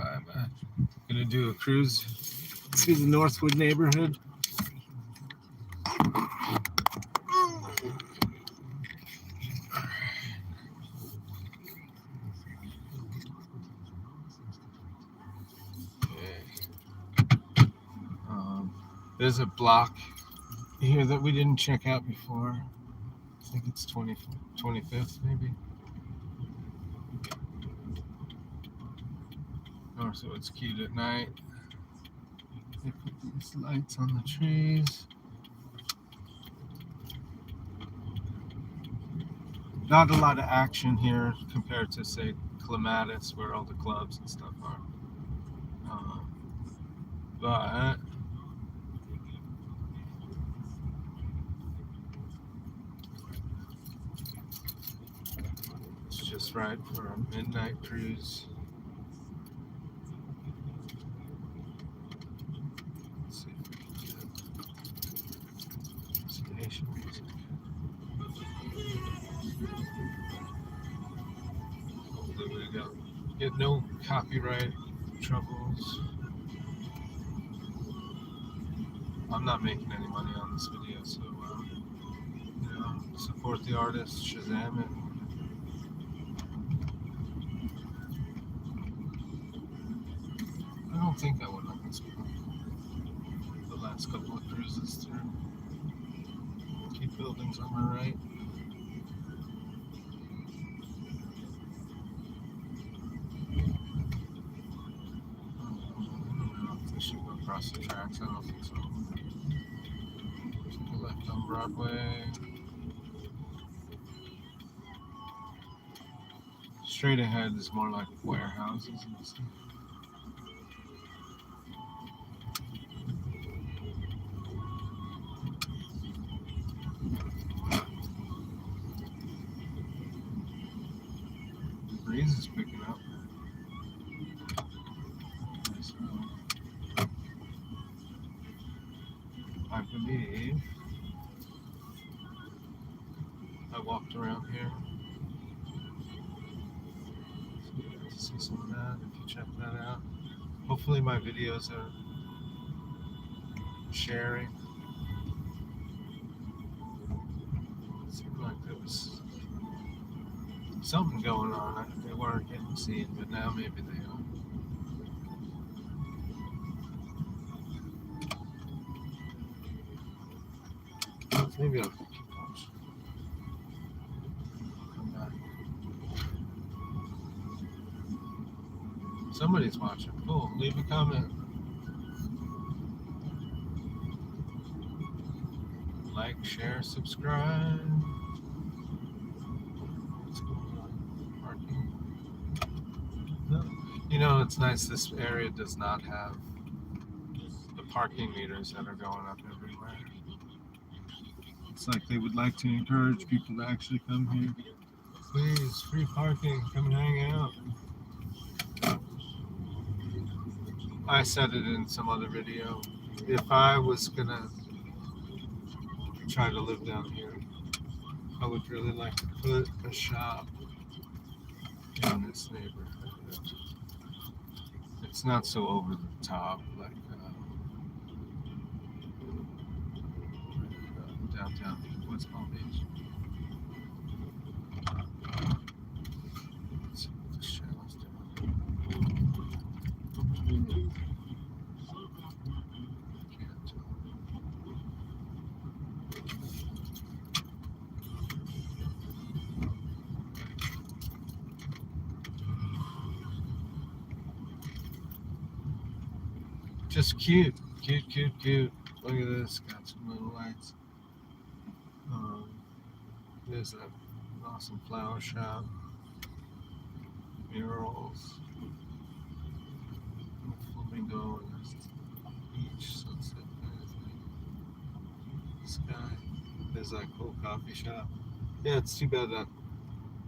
I'm gonna do a cruise to the Northwood neighborhood. There's a block here that we didn't check out before. I think it's 25th maybe. Northwood's cute at night. They put these lights on the trees. Not a lot of action here compared to, say, Clematis, where all the clubs and stuff are. But it's just right for a midnight cruise. Let's see if we can get station music. Hopefully we get no copyright troubles. I'm not making any money on this video, so support the artist, Shazam it. I don't think I would on this one. The last couple of cruises through. Keep buildings on my right. I should go across the tracks. I don't think so. Take a left on Broadway. Straight ahead is more like warehouses and stuff. The breeze is picking up. I believe I walked around here. See some of that if you check that out. Hopefully my videos are sharing. It seemed like there was something going on. They weren't getting seen, but now maybe they are. Maybe I'll keep watching. Come back. Somebody's watching. Cool. Leave a comment. Like, share, subscribe. What's going on? Parking. No. You know, it's nice. This area does not have the parking meters that are going up everywhere. It's like they would like to encourage people to actually come here. Please, free parking. Come and hang out. I said it in some other video. If I was gonna try to live down here, I would really like to put a shop in this neighborhood. It's not so over the top like downtown West Palm Beach. Let's see what this channel's doing. Can't tell. Just cute. Look at this. Got some little lights. There's an awesome flower shop. Murals. Flamingo and there's beach, sunset, sky. There's that cool coffee shop. Yeah, it's too bad that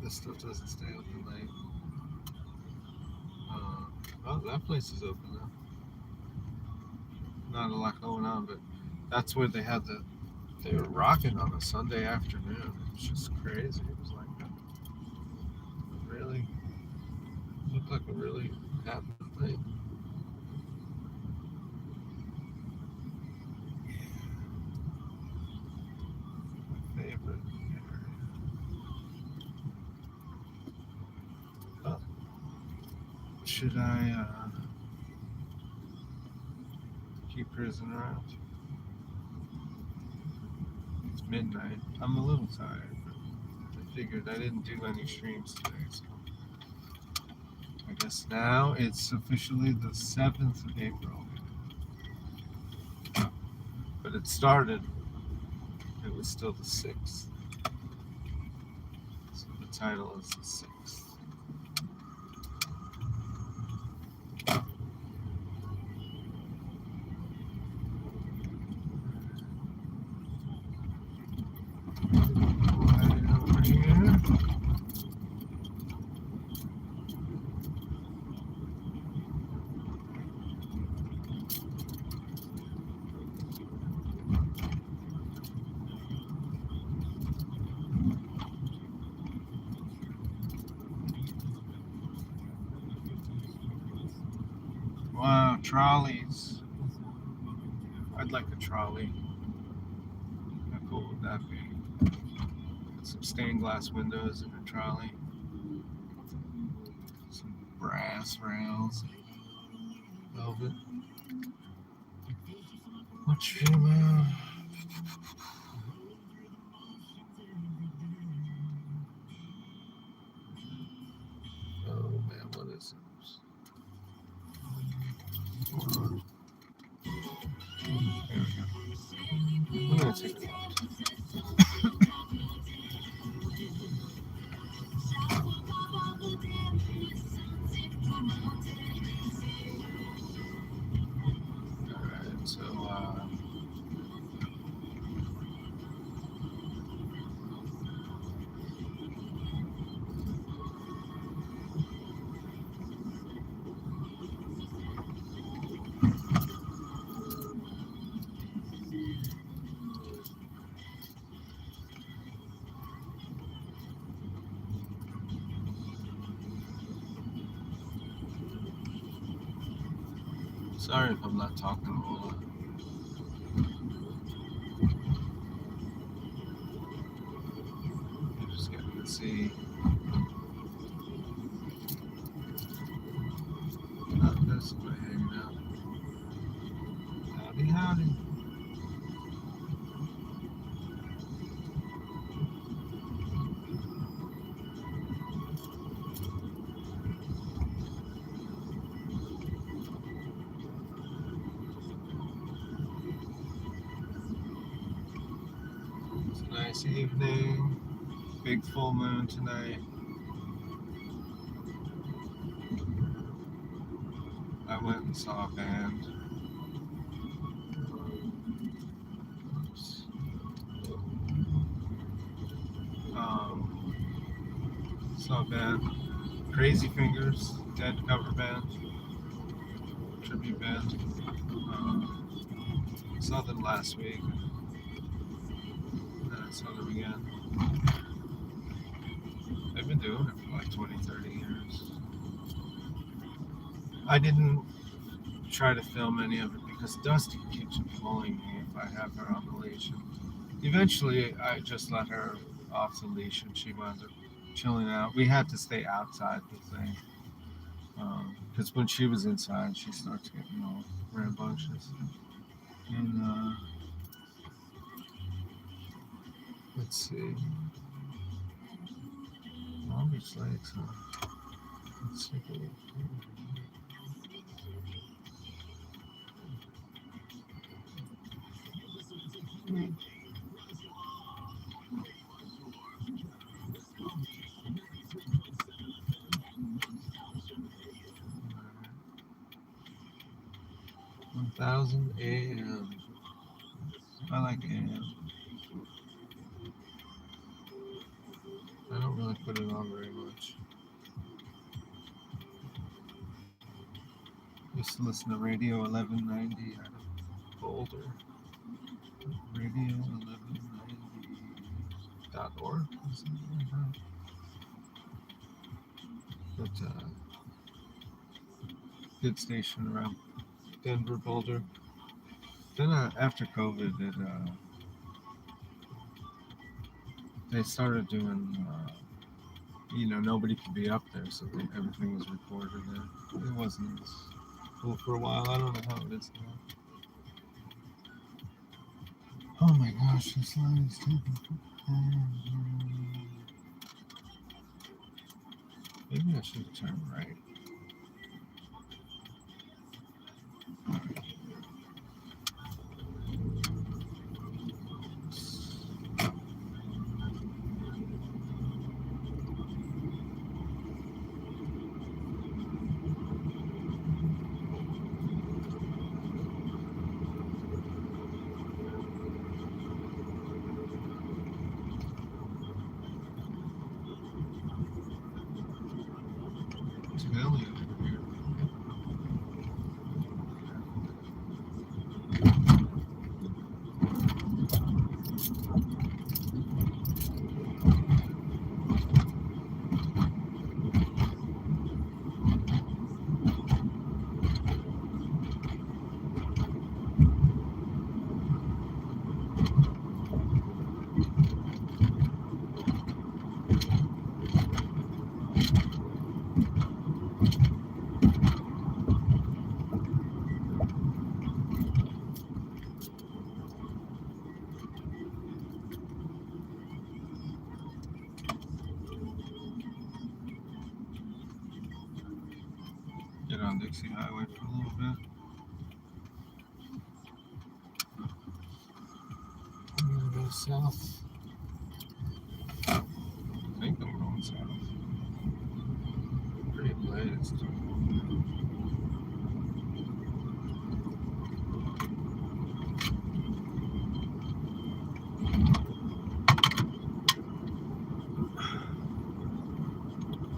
this stuff doesn't stay open late. Oh, that place is open now. Not a lot going on, but that's where they had they were rocking on a Sunday afternoon. It was just crazy. It was like looked like a really happening thing. Should I keep cruising around? It's midnight. I'm a little tired, but I figured I didn't do any streams today, so I guess now it's officially the 7th of April. But it started, it was still the 6th. So the title is the 6th. Right over here. Wow, trolleys. I'd like a trolley. How cool would that be? Some stained glass windows in a trolley. Some brass rails. Velvet. What stream? Oh man, what is this? Hold on. There we go. I'm gonna take it out. Alright, so sorry if I'm not talking a whole lot. I'm just getting to see. Not this way hanging out. Howdy, howdy. It's a nice evening. Big full moon tonight. I went and saw a band. Oops. Saw a band. Crazy Fingers, Dead cover band, tribute band. Saw them last week. And then I saw them again. They've been doing it for like 20, 30 years. I didn't try to film any of it because Dusty keeps pulling me if I have her on the leash. And eventually, I just let her off the leash and she wound up chilling out. We had to stay outside the thing because when she was inside, she starts getting all rambunctious. And let's see. Long Beach Lakes, huh? Let's take a look. 1000 AM. I like AM. I don't really put it on very much. Used to listen to Radio 1190 out of Boulder. Radio 1190.org. But good station around Denver, Boulder. Then after COVID, they started doing nobody could be up there, so everything was recorded there. It wasn't as cool for a while. I don't know how it is now. Oh my gosh, this line is taking forever. Maybe I should turn right. It's hilly over here. Get on Dixie Highway for a little bit. I'm gonna go south. I think I'm going south. Pretty blazed.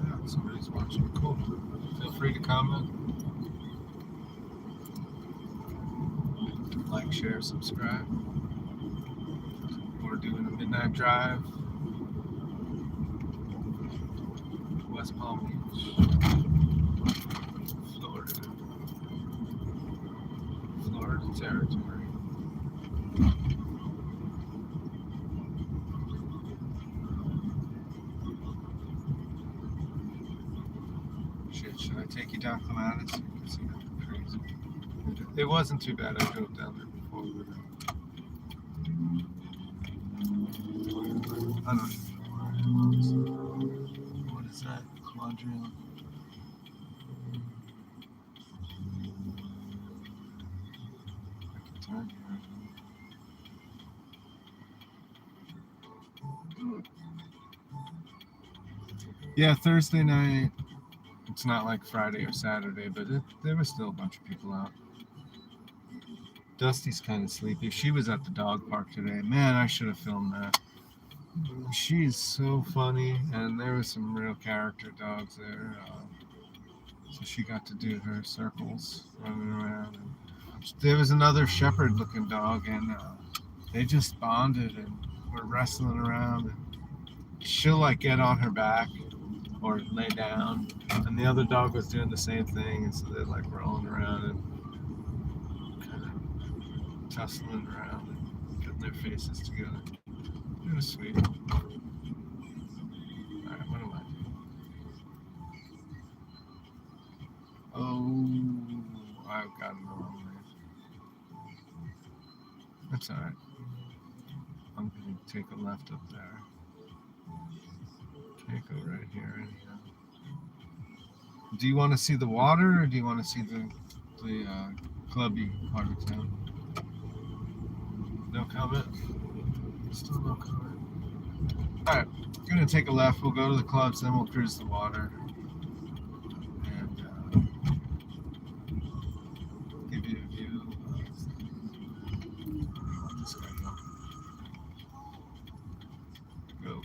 Yeah, somebody's watching. Cool. Feel free to comment, like, share, subscribe. We're doing a midnight drive. West Palm Beach, Florida territory. Should I take you down Clematis? Because you got crazy. It wasn't too bad. I drove down there before. I don't know. What is that? Quadrille. I can turn here. Yeah, Thursday night. It's not like Friday or Saturday, but there was still a bunch of people out. Dusty's kind of sleepy. She was at the dog park today. Man, I should have filmed that. She's so funny, and there was some real character dogs there. So she got to do her circles running around. And there was another shepherd-looking dog, and they just bonded and were wrestling around. And she'll like get on her back or lay down, and the other dog was doing the same thing, and so they're like rolling around and kind of tussling around and getting their faces together. It was sweet. Alright, what am I doing? Oh, I've gotten the wrong way. That's alright. I'm going to take a left up there. Can't go right here anyhow. Do you want to see the water, or do you want to see the clubby part of town? No comment? Still no comment. Alright, I'm going to take a left. We'll go to the clubs, then we'll cruise the water. And give you a view of this guy. Go.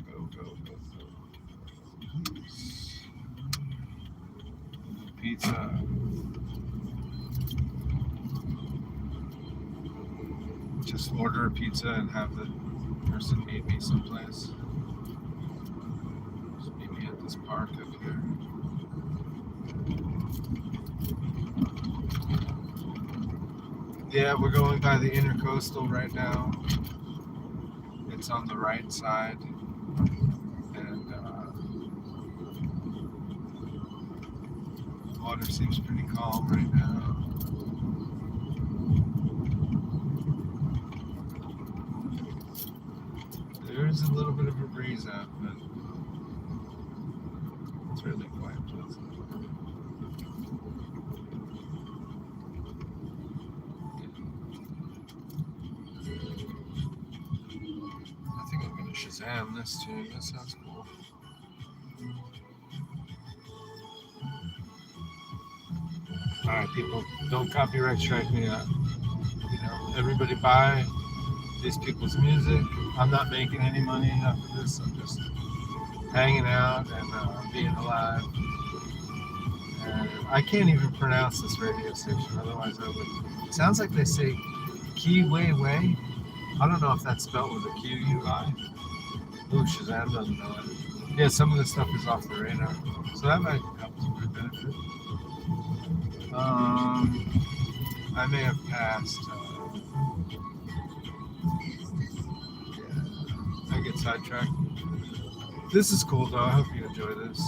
Pizza. Just order a pizza and have the person meet me someplace. Just meet me at this park up here. Yeah, we're going by the intercoastal right now. It's on the right side. And Water seems pretty calm right now. There's a little bit of a breeze out, but it's really quite pleasant. I think I'm going to Shazam this too. That sounds cool. Alright, people, don't copyright strike me out. Everybody buy these people's music. I'm not making any money off of this. I'm just hanging out and being alive. And I can't even pronounce this radio station, otherwise I would. It sounds like they say Kiwi. I don't know if that's spelled with a Q-U-I. Ooh, Shazam doesn't know it. Yeah, some of this stuff is off the radar. So that might help to my benefit. I may have passed. Yeah, I get sidetracked. This is cool, though. I hope you enjoy this.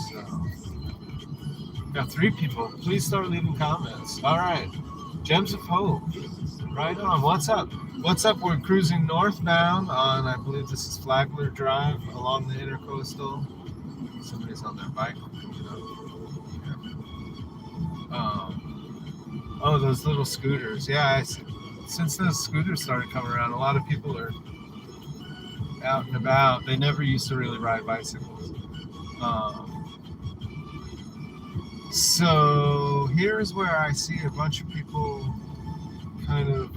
Got 3 people. Please start leaving comments. All right. Gems of Hope. Right on. What's up? What's up? We're cruising northbound on, I believe this is Flagler Drive along the Intercoastal. Somebody's on their bike. Oh, those little scooters. Yeah, since those scooters started coming around, a lot of people are out and about. They never used to really ride bicycles. So here's where I see a bunch of people kind of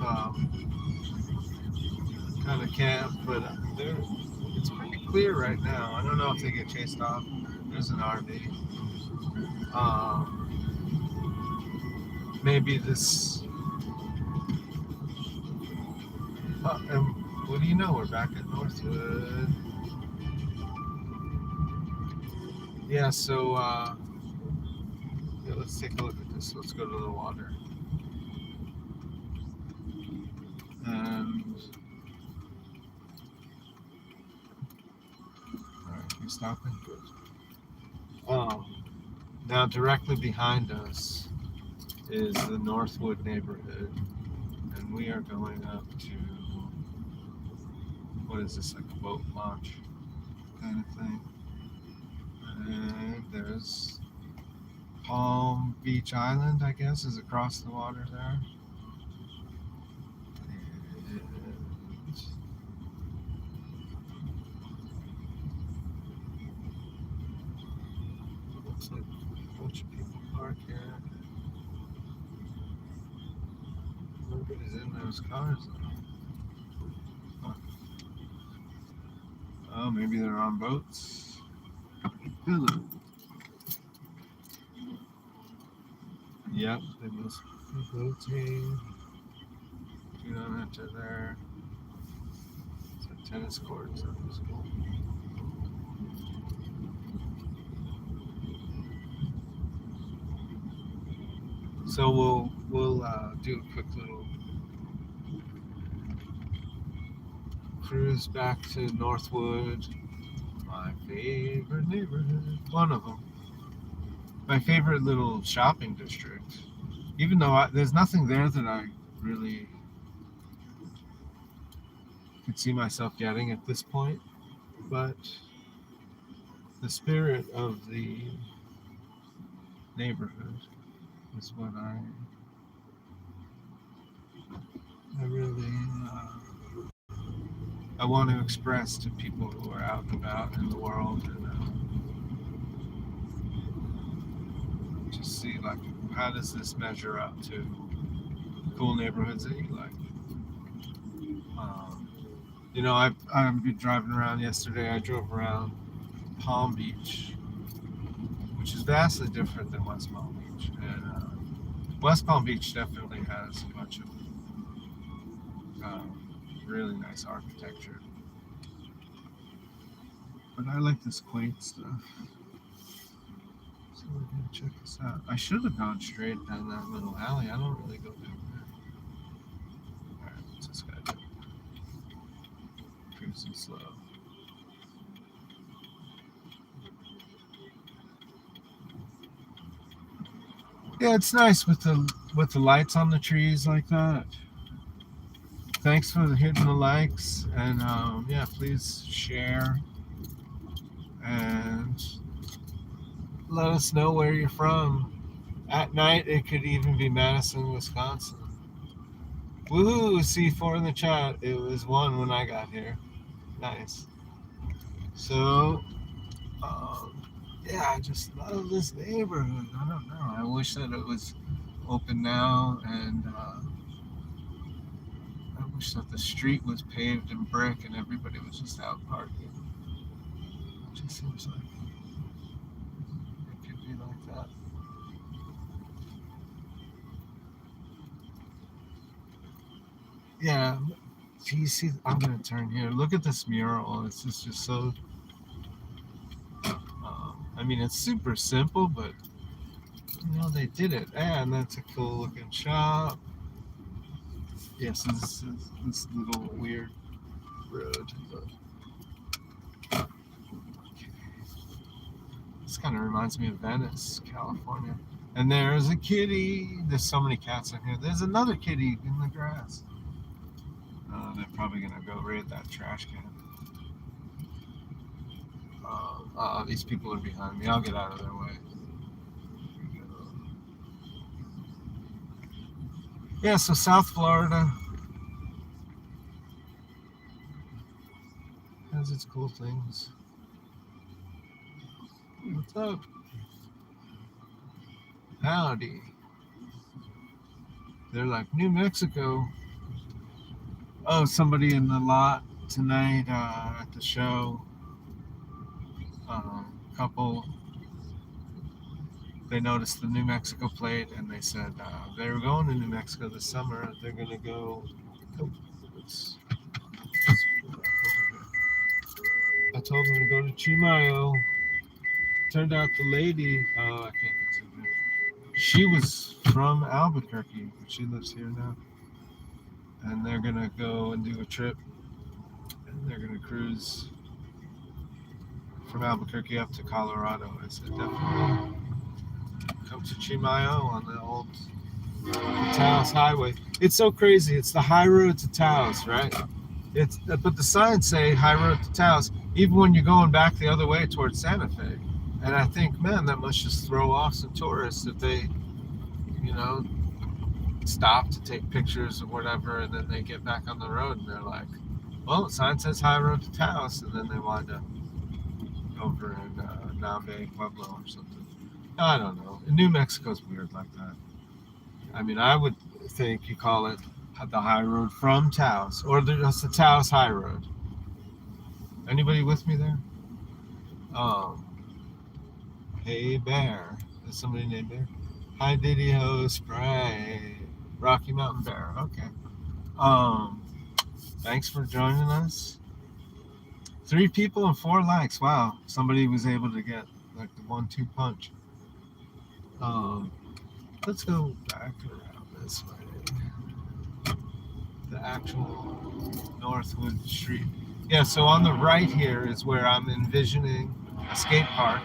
camp, but it's pretty clear right now. I don't know if they get chased off. There's an RV. Maybe this. And what do you know? We're back at Northwood. Yeah. So yeah, let's take a look at this. Let's go to the water. And all right, you stopping? Good. Now directly behind us is the Northwood neighborhood, and we are going up to, what is this, like a boat launch kind of thing. And there's Palm Beach Island, I guess, is across the water there. And looks like a bunch of people park here. Nobody's in those cars though. Huh. Oh, maybe they're on boats. Hello. Yep, they must be boating. Do not enter there. It's a tennis court, so it's cool. So we'll do a quick little cruise back to Northwood, my favorite neighborhood, one of them. My favorite little shopping district. Even though there's nothing there that I really could see myself getting at this point, but the spirit of the neighborhood is what I really I want to express to people who are out and about in the world, and just see, like, how does this measure up to cool neighborhoods that you like. I've been driving around yesterday. I drove around Palm Beach, which is vastly different than West Palm Beach. And West Palm Beach definitely has a bunch of really nice architecture. But I like this quaint stuff. So we're going to check this out. I should have gone straight down that little alley. I don't really go down there. Alright, what's this guy do? Cruising slow. Yeah, it's nice with the lights on the trees like that. Thanks for hitting the likes, and yeah, please share and let us know where you're from. At night, it could even be Madison, Wisconsin. Woohoo! C4 in the chat. It was 1 when I got here. Nice. So, um, yeah, I just love this neighborhood. I don't know. I wish that it was open now, and I wish that the street was paved in brick and everybody was just out parking. It just seems like it could be like that. Yeah. Do you see? I'm gonna turn here. Look at this mural. It's just so. I mean, it's super simple, but they did it. And that's a cool looking shop. Yes, this little weird road. But this kind of reminds me of Venice, California. And there's a kitty. There's so many cats in here. There's another kitty in the grass. They're probably gonna go raid that trash can. These people are behind me. I'll get out of their way. Yeah, so South Florida has its cool things. What's up? Howdy. They're like, New Mexico. Oh, somebody in the lot tonight at the show. Couple. They noticed the New Mexico plate and they said they were going to New Mexico this summer. They're going to go. Oh, I told them to go to Chimayo. Turned out the lady, I can't continue. She was from Albuquerque, but she lives here now. And they're going to go and do a trip. And they're going to cruise from Albuquerque up to Colorado. I said, definitely come to Chimayo on the old Taos Highway. It's so crazy. It's the high road to Taos, right? But the signs say high road to Taos, even when you're going back the other way towards Santa Fe. And I think, man, that must just throw off some tourists if they, you know, stop to take pictures or whatever, and then they get back on the road and they're like, well, the sign says high road to Taos, and then they wind up over in Nave, Pueblo or something. I don't know. New Mexico's weird like that. I mean, I would think you call it the high road from Taos, or just the Taos High Road. Anybody with me there? Um, hey Bear. Is somebody named Bear? Hi Diddy Ho Spray. Rocky Mountain Bear. Okay. Thanks for joining us. 3 people and 4 likes. Wow. Somebody was able to get like the 1-2 punch. Let's go back around this way. The actual Northwood Street. Yeah, so on the right here is where I'm envisioning a skate park.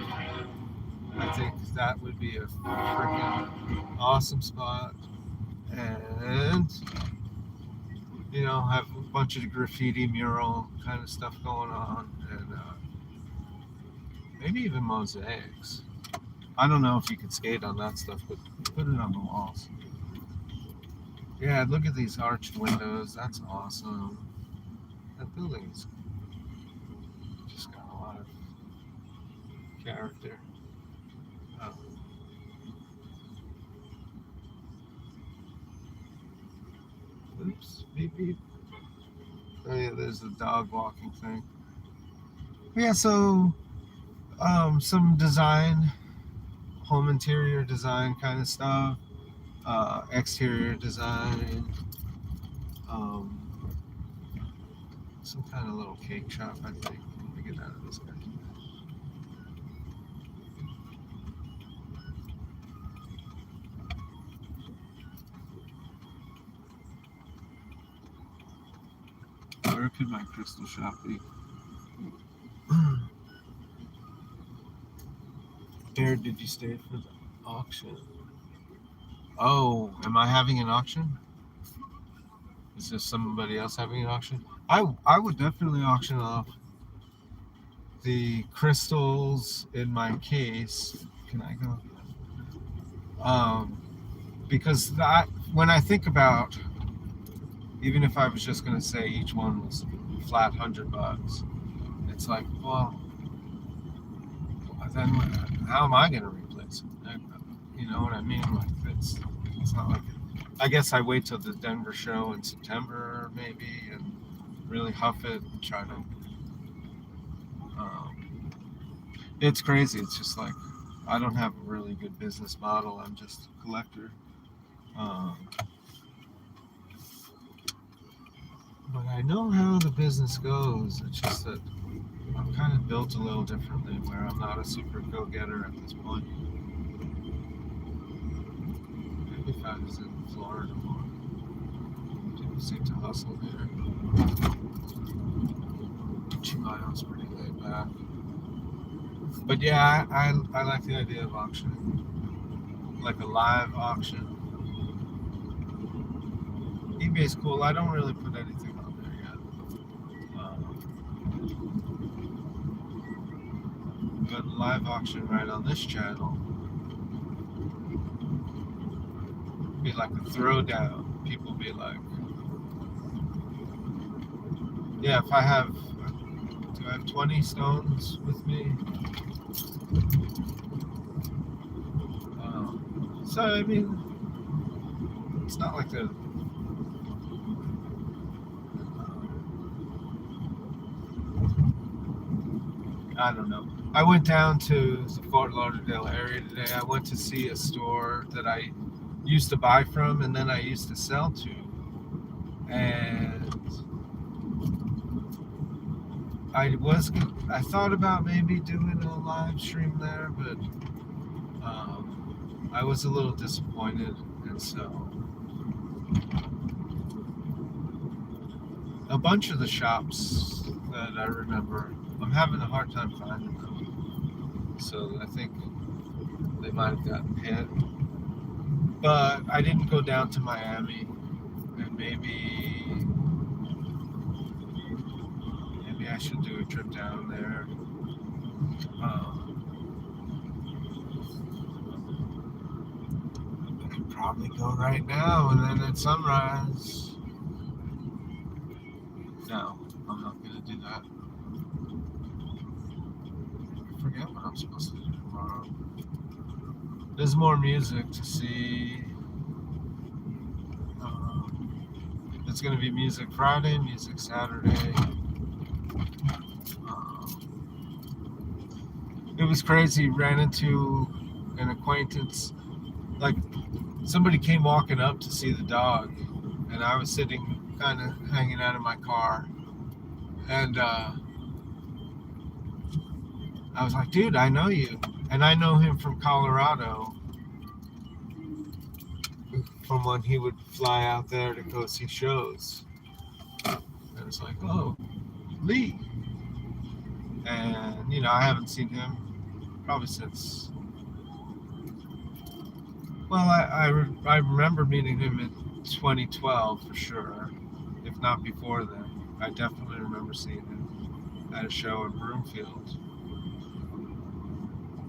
I think that would be a freaking awesome spot. And, have a bunch of graffiti mural kind of stuff going on. And maybe even mosaics. I don't know if you can skate on that stuff, but put it on the walls. Yeah, look at these arched windows. That's awesome. That building's just got a lot of character. Oh. Oops, beep beep. Oh yeah, there's the dog walking thing. Yeah, so some design, home interior design kind of stuff, exterior design, some kind of little cake shop, I think. Let me get out of this guy. Where could my crystal shop be? Where did you stay for the auction? Oh, am I having an auction? Is there somebody else having an auction? I would definitely auction off the crystals in my case. Can I go? Because when I think about, even if I was just going to say each one was flat $100, it's like, well, then how am I going to replace it? You know what I mean? Like it's not like. I guess I wait till the Denver show in September maybe and really huff it and try to. Um, it's crazy. It's just like I don't have a really good business model. I'm just a collector. But I know how the business goes. It's just that I'm kind of built a little differently where I'm not a super go-getter at this point. Maybe if I was in Florida more, people seem to hustle here. Chimayo's pretty laid back. But yeah, I like the idea of auctioning. Like a live auction. eBay's cool. I don't really put anything on there yet. But live auction right on this channel be like a throwdown. People be like, yeah, if I have, do I have 20 stones with me? So, I mean, it's not like the, I don't know. I went down to the Fort Lauderdale area today. I went to see a store that I used to buy from and then I used to sell to. And I thought about maybe doing a live stream there, but I was a little disappointed. And so a bunch of the shops that I remember, I'm having a hard time finding them. So I think they might have gotten hit. But I didn't go down to Miami, and maybe I should do a trip down there. I could probably go right now, and then at sunrise. No, I'm not gonna do that. I forget what I'm supposed to do tomorrow. There's more music to see. It's going to be Music Friday, Music Saturday. It was crazy. Ran into an acquaintance. Like, somebody came walking up to see the dog, and I was sitting kind of hanging out of my car. And I was like, dude, I know you. And I know him from Colorado, from when he would fly out there to go see shows. And it's like, oh, Lee. And, you know, I haven't seen him probably since, well, I remember meeting him in 2012 for sure, if not before then. I definitely remember seeing him at a show in Broomfield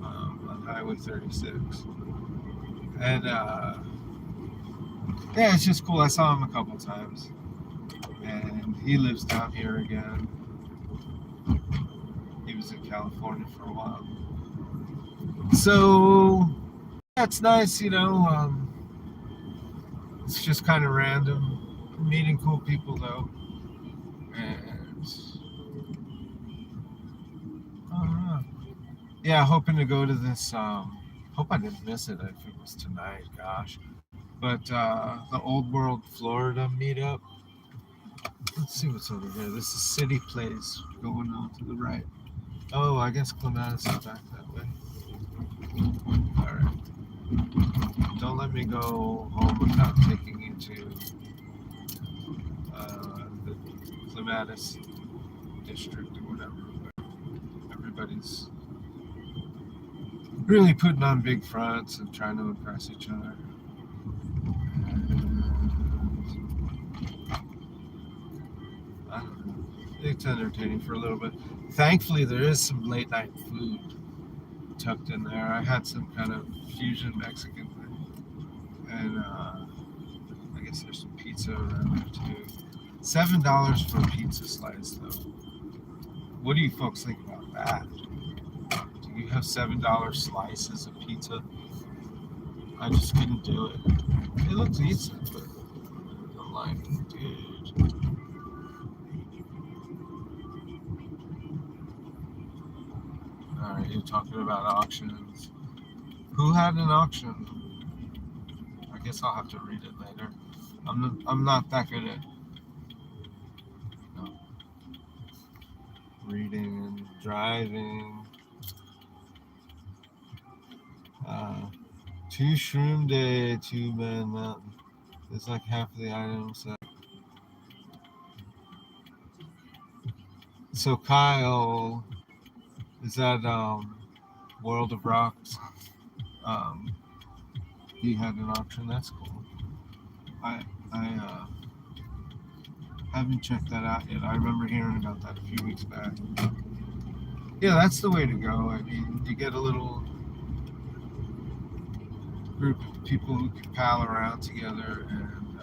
on Highway 36. And, yeah, it's just cool. I saw him a couple times. And he lives down here again. He was in California for a while. So, that's nice, you know. It's just kind of random. Meeting cool people, though. And, yeah, hoping to go to this, hope I didn't miss it if it was tonight, gosh. But the Old World, Florida meetup. Let's see what's over here. This is City Place going on to the right. Oh, I guess Clematis is back that way. Alright. Don't let me go home without taking you to the Clematis district or whatever. Everybody's really putting on big fronts and trying to impress each other. it's entertaining for a little bit. Thankfully, there is some late night food tucked in there. I had some kind of fusion Mexican thing, and I guess there's some pizza around there too. $7 for a pizza slice, though. What do you folks think about that? Do you have $7 slices of pizza? I just couldn't do it. It looks decent, but I'm like, dude. Alright, you're talking about auctions. Who had an auction? I guess I'll have to read it later. I'm not that good at reading and driving. 2 shroom day, 2 man mountain. It's like half of the items. So Kyle, is that World of Rocks? He had an auction. That's cool. I haven't checked that out yet. I remember hearing about that a few weeks back. Yeah, that's the way to go. I mean, you get a little group of people who can pal around together and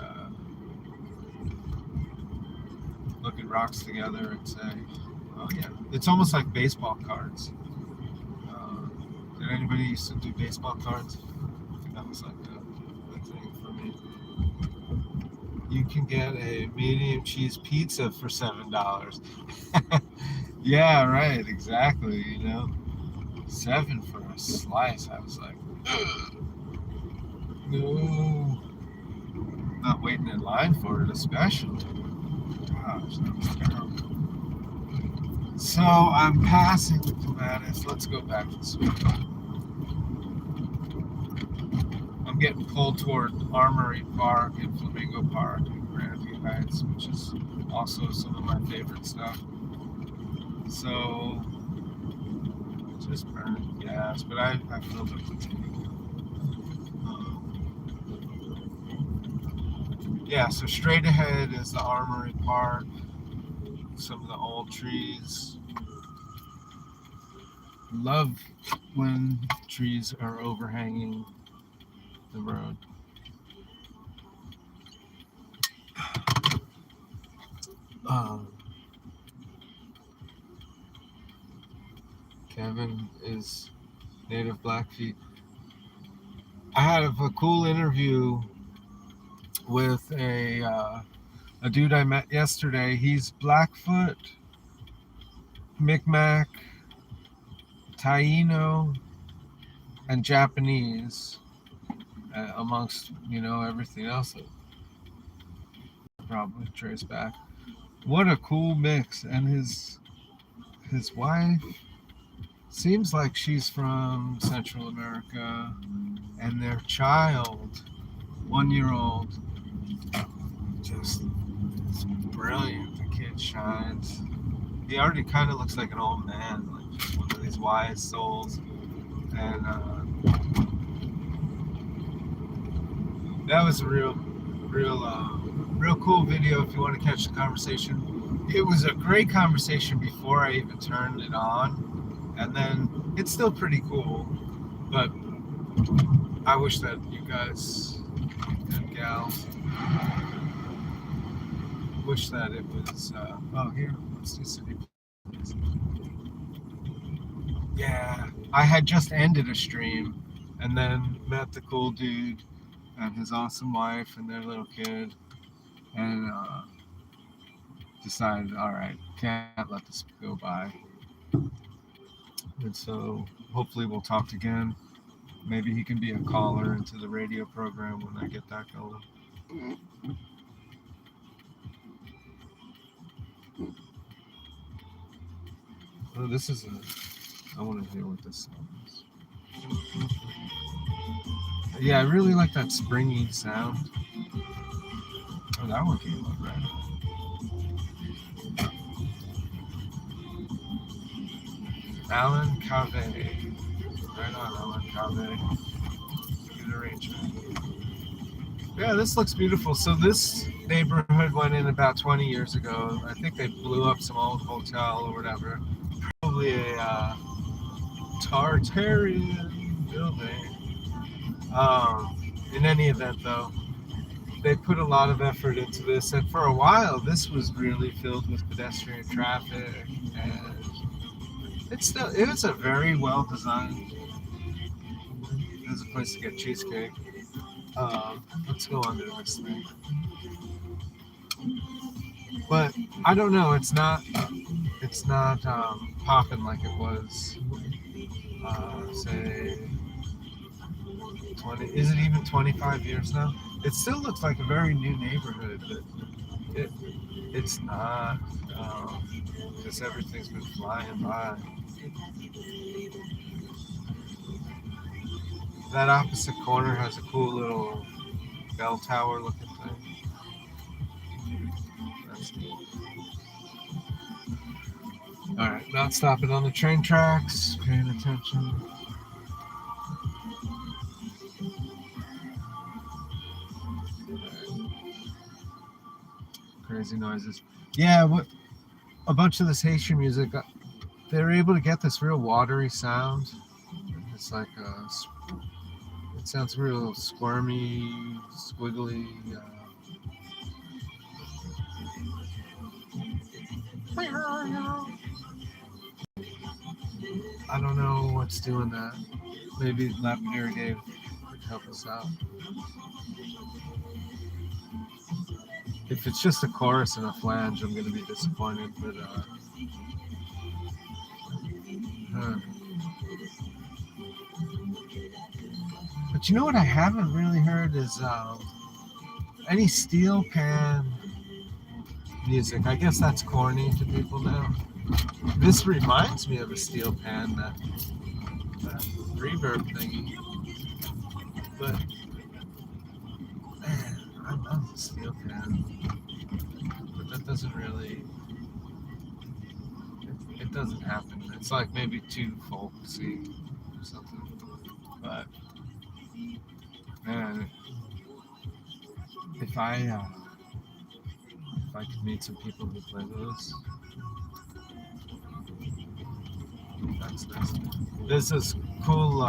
look at rocks together and say, oh yeah, it's almost like baseball cards. Did anybody used to do baseball cards? I think that was like a thing for me. You can get a medium cheese pizza for $7. Yeah, right, exactly, you know. $7 for a slice. I was like, ugh. No. Not waiting in line for it, especially. Gosh, that was terrible. So I'm passing the Clematis. Let's go back to Sweet. I'm getting pulled toward Armory Park and Flamingo Park and Grandview Heights, which is also some of my favorite stuff. So just burning gas, but I filled up the tank. Yeah, so straight ahead is the Armory Park, some of the old trees. Love when trees are overhanging the road. Kevin is native Blackfeet. I had a cool interview with a dude I met yesterday. He's Blackfoot, Mi'kmaq, Taino, and Japanese, amongst everything else that probably trace back. What a cool mix! And his wife seems like she's from Central America, and their child, 1-year-old, just it's brilliant. The kid shines. He already kind of looks like an old man, like just one of these wise souls. And that was a real cool video if you want to catch the conversation. It was a great conversation before I even turned it on, and then it's still pretty cool, but I wish that you guys and gals wish that it was here, let's do city. Yeah, I had just ended a stream and then met the cool dude and his awesome wife and their little kid, and decided, all right, can't let this go by. And so hopefully we'll talk again. Maybe he can be a caller into the radio program when I get that going. Oh, this is I want to hear what this song is. Yeah, I really like that springy sound. Oh, that one came up right. Alan Cave. Right on, Alan Cave. Good arrangement. Yeah, this looks beautiful. So this neighborhood went in about 20 years ago. I think they blew up some old hotel or whatever. Probably a Tartarian building. In any event, though, they put a lot of effort into this, and for a while, this was really filled with pedestrian traffic, and it was a very well designed. There's a place to get cheesecake. Let's go under this thing. But I don't know. It's not popping like it was. Say 20. Is it even 25 years now? It still looks like a very new neighborhood, but it's not. Because everything's been flying by. That opposite corner has a cool little bell tower looking thing. That's neat. Alright, not stopping on the train tracks, paying attention. Crazy noises. Yeah, what a bunch of this Haitian music, they're able to get this real watery sound. It's like it sounds real squirmy, squiggly. I don't know what's doing that. Maybe Lapidary Dave could help us out. If it's just a chorus and a flange, I'm going to be disappointed. But you know what I haven't really heard is any steel pan music. I guess that's corny to people now. This reminds me of a steel pan, that reverb thingy. But man, I love the steel pan. But that doesn't really. It doesn't happen. It's like maybe too folksy or something. But man, if I could meet some people who play those, that's nice. There's this cool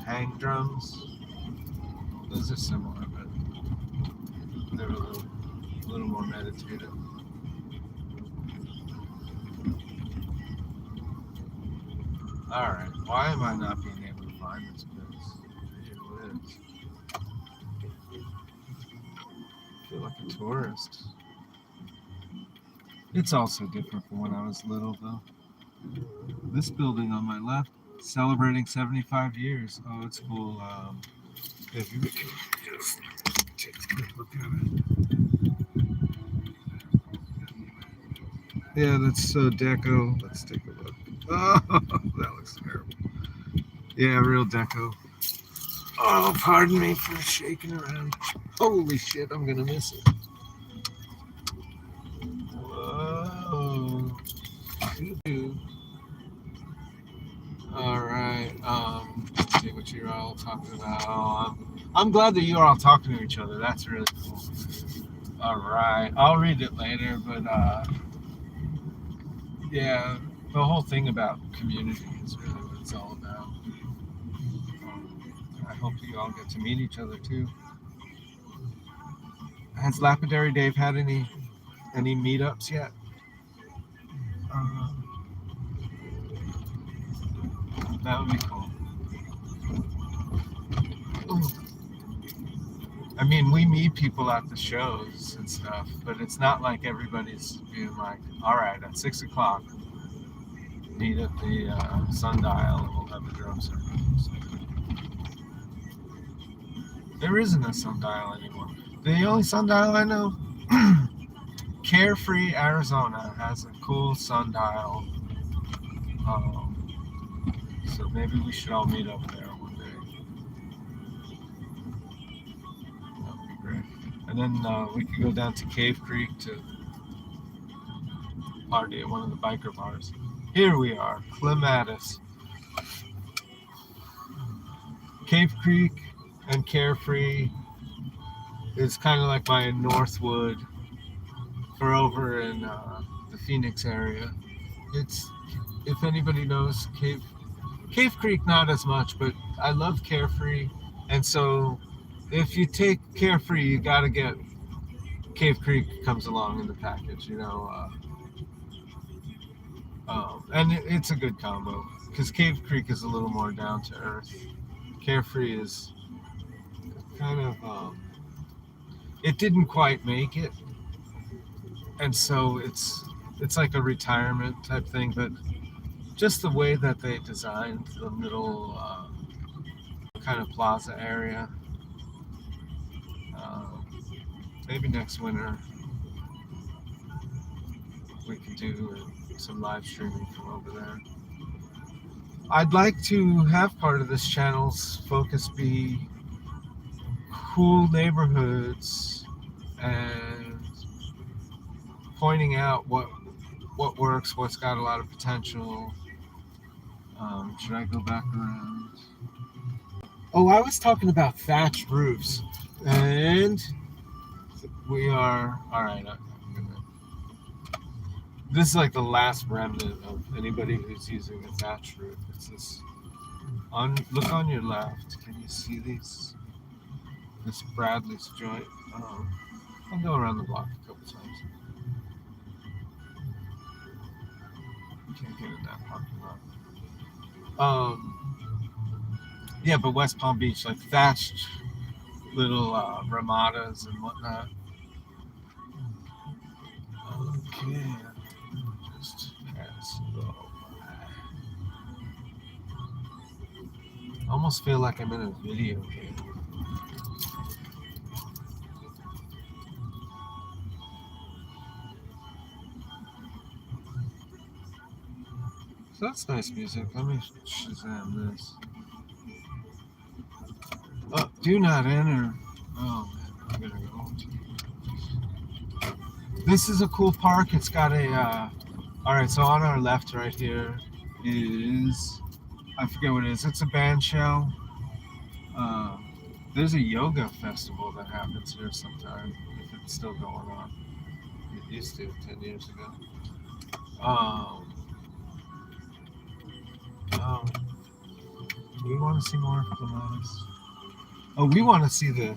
hang drums. Those are similar, but they're a little more meditative. All right, why am I not being able to find this place? Here it is. I feel like a tourist. It's also different from when I was little, though. This building on my left, celebrating 75 years. Oh, it's cool. If you just take a quick look at it. Yeah, that's so deco. Let's take a look. Oh, that looks terrible. Yeah, real deco. Oh, pardon me for shaking around. Holy shit, I'm gonna miss it. Whoa. All right. Let's see what you're all talking about. Oh, I'm glad that you're all talking to each other. That's really cool. All right. I'll read it later, but yeah, the whole thing about community is really what it's all about. I hope you all get to meet each other too. Has Lapidary Dave had any meetups yet? That would be cool. I mean, we meet people at the shows and stuff, but it's not like everybody's being like, all right, at 6 o'clock, meet at the sundial and we'll have a drum circle. So, there isn't a sundial anymore. The only sundial I know, Carefree, Arizona, has a cool sundial. So maybe we should all meet up there one day. That would be great. And then we could go down to Cave Creek to party at one of the biker bars. Here we are, Clematis. Cave Creek and Carefree It's kind of like my Northwood for over in the Phoenix area. It's, if anybody knows Cave Creek, not as much, but I love Carefree, and so if you take Carefree, you got to get Cave Creek comes along in the package, you know, and it's a good combo because Cave Creek is a little more down to earth. Carefree is kind of it didn't quite make it, and so it's like a retirement type thing, but just the way that they designed the middle kind of plaza area. Maybe next winter we can do some live streaming from over there. I'd like to have part of this channel's focus be cool neighborhoods and pointing out what works, what's got a lot of potential. Should I go back around? Oh, I was talking about thatched roofs, and we are all right. This is like the last remnant of anybody who's using a thatched roof. It's this. Look on your left. Can you see these? This Bradley's joint. I'll go around the block a couple times. You can't get in that parking lot. Yeah, but West Palm Beach, like thatched little ramadas and whatnot. Okay, just pass it over. I almost feel like I'm in a video game. So that's nice music. Let me Shazam this. Oh, do not enter. Oh man, I'm gonna go. This is a cool park. It's got a. Alright, so on our left right here is. I forget what it is. It's a band shell. There's a yoga festival that happens here sometime, if it's still going on. It used to 10 years ago. Do we want to see more clematis? Oh, we want to see the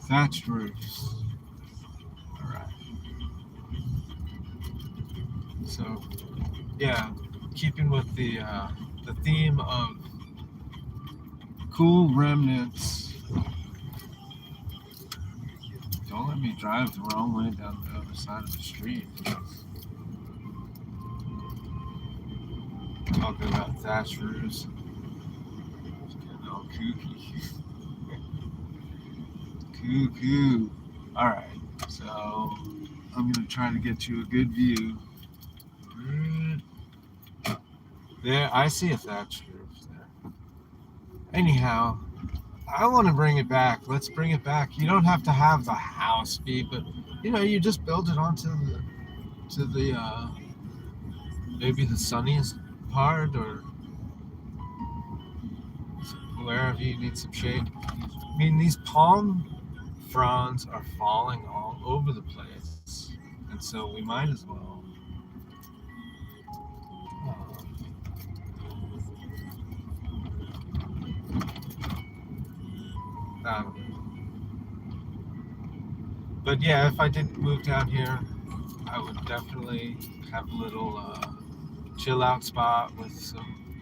thatched roofs. All right. So, yeah, keeping with the theme of cool remnants. Don't let me drive the wrong way down the other side of the street. Talking about thatched roofs. It's getting all kooky. Cuckoo. Alright, so I'm going to try to get you a good view. There, I see a thatched roof there. Anyhow, I want to bring it back. Let's bring it back. You don't have to have the house be, but you just build it onto the maybe the sunniest part or wherever you need some shade. I mean, these palm fronds are falling all over the place, and so we might as well. But yeah, if I did move down here, I would definitely have a little chill out spot with some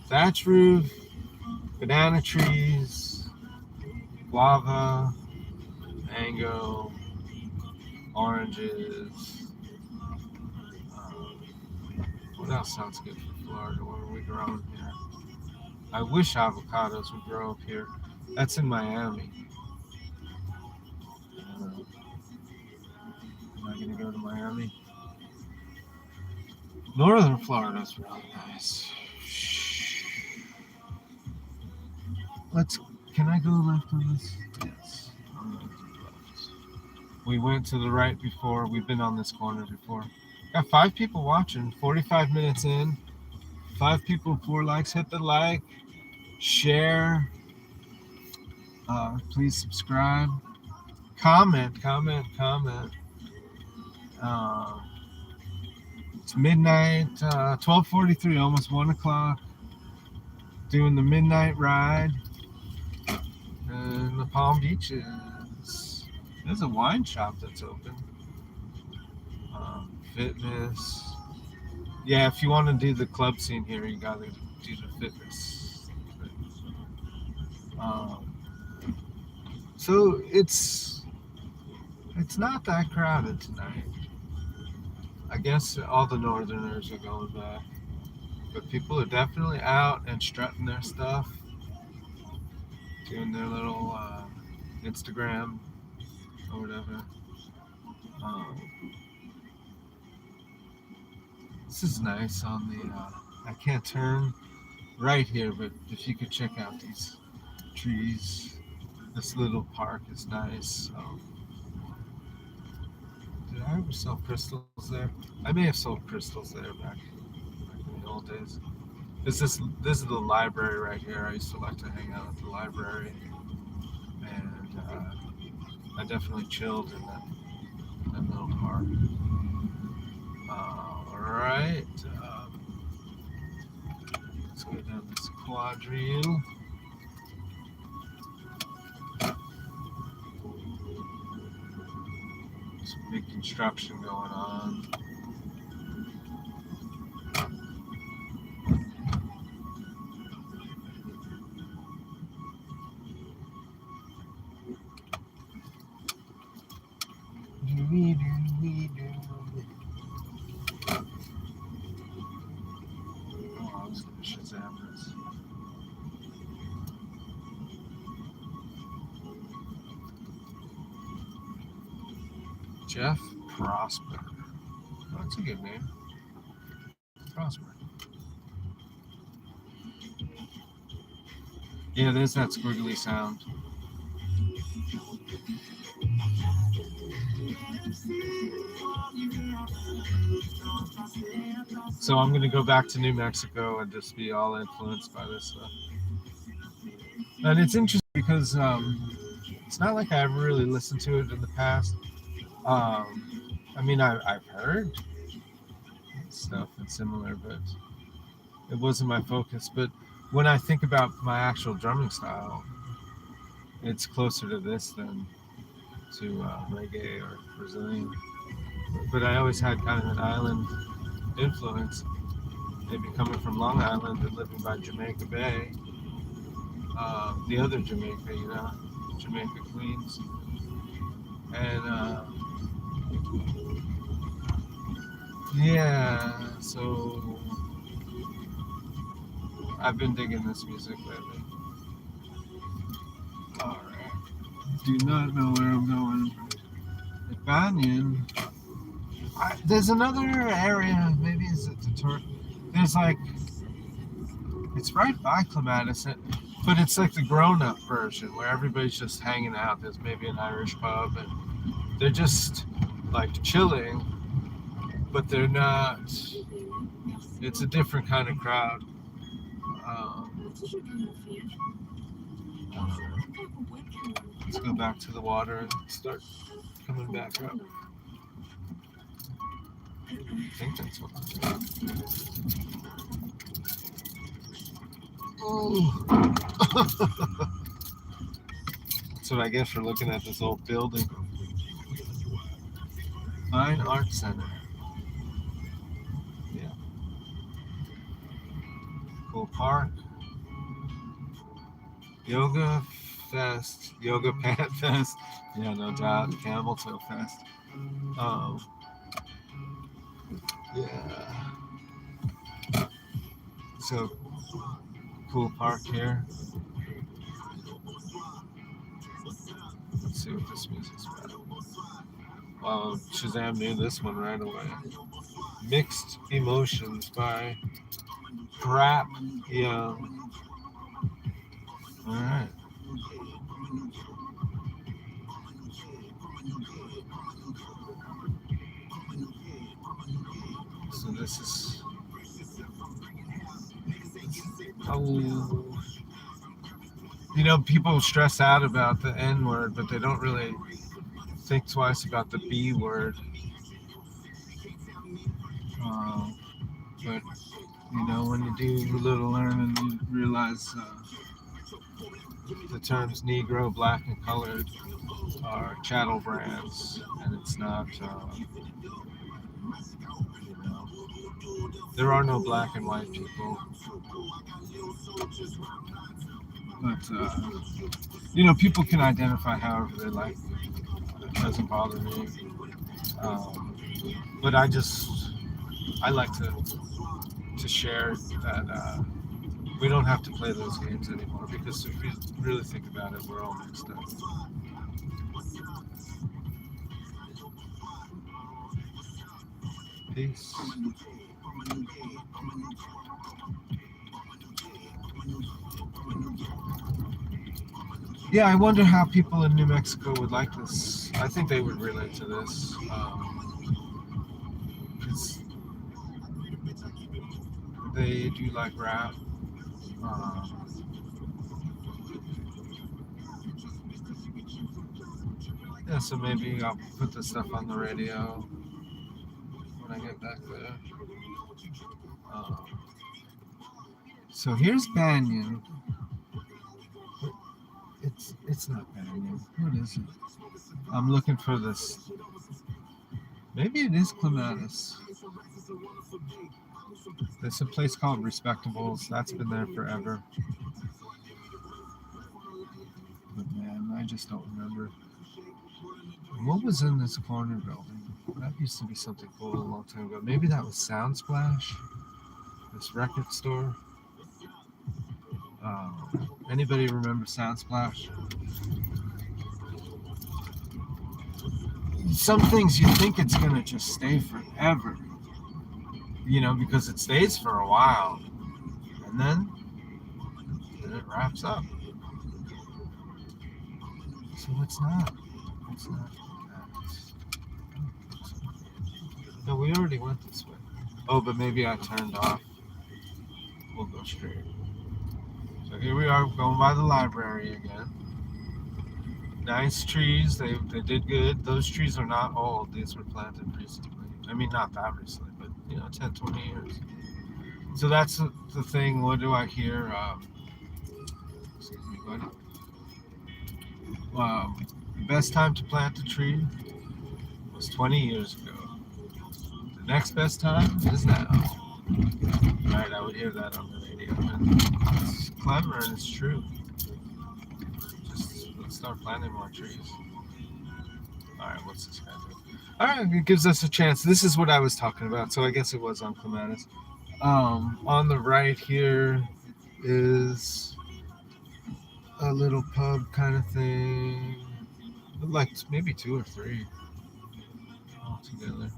thatch roof, banana trees, guava, mango, oranges. What else sounds good for Florida? What are we growing here? I wish avocados would grow up here. That's in Miami. Am I going to go to Miami? Northern Florida is really nice. Can I go left on this? Yes. I'm going to do left. We went to the right before. We've been on this corner before. Got 5 people watching. 45 minutes in. 5 people, 4 likes. Hit the like. share, please subscribe, comment. It's midnight, 12:43, almost 1 o'clock. Doing the midnight ride in the Palm Beaches. There's a wine shop that's open. Fitness. Yeah, if you want to do the club scene here, you gotta do the fitness. So it's not that crowded tonight. I guess all the Northerners are going back, but people are definitely out and strutting their stuff, doing their little Instagram or whatever. This is nice on the. I can't turn right here, but if you could check out these trees, this little park is nice. Did I ever sell crystals there? I may have sold crystals there back in the old days. This is the library right here. I used to like to hang out at the library, and I definitely chilled in that little park. All right, let's go down this quadrille. Some big construction going on. Oh, I was going to Shazam this. Jeff Prosper. Oh, that's a good name. Prosper. Yeah, there's that squiggly sound. So I'm going to go back to New Mexico and just be all influenced by this stuff. And it's interesting because it's not like I ever really listened to it in the past. I mean, I've heard stuff that's similar, but it wasn't my focus. But when I think about my actual drumming style, it's closer to this than to reggae or Brazilian. But I always had kind of an island influence, maybe coming from Long Island and living by Jamaica Bay, the other Jamaica, Jamaica, Queens. And yeah, so I've been digging this music lately. Alright. Do not know where I'm going. Banyan. There's another area, maybe it's at the tour. There's like, it's right by Clematis, but it's like the grown-up version where everybody's just hanging out. There's maybe an Irish pub, and they're just like chilling, but they're not. It's a different kind of crowd. Let's go back to the water and start coming back up. I think that's what I'm doing. Oh. That's what I get for looking at this old building. Fine Art Center. Yeah. Cool park. Yoga Fest. Yoga Pant Fest. Yeah, no doubt. Camel Toe Fest. Yeah. So cool park here. Let's see what this music's about. Wow, Shazam knew this one right away. Mixed Emotions by Crap Young. Alright. So this is. Oh. You know, people stress out about the N word, but they don't really think twice about the B word. But you know, when you do a little learning, you realize the terms Negro, Black, and Colored are chattel brands, and it's not. You know, there are no black and white people, but you know, people can identify however they like. It doesn't bother me. Um, but I like to share that we don't have to play those games anymore because if you really think about it, we're all mixed up. Peace. Yeah, I wonder how people in New Mexico would like this. I think they would relate to this. 'Cause they do like rap. Um, yeah, so maybe I'll put this stuff on the radio when I get back there. Um, so here's Banyan. It's not Banyan. What is it? I'm looking for this. Maybe it is Clematis. There's a place called Respectables. That's been there forever. But man, I just don't remember. What was in this corner building? That used to be something cool a long time ago. Maybe that was Sound Splash, this record store. Anybody remember Sound Splash? Some things you think it's gonna just stay forever, you know, because it stays for a while, and then it wraps up. So it's not. It's not. No, we already went this way. Oh, but maybe I turned off. We'll go straight. So here we are going by the library again. Nice trees. They did good. Those trees are not old. These were planted recently. I mean, not that recently, but, you know, 10, 20 years. So that's the thing. What do I hear? Excuse me, buddy. The best time to plant a tree was 20 years ago. The next best time is now. Right, I would hear that on the radio. And it's clever and it's true. Just let's start planting more trees. Alright, what's this guy doing? Alright, it gives us a chance. This is what I was talking about, so I guess it was on Clematis. On the right here is a little pub kind of thing. Like maybe 2 or 3 all together.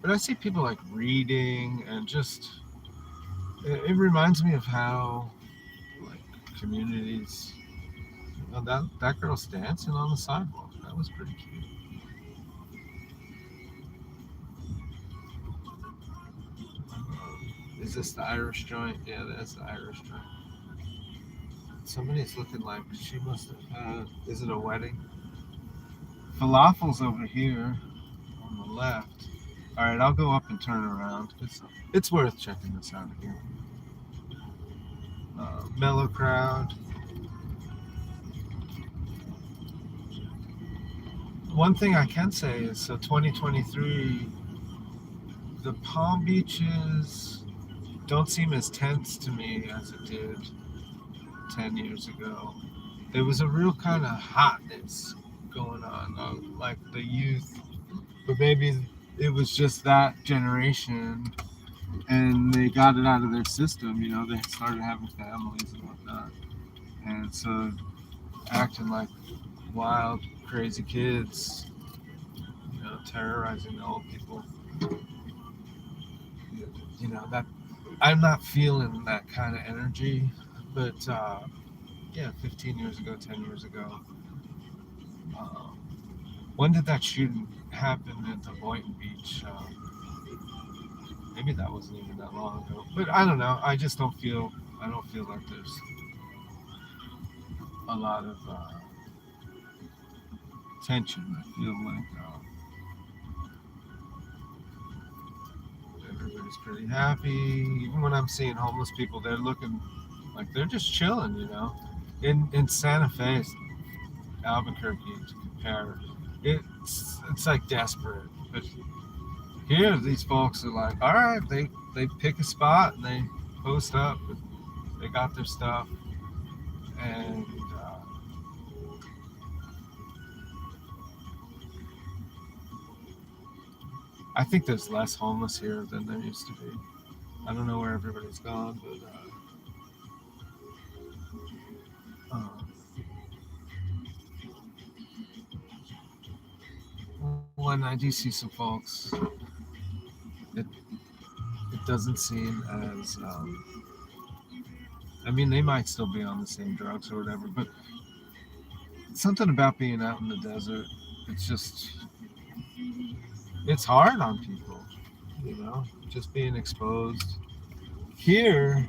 But I see people like reading and just it reminds me of how like communities. You know, that girl's dancing on the sidewalk. That was pretty cute. Is this the Irish joint? Yeah, that's the Irish joint. Somebody's looking like she must have had. Is it a wedding? Falafel's over here on the left. All right, I'll go up and turn around. It's worth checking this out again. Mellow crowd. One thing I can say is, so 2023, the Palm Beaches don't seem as tense to me as it did 10 years ago. There was a real kind of hotness going on, like the youth, but maybe it was just that generation and they got it out of their system, you know, they started having families and whatnot, and so acting like wild, crazy kids, you know, terrorizing the old people. You know, that I'm not feeling that kind of energy, but yeah, 15 years ago, 10 years ago. When did that shooting happen at the Boynton Beach? Maybe that wasn't even that long ago. But I don't know. I just don't feel I don't feel like there's a lot of tension. I feel like everybody's pretty happy. Even when I'm seeing homeless people, they're looking like they're just chilling, you know. In Santa Fe, Albuquerque, to compare, it's like desperate. But here, these folks are like, all right, they pick a spot and they post up. And they got their stuff, and I think there's less homeless here than there used to be. I don't know where everybody's gone, but when I do see some folks, it it doesn't seem as I mean, they might still be on the same drugs or whatever, but something about being out in the desert, it's just it's hard on people, you know, just being exposed. Here,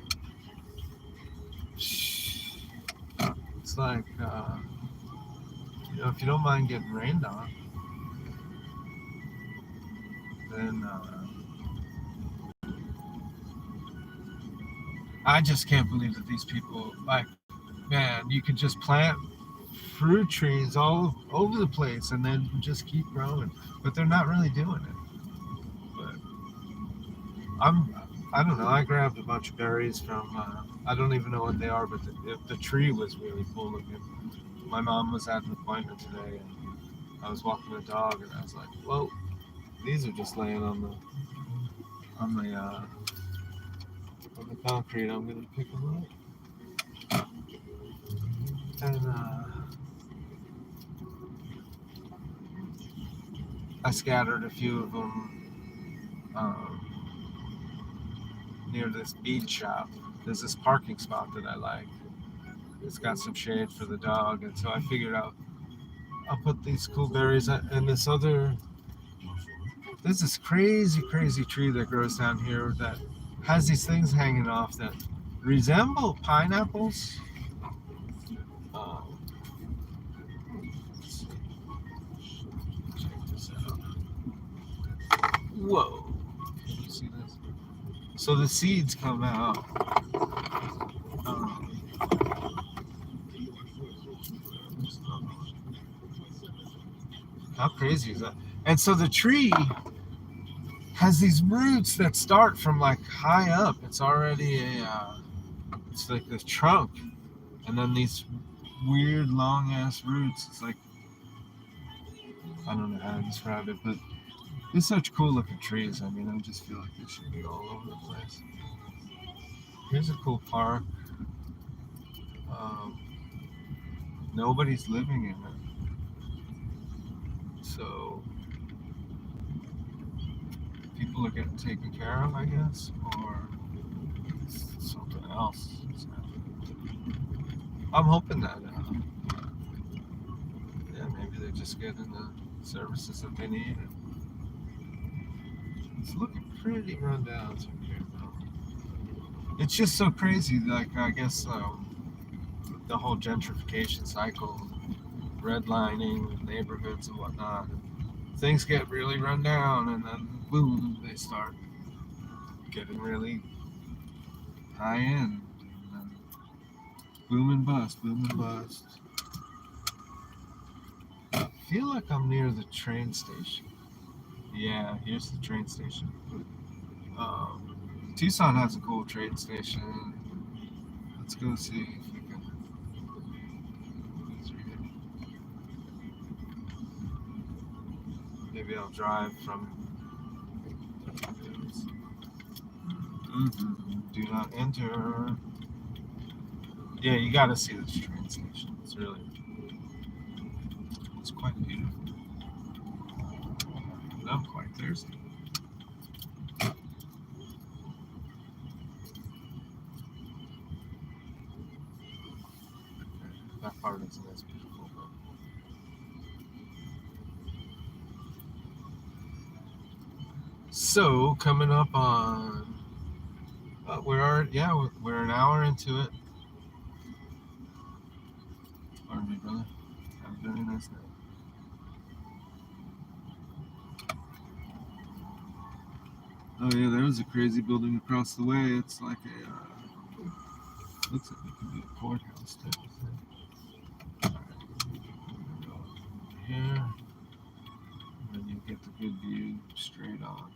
it's like you know, if you don't mind getting rained on, then I just can't believe that these people, like, man, you could just plant fruit trees all over the place and then just keep growing, but they're not really doing it. But I don't know. I grabbed a bunch of berries from I don't even know what they are, but the tree was really cool looking. My mom was at an appointment today, and I was walking the dog, and I was like, "Whoa, these are just laying on on the uh, the concrete. I'm gonna pick them up." And I scattered a few of them near this bead shop. There's this parking spot that I like. It's got some shade for the dog, and so I figured out I'll put these cool berries and this other. There's this crazy tree that grows down here that has these things hanging off that resemble pineapples. Um, check this out. Whoa! Can you see this? So the seeds come out. Um, how crazy is that? And so the tree has these roots that start from like high up. It's already it's like the trunk, and then these weird long ass roots. It's like I don't know how to describe it, but they're such cool looking trees. I mean, I just feel like they should be all over the place. Here's a cool park. Um, Nobody's living in it, so people are getting taken care of, I guess, or something else. So I'm hoping that yeah, maybe they're just getting the services that they need. It's looking pretty run down through here, though. It's just so crazy. Like I guess the whole gentrification cycle, redlining neighborhoods and whatnot. Things get really run down, and then boom, they start getting really high end. And then boom and bust, boom and bust. I feel like I'm near the train station. Yeah, here's the train station. Tucson has a cool train station. Let's go see if we can. Maybe I'll drive from. Do not enter. Yeah, you gotta see this train station. It's quite beautiful. I'm quite thirsty. That part isn't as beautiful, but. So, coming up on But we're an hour into it. Pardon me, brother. Have a very nice day. Oh yeah, there was a crazy building across the way. It's like looks like it could be a courthouse type of thing. Go here, and then you get the good view straight on.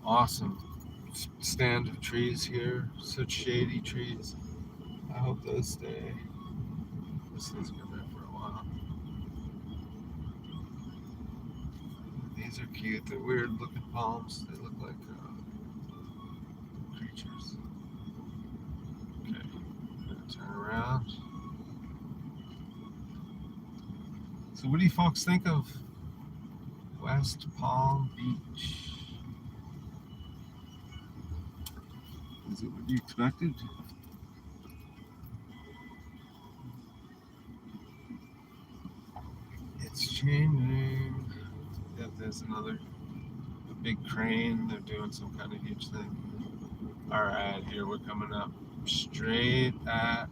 Awesome stand of trees here. Such shady trees. I hope those stay. This thing's been there for a while. These are cute. They're weird looking palms. They look like creatures. Okay, gonna turn around. So what do you folks think of West Palm Beach? Is it what you expected? It's changing. Yeah, there's a big crane. They're doing some kind of huge thing. All right, here we're coming up straight at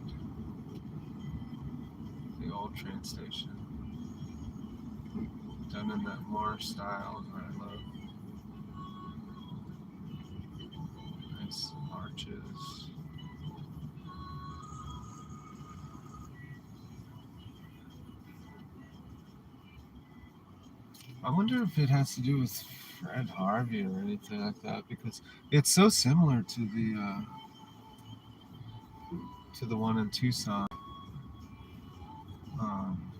the old train station. Done in that Moorish style that I love. Nice arches. I wonder if it has to do with Fred Harvey or anything like that, because it's so similar to the one in Tucson. Um,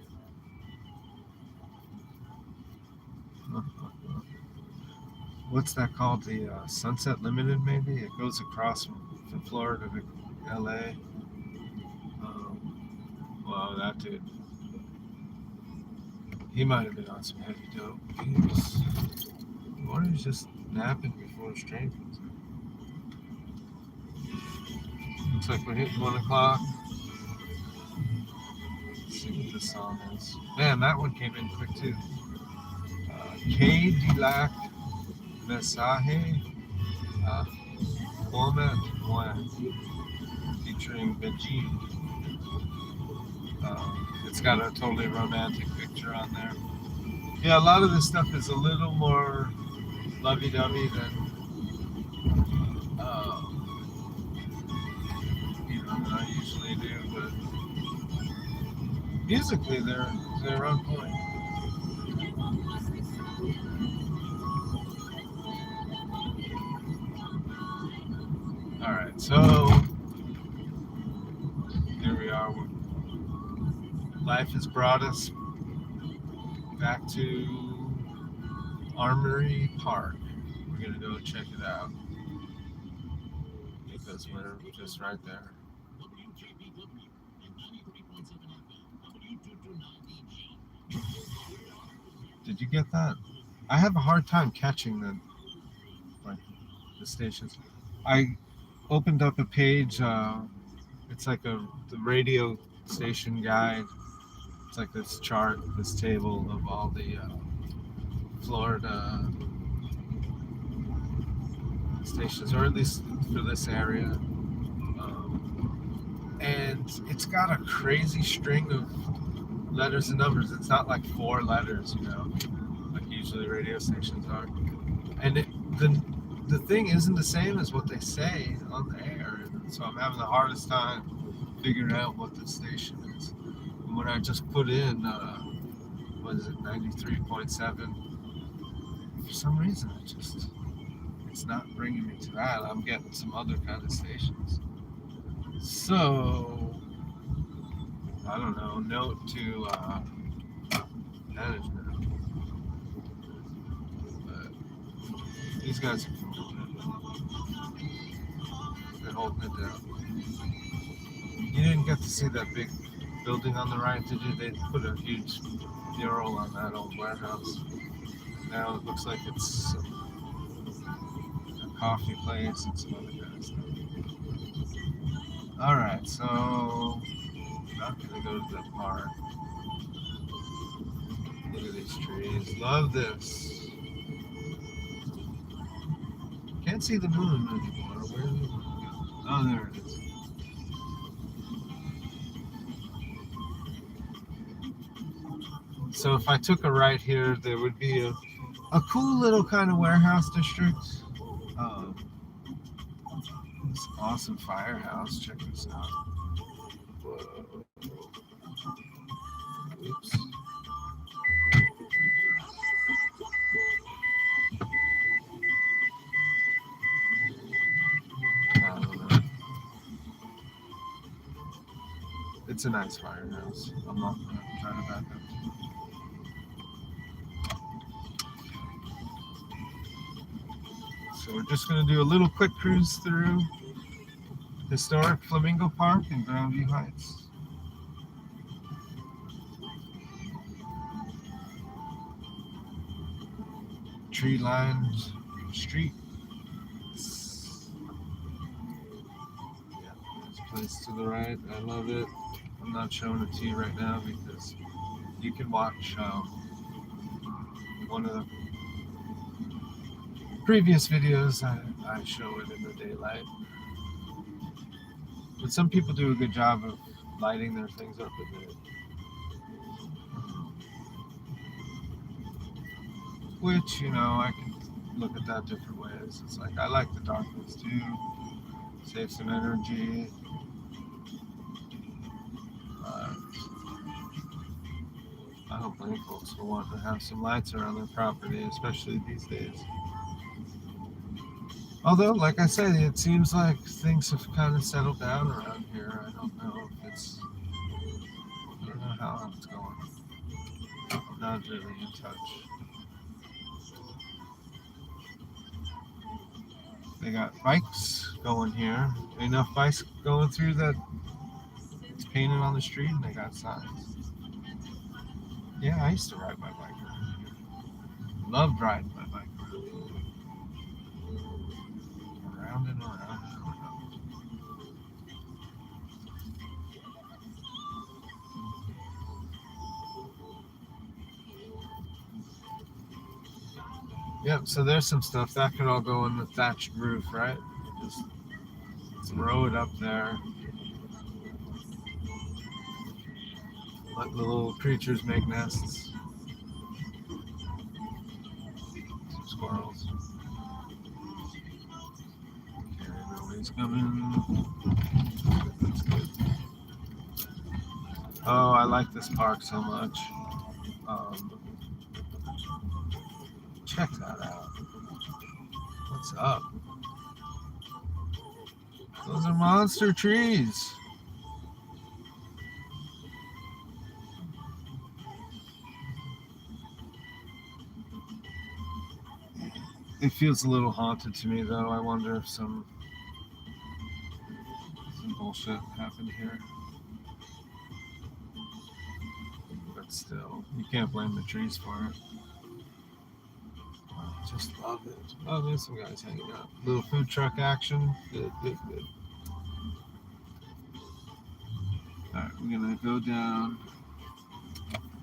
what's that called? The Sunset Limited, maybe? It goes across from Florida to LA. Wow, that dude. He might have been on some heavy dope. He was just napping before his train comes in. Looks like we're hitting 1 o'clock. Let's see what this song is. Man, that one came in quick too. Que Dilac Mensaje Format One, featuring Benji. It's got a totally romantic picture on there. Yeah, a lot of this stuff is a little more lovey-dovey than I usually do, but musically they're on point. All right, so here we are. Life has brought us back to Armory Park. We're gonna go check it out because we're just right there. Did you get that? I have a hard time catching the stations. I opened up a page. It's like the radio station guide. It's like this chart, this table of all the Florida stations, or at least for this area. And it's got a crazy string of letters and numbers. It's not like 4 letters, like usually radio stations are. And the thing isn't the same as what they say on the air. So I'm having the hardest time figuring out what the station is. And when I just put in, 93.7, for some reason it's not bringing me to that. I'm getting some other kind of stations. So, I don't know, note to management. But these guys are they're holding it down. You didn't get to see that big building on the right, did you? They put a huge mural on that old warehouse. Now it looks like it's a coffee place and some other kind of stuff. Alright, so I'm not gonna go to the park. Look at these trees. Love this. Can't see the moon anymore. Where did the moon go? Oh, there it is. So if I took a right here, there would be a cool little kind of warehouse district. This awesome firehouse. Check this out. Whoa. Oops. I don't know. It's a nice firehouse. I'm not going to try to back up. So we're just going to do a little quick cruise through historic Flamingo Park in Grandview Heights. Tree-lined street. Yeah, there's a place to the right. I love it. I'm not showing it to you right now because you can watch one of the previous videos. I show it in the daylight. But some people do a good job of lighting their things up at night. Which, you know, I can look at that different ways. It's like, I like the darkness too. Save some energy. I hope many folks will want to have some lights around their property, especially these days. Although, like I said, it seems like things have kind of settled down around here. I don't know if it's... I don't know how it's going. I'm not really in touch. They got bikes going here. Enough bikes going through that it's painted on the street, and they got signs. Yeah, I used to ride my bike around here. Loved riding my bike around here. Around and around and around. Yep, so there's some stuff that could all go in the thatched roof, right? Just throw it up there. Let the little creatures make nests. Some squirrels. Okay, nobody's coming. That's good. Oh, I like this park so much. Check that out. What's up? Those are monster trees. It feels a little haunted to me, though. I wonder if some bullshit happened here. But still, you can't blame the trees for it. Just love it. Oh, there's some guys hanging out. Little food truck action. Good, good, good. Alright, we're gonna go down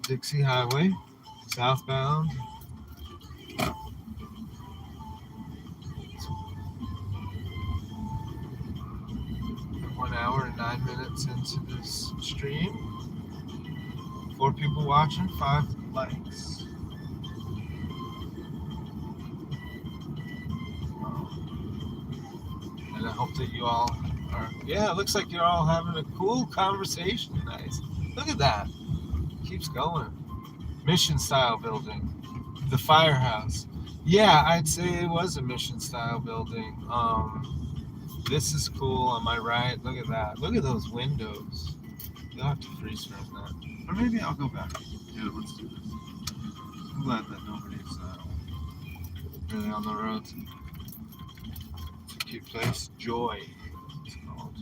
Dixie Highway, southbound. 1 hour and 9 minutes into this stream. 4 people watching, 5 likes. And I hope that you all are, yeah, it looks like you're all having a cool conversation. Nice. Look at that. Keeps going. Mission style building. The firehouse. Yeah, I'd say it was a mission style building. This is cool on my right. Look at that. Look at those windows. You'll have to freeze frame that. Or maybe I'll go back. Yeah, let's do this. I'm glad that nobody's really on the road. It's a cute place. Joy, it's called.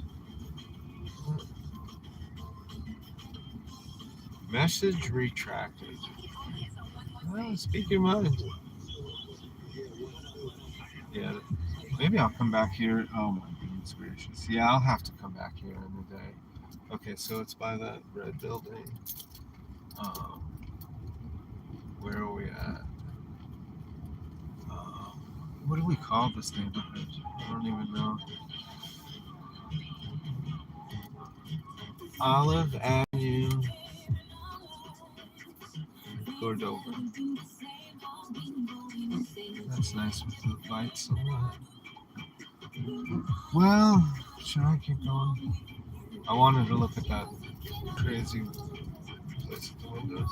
Message retracted. Well, speak your mind. Yeah, maybe I'll come back here. Oh my goodness gracious. Yeah, I'll have to come back here in the day. Okay, so it's by that red building. Where are we at? What do we call this neighborhood? I don't even know. Olive Avenue, Cordova. That's nice with the lights on that. Well, should I keep going? I wanted to look at that crazy place at the windows.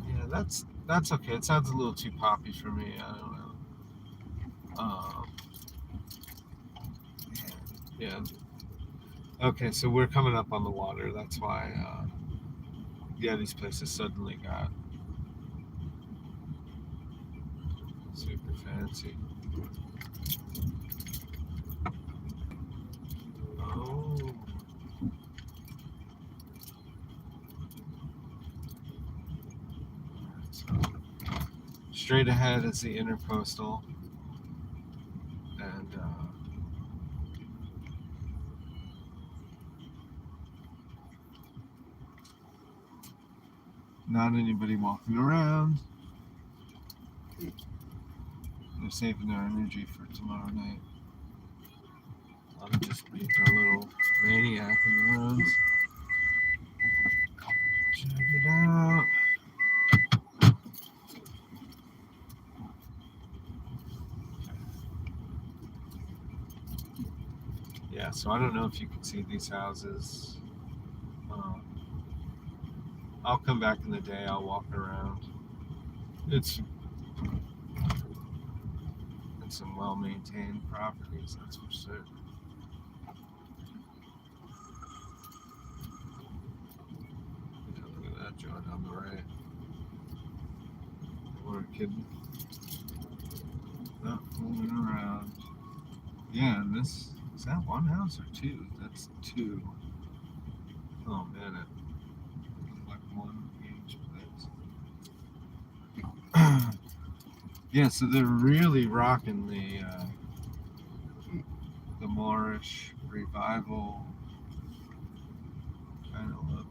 Yeah, that's okay. It sounds a little too poppy for me. I don't know. Yeah. Okay, so we're coming up on the water. That's why. Yeah, these places suddenly got super fancy. Oh. So, straight ahead is the Intercoastal, and not anybody walking around. They're saving their energy for tomorrow night. I'm just being a little maniac in the roads. Check it out. Yeah, so I don't know if you can see these houses. I'll come back in the day. I'll walk around. It's some well-maintained properties, that's for certain. Yeah, look at that joint on the right. We're kidding. Not fooling around. Yeah, and this is that one house or two? That's two. Oh man, it like one each place. Yeah, so they're really rocking the Moorish revival kind of look.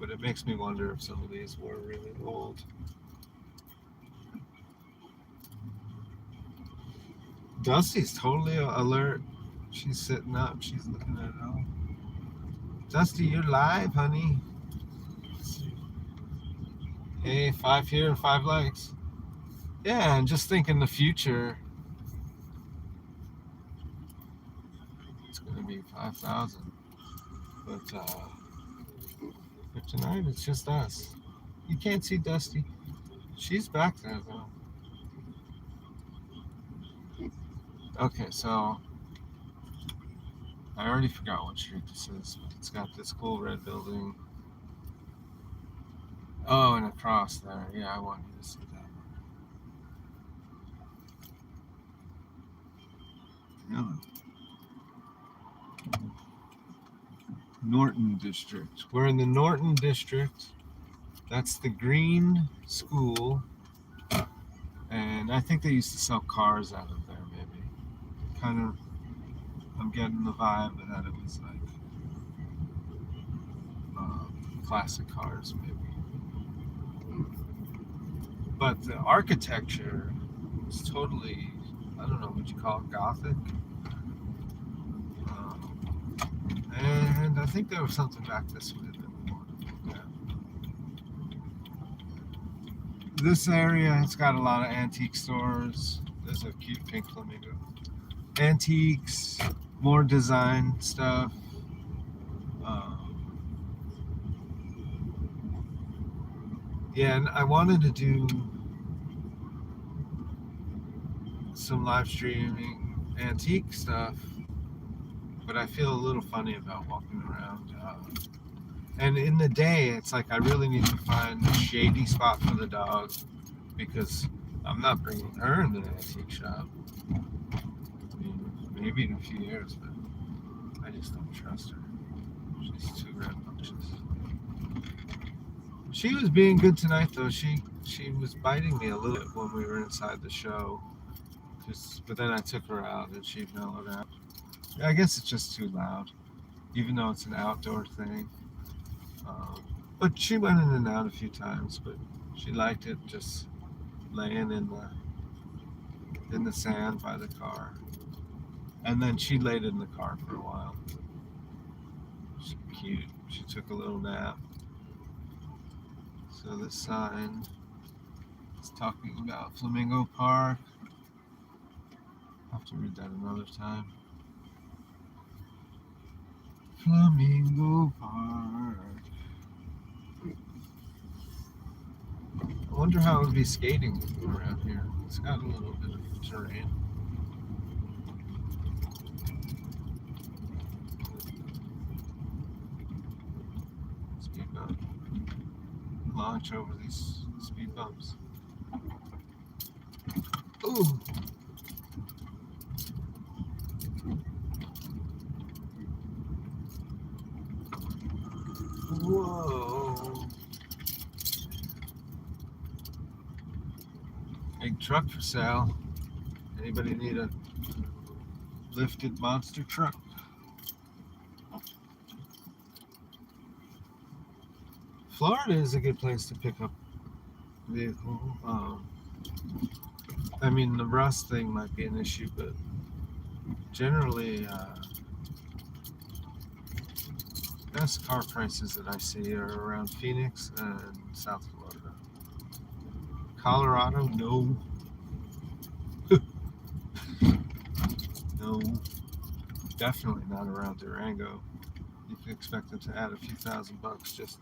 But it makes me wonder if some of these were really old. Dusty's totally alert. She's sitting up. She's looking at it all. Dusty, you're live, honey. Hey, 5 here and 5 likes. Yeah, and just think in the future, it's going to be 5,000. But for tonight, it's just us. You can't see Dusty. She's back there, though. Okay, so I already forgot what street this is, but it's got this cool red building. Oh, and across there. Yeah, I want you to see that. Yeah. Norton District. We're in the Norton District. That's the Green School. And I think they used to sell cars out of there, maybe. Kind of, I'm getting the vibe that it was like classic cars, maybe. But the architecture is totally, I don't know what you call it, Gothic. And I think there was something back this way. Yeah. This area, it's got a lot of antique stores. There's a cute pink flamingo. Antiques, more design stuff. Yeah, and I wanted to do some live streaming antique stuff, but I feel a little funny about walking around. And in the day, it's like I really need to find a shady spot for the dog because I'm not bringing her into the antique shop. I mean, maybe in a few years, but I just don't trust her. She's too rambunctious. She was being good tonight, though. She was biting me a little bit when we were inside the show. But then I took her out and she mellowed out. I guess it's just too loud, even though it's an outdoor thing. But she went in and out a few times, but she liked it just laying in the sand by the car. And then she laid in the car for a while. She's cute. She took a little nap. So this sign is talking about Flamingo Park. I'll have to read that another time. Flamingo Park. I wonder how it would be skating around here. It's got a little bit of terrain. Speed bump. Launch over these speed bumps. Ooh! Whoa! Big truck for sale. Anybody need a lifted monster truck? Florida is a good place to pick up vehicle. I mean, the rust thing might be an issue, but generally, best car prices that I see are around Phoenix and South Florida. Colorado, no. No. Definitely not around Durango. You can expect them to add a few $1,000 just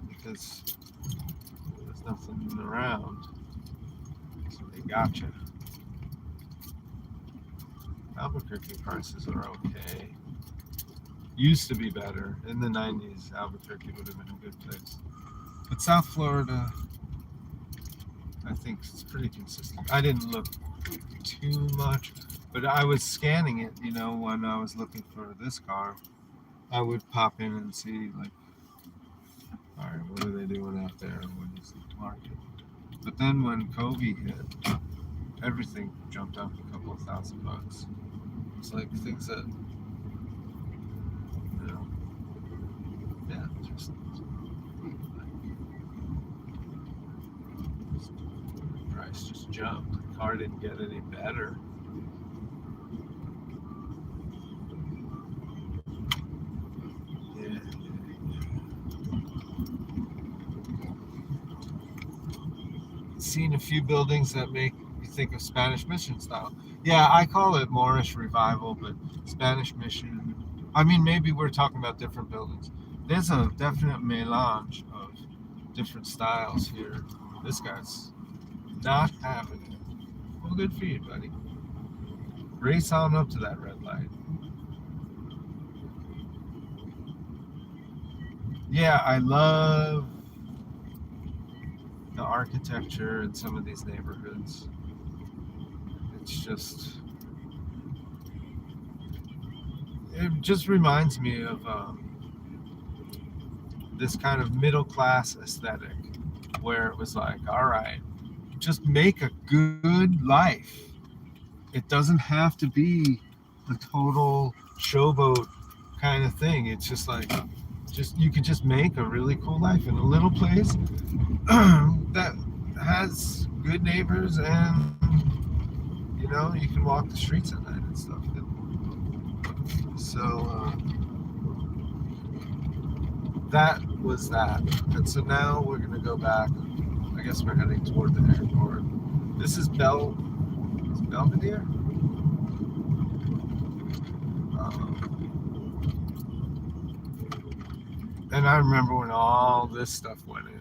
because there's nothing around. So they gotcha. Albuquerque prices are okay. Used to be better. In the 90s, Albuquerque would have been a good place. But South Florida, I think it's pretty consistent. I didn't look too much, but I was scanning it, when I was looking for this car. I would pop in and see, like, all right, what are they doing out there? What is the market? But then when COVID hit, everything jumped up a couple of $1,000. It's like things that, yeah, just price just jumped. The car didn't get any better. Yeah. Seen a few buildings that make you think of Spanish Mission style. Yeah, I call it Moorish Revival, but Spanish Mission. I mean, maybe we're talking about different buildings. There's a definite melange of different styles here. This guy's not having it. Well, good for you, buddy. Race on up to that red light. Yeah, I love the architecture in some of these neighborhoods. It just reminds me of this kind of middle class aesthetic where it was like, all right, just make a good life. It doesn't have to be the total showboat kind of thing. It's just like, you could just make a really cool life in a little place that has good neighbors, and you can walk the streets at night and stuff. So that was that. And so now we're gonna go back. I guess we're heading toward the airport. This is Belvedere. And I remember when all this stuff went in.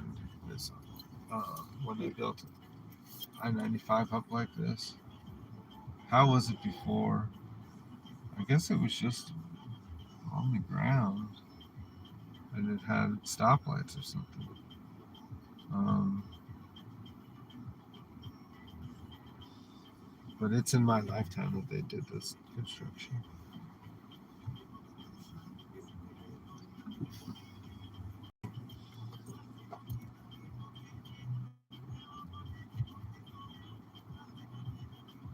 When they built I-95 up like this. How was it before? I guess it was just on the ground, and it had stoplights or something. But it's in my lifetime that they did this construction.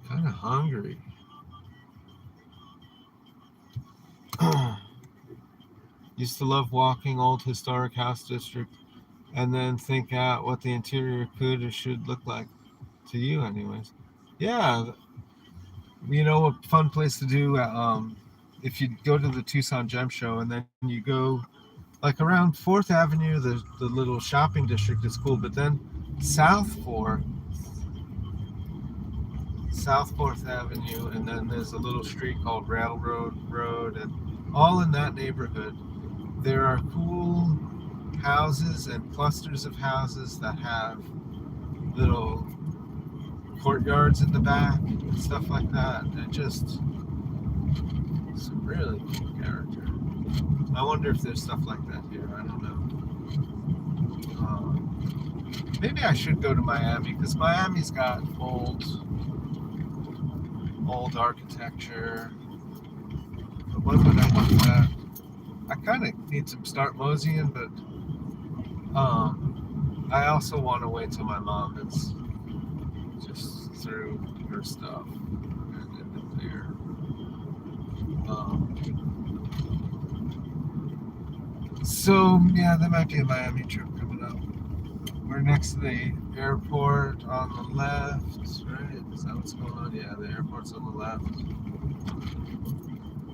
Kind of hungry. Used to love walking Old Historic House District and then think out what the interior could or should look like to you, anyways. Yeah, a fun place to do. If you go to the Tucson Gem Show and then you go like around Fourth Avenue, the little shopping district is cool, but then South Fourth, South Fourth Avenue, and then there's a little street called Railroad Road, and all in that neighborhood, there are cool houses and clusters of houses that have little courtyards in the back and stuff like that. And just some really cool character. I wonder if there's stuff like that here. I don't know. Maybe I should go to Miami because Miami's got old architecture. But when would I want that? I kind of need to start moseying, but I also want to wait till my mom is just through her stuff and in the clear. So yeah, there might be a Miami trip coming up. We're next to the airport on the left, right? Is that what's going on? Yeah, the airport's on the left.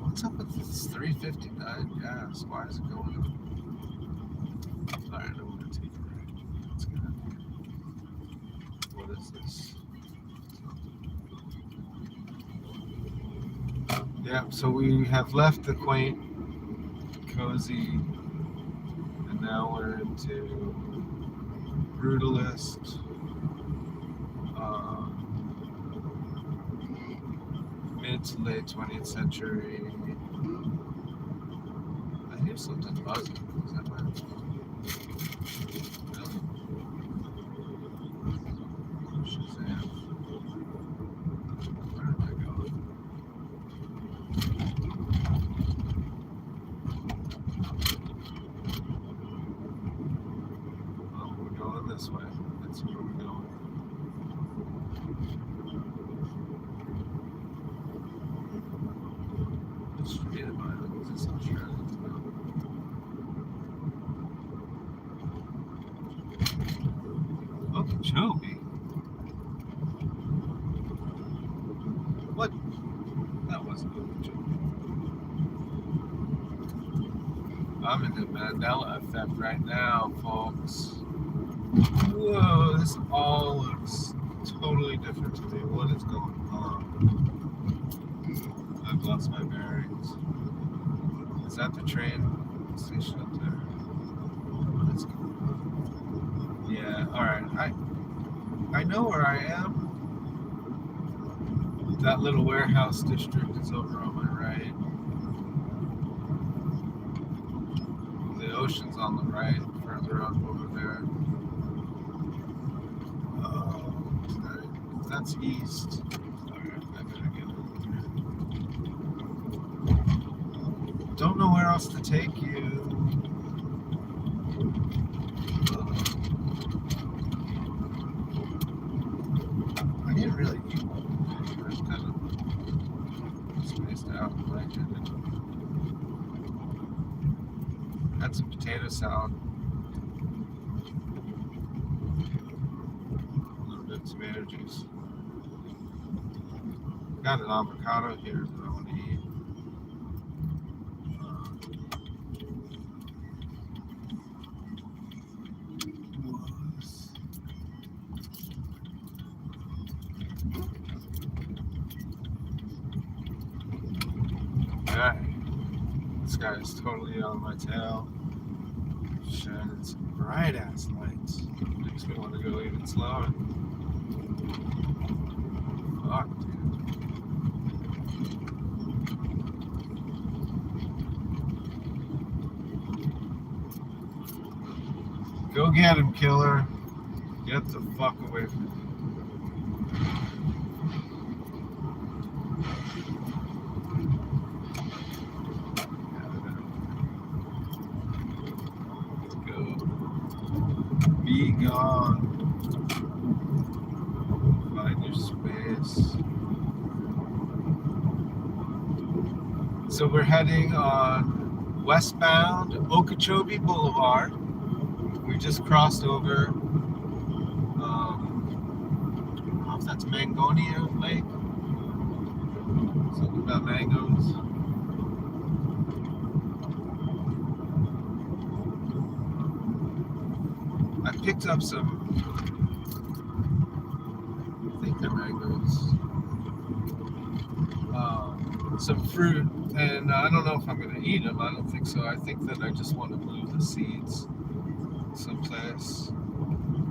What's up with this 359 gas? Why is it going up? Alright, I'm gonna take it right. Let's get out of here. What is this? Yeah, so we have left the quaint, cozy, and now we're into brutalist, mid to late 20th century. I hear something buzzing. Is that my... Shazam. Where am I going? Oh, we're going this way. That's where we're going. The street of Ireland. Is this Australia? Okeechobee? What? That wasn't Okeechobee. I'm in the Mandela effect right now, folks. Whoa, this all looks totally different to me. What is going on? I've lost my bearings. Is that the train station up there? What is going on? Yeah, alright. I know where I am. That little warehouse district is over on my right. The ocean's on the right, further up over there. That's east. Alright, I gotta get over there. Don't know where else to take you. I didn't really eat one. I was kind of spaced out in my opinion. Had some potato salad. A little bit of tomato juice. Got an avocado here that I want to eat. Alright. This guy is totally on my tail. Shining some bright ass lights. Makes me want to go even slower. Fuck, dude. Go get him, killer. Get the fuck away from me. Go. Be gone. Find your space. So we're heading on westbound Okeechobee Boulevard. We just crossed over. I don't know if that's Mangonia Lake. Something about mangoes. I picked up some. I think they're mangoes. Some fruit, and I don't know if I'm going to eat them. I don't think so. I think that I just want to move the seeds someplace.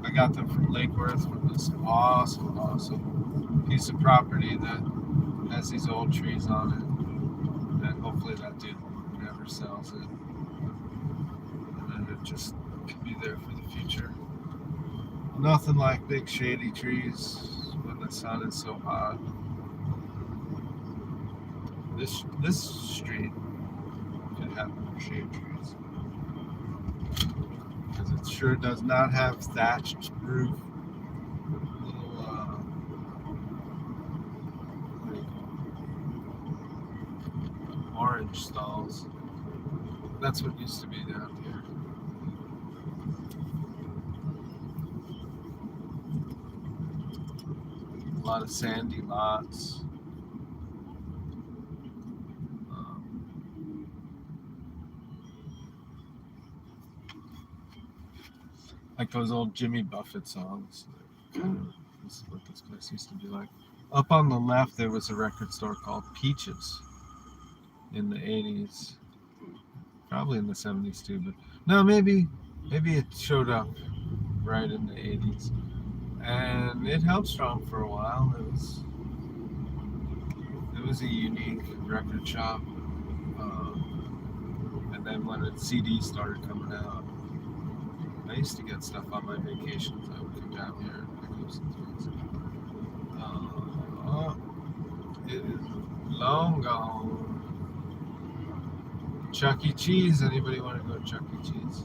I got them from Lake Worth, from this awesome piece of property that has these old trees on it, and hopefully that dude never sells it, and then it just could be there for the future. Nothing like big shady trees when the sun is so hot. This street could have more shade trees because it sure does not have thatched roof. Little orange stalls. That's what used to be down here. A lot of sandy lots. Like those old Jimmy Buffett songs. This is what this place used to be like. Up on the left, there was a record store called Peaches in the 80s. Probably in the 70s too, but no, maybe it showed up right in the 80s. And it held strong for a while. It was a unique record shop. And then when the CDs started coming out, I used to get stuff on my vacations. I would come down here and pick up some things. It is long gone. Chuck E. Cheese. Anybody want to go to Chuck E. Cheese?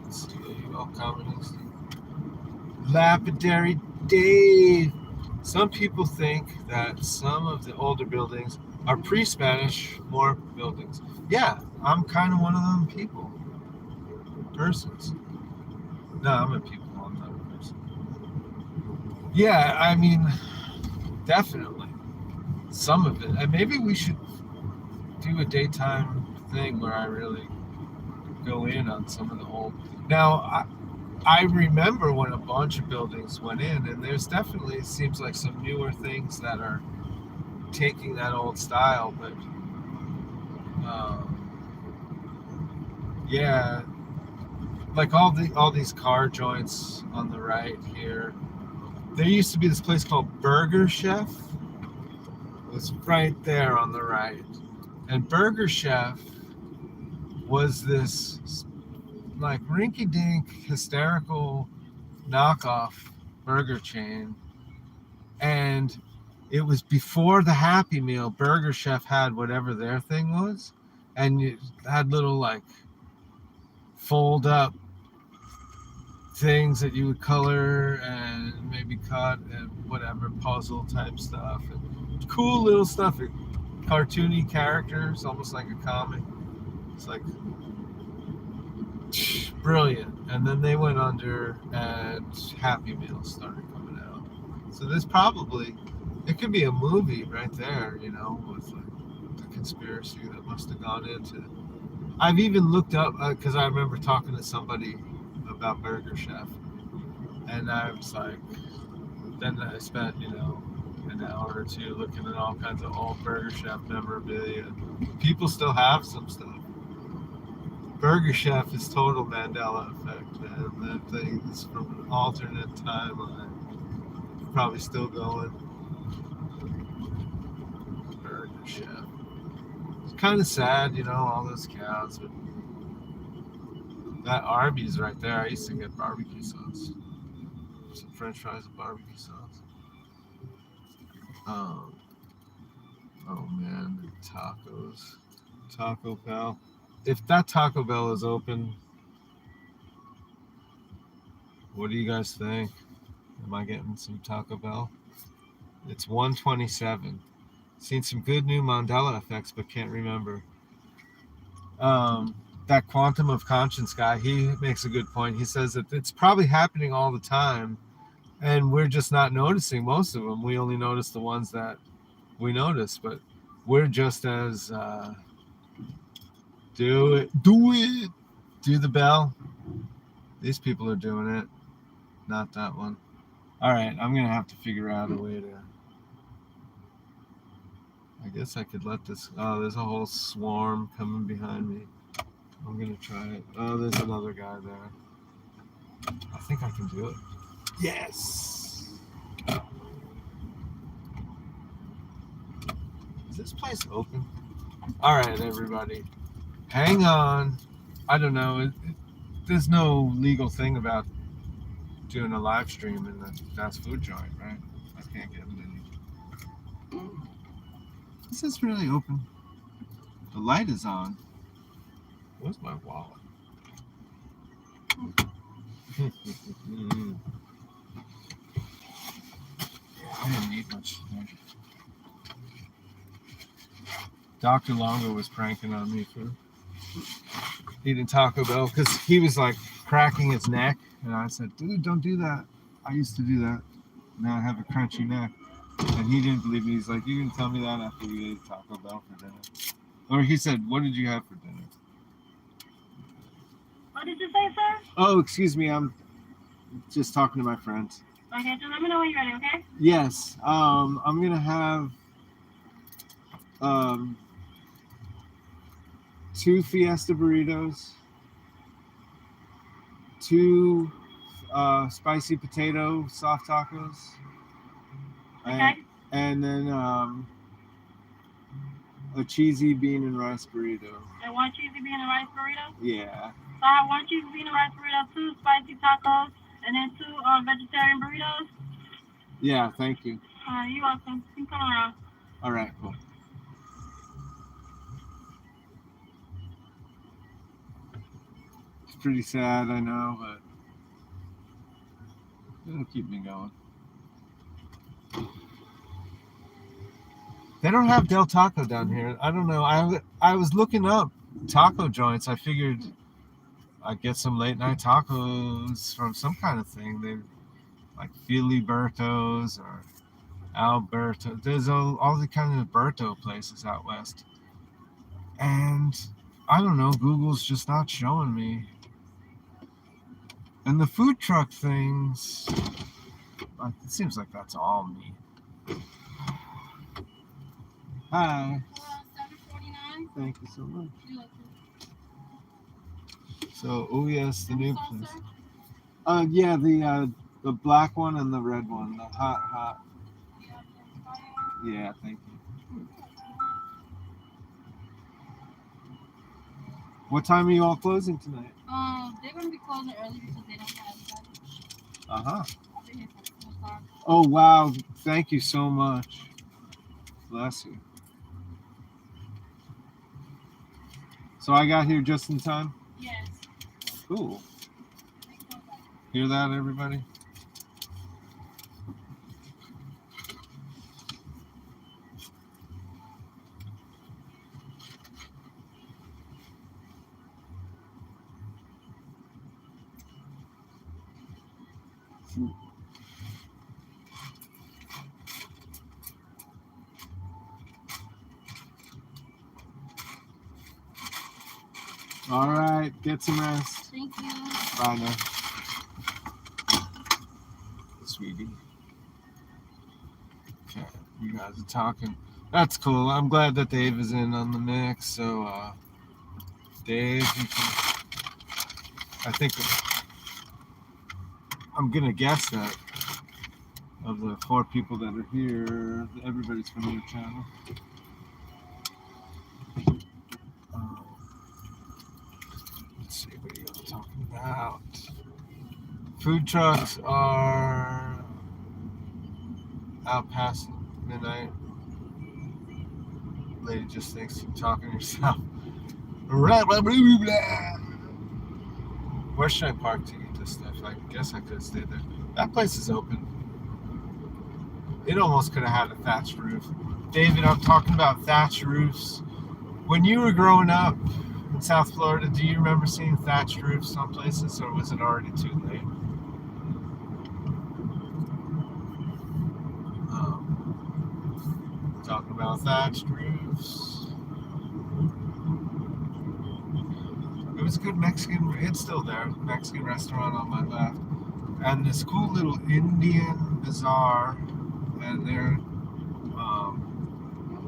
Let's see. All communists. Lapidary Dave. Some people think that some of the older buildings are pre-Spanish more buildings. Yeah, I'm kind of one of them persons. No, I'm a people. I'm not a person. Yeah, I mean, definitely. Some of it. And maybe we should do a daytime thing where I really go in on some of the old. Now, I remember when a bunch of buildings went in, and there's definitely seems like some newer things that are taking that old style, but yeah, like all these car joints on the right here. There used to be this place called Burger Chef. It was right there on the right, and Burger Chef was this like rinky-dink hysterical knockoff burger chain, and it was before the Happy Meal. Burger Chef had whatever their thing was, and you had little like fold up things that you would color and maybe cut and whatever puzzle type stuff and cool little stuff, cartoony characters, almost like a comic. It's like brilliant. And then they went under and Happy Meals started coming out. So there's probably, it could be a movie right there, you know, with like the conspiracy that must have gone into. I've even looked up, because I remember talking to somebody about Burger Chef, and I was like, then I spent, you know, an hour or two looking at all kinds of old Burger Chef memorabilia. People still have some stuff. Burger Chef is total Mandela effect, man. That thing is from an alternate timeline. Probably still going. Burger Chef. It's kind of sad, you know, all those cows. But that Arby's right there, I used to get barbecue sauce. Some French fries and barbecue sauce. Oh man, the tacos. Taco Bell. If that Taco Bell is open, what do you guys think? Am I getting some Taco Bell? It's 127. Seen some good new Mandela effects, but can't remember. that quantum of conscience guy, he makes a good point. He says that it's probably happening all the time, and we're just not noticing most of them. We only notice the ones that we notice, but we're just as do the bell. These people are doing it, not that one. All right, I'm gonna have to figure out a way to. I guess I could let this. Oh, there's a whole swarm coming behind me. I'm gonna try it. Oh, there's another guy there. I think I can do it. Yes. Is this place open? All right, everybody, hang on. I don't know. There's no legal thing about doing a live stream in the fast food joint, right? I can't get it in. Is this really open? The light is on. Where's my wallet? I didn't need much today. Dr. Longo was pranking on me for eating Taco Bell because he was like cracking his neck, and I said, "Dude, don't do that. I used to do that. Now I have a crunchy neck." And he didn't believe me. He's like, "You didn't tell me that after we ate Taco Bell for dinner." Or he said, "What did you have for dinner?" What did you say, sir? Oh, excuse me. I'm just talking to my friends. Okay, so let me know when you're ready, okay? Yes. I'm gonna have 2 Fiesta burritos, 2 spicy potato soft tacos, Okay. and then a cheesy bean and rice burrito. And 1 cheesy bean and rice burrito? Yeah. So I have 1 cheesy bean and rice burrito, 2 spicy tacos, and then 2 vegetarian burritos. Yeah, thank you. You're welcome. You can come around. All right, cool. It's pretty sad, I know, but it'll keep me going. They don't have Del Taco down here. I don't know. I was looking up taco joints. I figured I'd get some late night tacos from some kind of thing. They like Filiberto's or Alberto. There's all the kind of Berto places out west. And I don't know, Google's just not showing me. And the food truck things, it seems like that's all me. Hi. $7.49. Thank you so much. You're welcome. So, oh yes, the new Sauce, place. sir? Yeah, the black one and the red one, the hot. Yeah, thank you. What time are you all closing tonight? They're gonna be closing early because they don't have everybody. Uh-huh. They're here for 2 o'clock. Oh wow, thank you so much. Bless you. So I got here just in time? Yes. Cool. Hear that, everybody? All right, get some rest. Thank you. Bye now. Sweetie. Okay, you guys are talking. That's cool. I'm glad that Dave is in on the mix. So, Dave, I think I'm going to guess that of the 4 people that are here, everybody's from your channel. Let's see, what are you all talking about? Food trucks are out past midnight. Lady just thinks you're talking to yourself. Where should I park to eat this stuff? I guess I could have stayed there. That place is open. It almost could have had a thatched roof. David, I'm talking about thatched roofs. When you were growing up, in South Florida, do you remember seeing thatched roofs some places, or was it already too late? Talking about thatched roofs. It was a good Mexican, it's still there, Mexican restaurant on my left. And this cool little Indian bazaar, and their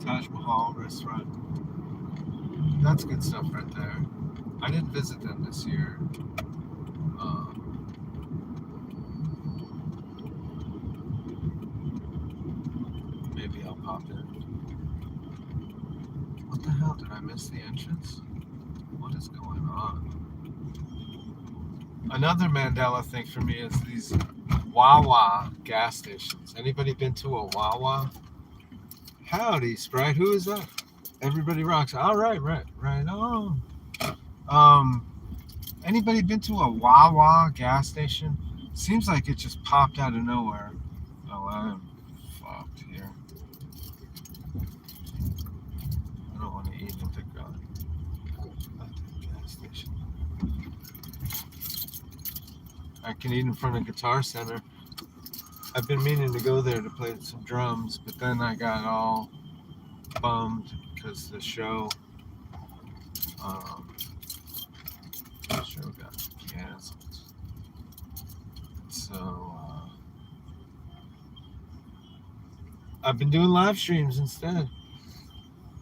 Taj Mahal restaurant. That's good stuff right there. I didn't visit them this year. Maybe I'll pop in. What the hell? Did I miss the entrance? What is going on? Another Mandela thing for me is these Wawa gas stations. Anybody been to a Wawa? Howdy, Sprite. Who is that? Everybody rocks. All right, right on. Anybody been to a Wawa gas station? Seems like it just popped out of nowhere. Oh, I'm fucked here. I don't want to eat at the gas station. I can eat in front of Guitar Center. I've been meaning to go there to play some drums, but then I got all bummed because the show got canceled. So I've been doing live streams instead.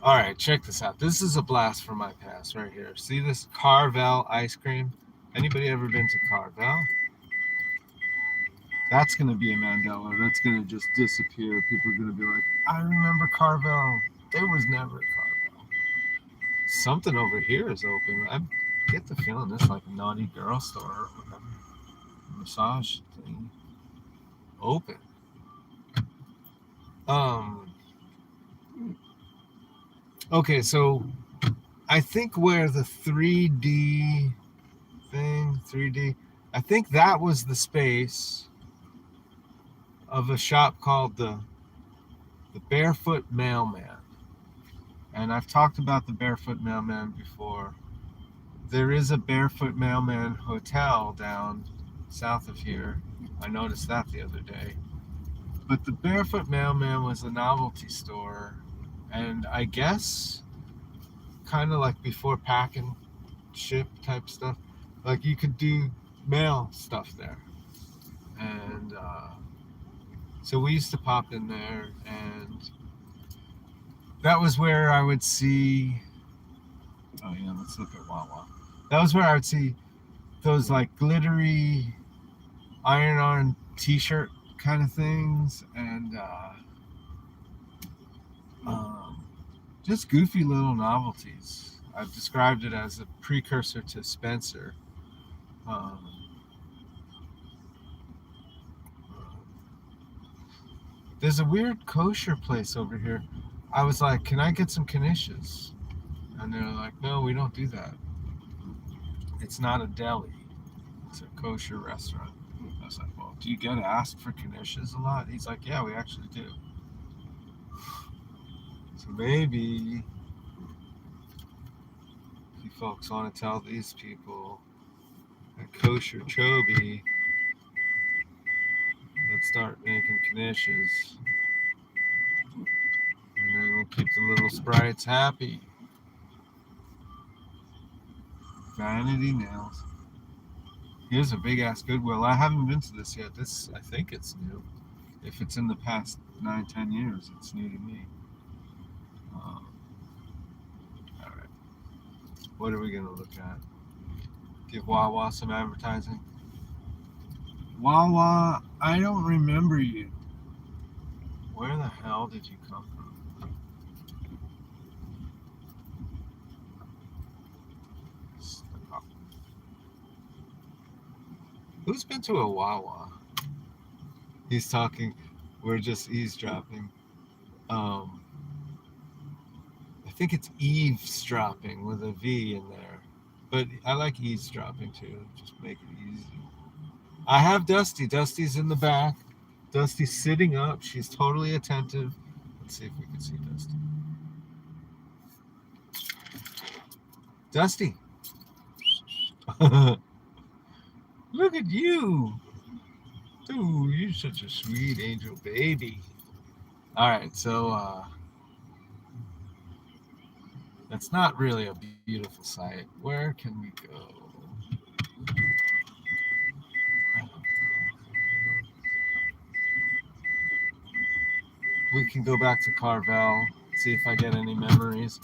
All right, check this out. This is a blast from my past right here. See this Carvel ice cream? Anybody ever been to Carvel? That's going to be a Mandela. That's going to just disappear. People are going to be like, I remember Carvel. There was never a Carvel. Something over here is open. I get the feeling it's like a naughty girl store or whatever. Massage thing. Open. Okay, so I think where the 3D, I think that was the space of a shop called the Barefoot Mailman. And I've talked about the Barefoot Mailman before. There is a Barefoot Mailman hotel down south of here. I noticed that the other day. But the Barefoot Mailman was a novelty store, and I guess kind of like before pack and ship type stuff, like you could do mail stuff there. And so we used to pop in there, and that was where I would see, oh yeah, let's look at Wawa. That was where I would see those like glittery iron-on t-shirt kind of things, and just goofy little novelties. I've described it as a precursor to Spencer. There's a weird kosher place over here. I was like, can I get some knishes? And they're like, no, we don't do that. It's not a deli. It's a kosher restaurant. I was like, well, do you get asked for knishes a lot? He's like, yeah, we actually do. So maybe you folks want to tell these people at Kosher Chobi, let's start making knishes. And then we'll keep the little sprites happy. Vanity Nails. Here's a big ass Goodwill. I haven't been to this yet. I think it's new. If it's in the past 9-10 years, it's new to me. All right. What are we going to look at? Give Wawa some advertising. Wawa, I don't remember you. Where the hell did you come from? Who's been to a Wawa? He's talking. We're just eavesdropping. I think it's eavesdropping with a V in there. But I like eavesdropping too. Just make it easy. I have Dusty. Dusty's in the back. Dusty's sitting up. She's totally attentive. Let's see if we can see Dusty. Dusty. Look at you. Ooh, you're such a sweet angel baby. All right, so that's not really a beautiful sight. Where can we go? We can go back to Carvel, see if I get any memories.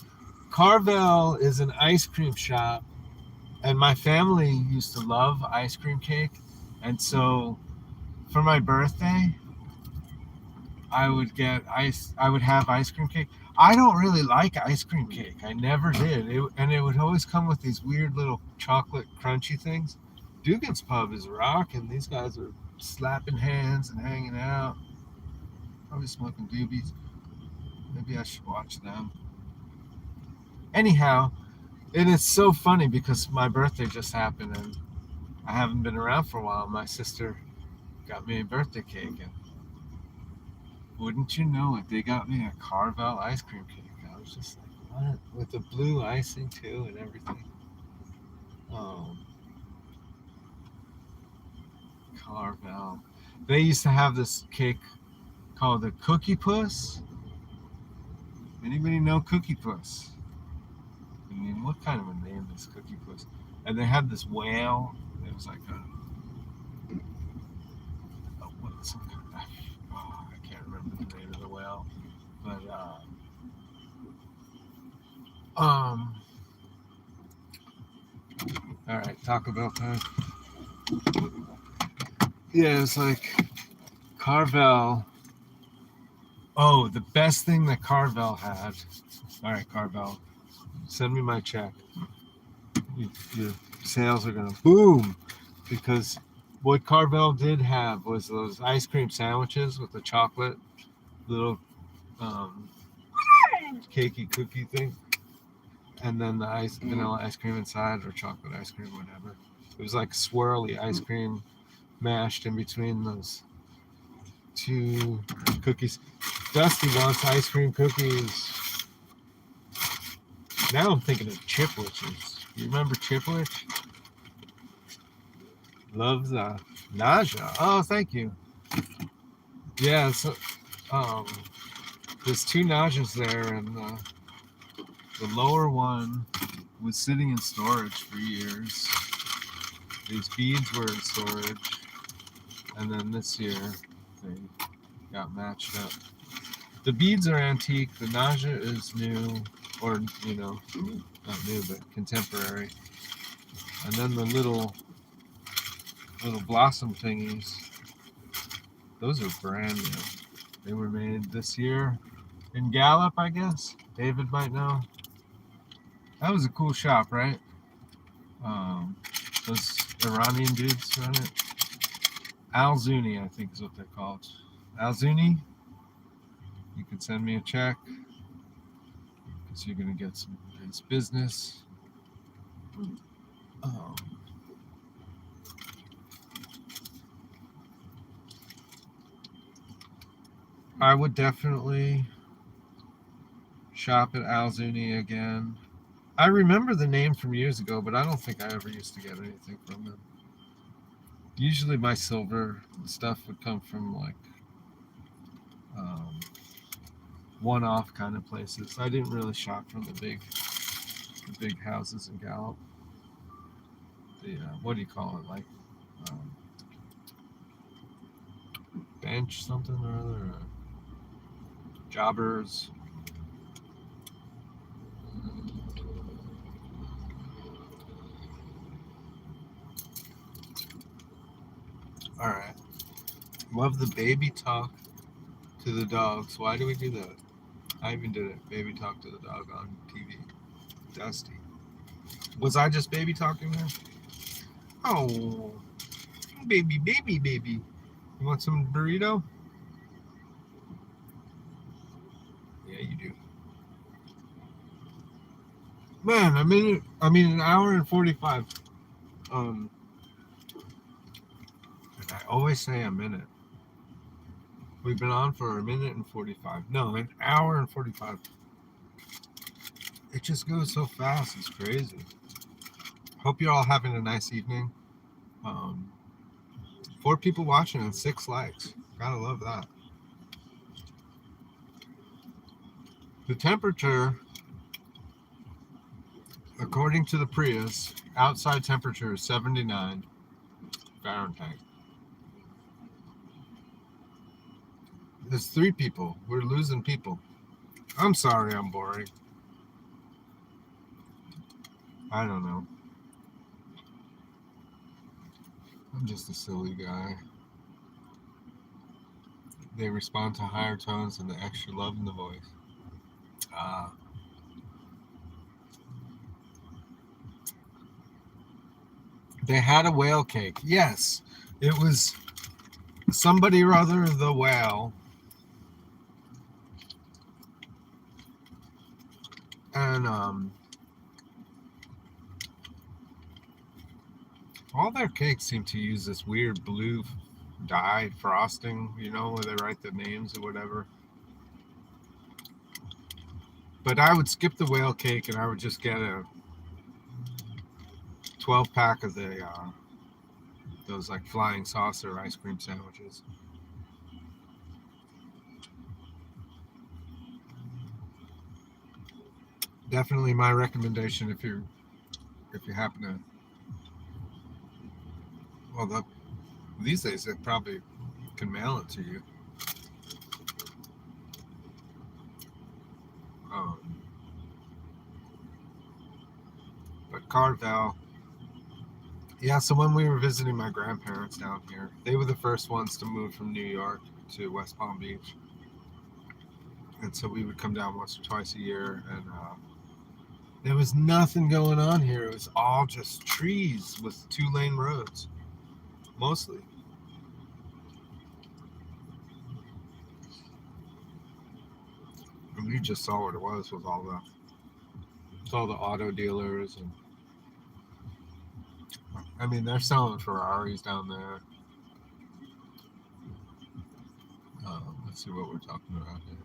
Carvel is an ice cream shop, and my family used to love ice cream cake. And so for my birthday, I would have ice cream cake. I don't really like ice cream cake. I never did. And it would always come with these weird little chocolate crunchy things. Dugan's Pub is rocking. These guys are slapping hands and hanging out. Probably smoking doobies. Maybe I should watch them. Anyhow, it is so funny because my birthday just happened and I haven't been around for a while. My sister got me a birthday cake, and wouldn't you know it, they got me a Carvel ice cream cake. I was just like, what? With the blue icing too and everything. Carvel. They used to have this cake called the Cookie Puss. Anybody know Cookie Puss? I mean, what kind of a name is Cookie Puss? And they had this whale. It was like some kind of, I can't remember the name of the whale, but all right, Taco Bell time. Yeah, it's like Carvel. Oh, the best thing that Carvel had. All right, Carvel, send me my check. Your sales are gonna boom, because what Carvel did have was those ice cream sandwiches with the chocolate little cakey cookie thing, and then the vanilla ice cream inside, or chocolate ice cream, whatever. It was like swirly ice cream mashed in between those two cookies. Dusty wants ice cream cookies. Now I'm thinking of Chipwiches. You remember Chipwich? Loves nausea. Oh, thank you. Yeah, so there's two nausas there, and the lower one was sitting in storage for years. These beads were in storage, and then this year they got matched up. The beads are antique. The nausea is new, or not new, but contemporary. And then the little blossom thingies, those are brand new. They were made this year in Gallup, I guess. David might know. That was a cool shop, right? Those Iranian dudes run it. Al Zuni, I think is what they're called. Al Zuni, you can send me a check because you're going to get some nice business. I would definitely shop at Al Zuni again. I remember the name from years ago, but I don't think I ever used to get anything from them. Usually my silver stuff would come from like one-off kind of places. I didn't really shop from the big houses in Gallup. The what do you call it? Like bench something or other. Jobbers. All right. Love the baby talk to the dogs. Why do we do that? I even did it. Baby talk to the dog on TV. Dusty. Was I just baby talking there? Oh, baby. You want some burrito? Yeah, you do. Man, an hour and 45. And I always say a minute. We've been on for a minute and 45. No, an hour and 45. It just goes so fast. It's crazy. Hope you're all having a nice evening. 4 people watching and 6 likes. Gotta love that. The temperature, according to the Prius, outside temperature is 79 Fahrenheit. There's 3 people. We're losing people. I'm sorry I'm boring. I don't know. I'm just a silly guy. They respond to higher tones and the extra love in the voice. They had a whale cake. Yes, it was somebody or other the whale. And all their cakes seem to use this weird blue dye frosting, you know, where they write the names or whatever. But I would skip the whale cake and I would just get a 12-pack of those like flying saucer ice cream sandwiches. Definitely my recommendation if you happen to. Well, these days they probably can mail it to you. But Carvel. Yeah, so when we were visiting my grandparents down here, they were the first ones to move from New York to West Palm Beach. And so we would come down once or twice a year, and there was nothing going on here. It was all just trees with 2-lane roads, mostly. And we just saw what it was with all the auto dealers, and I mean they're selling Ferraris down there. Let's see what we're talking about here.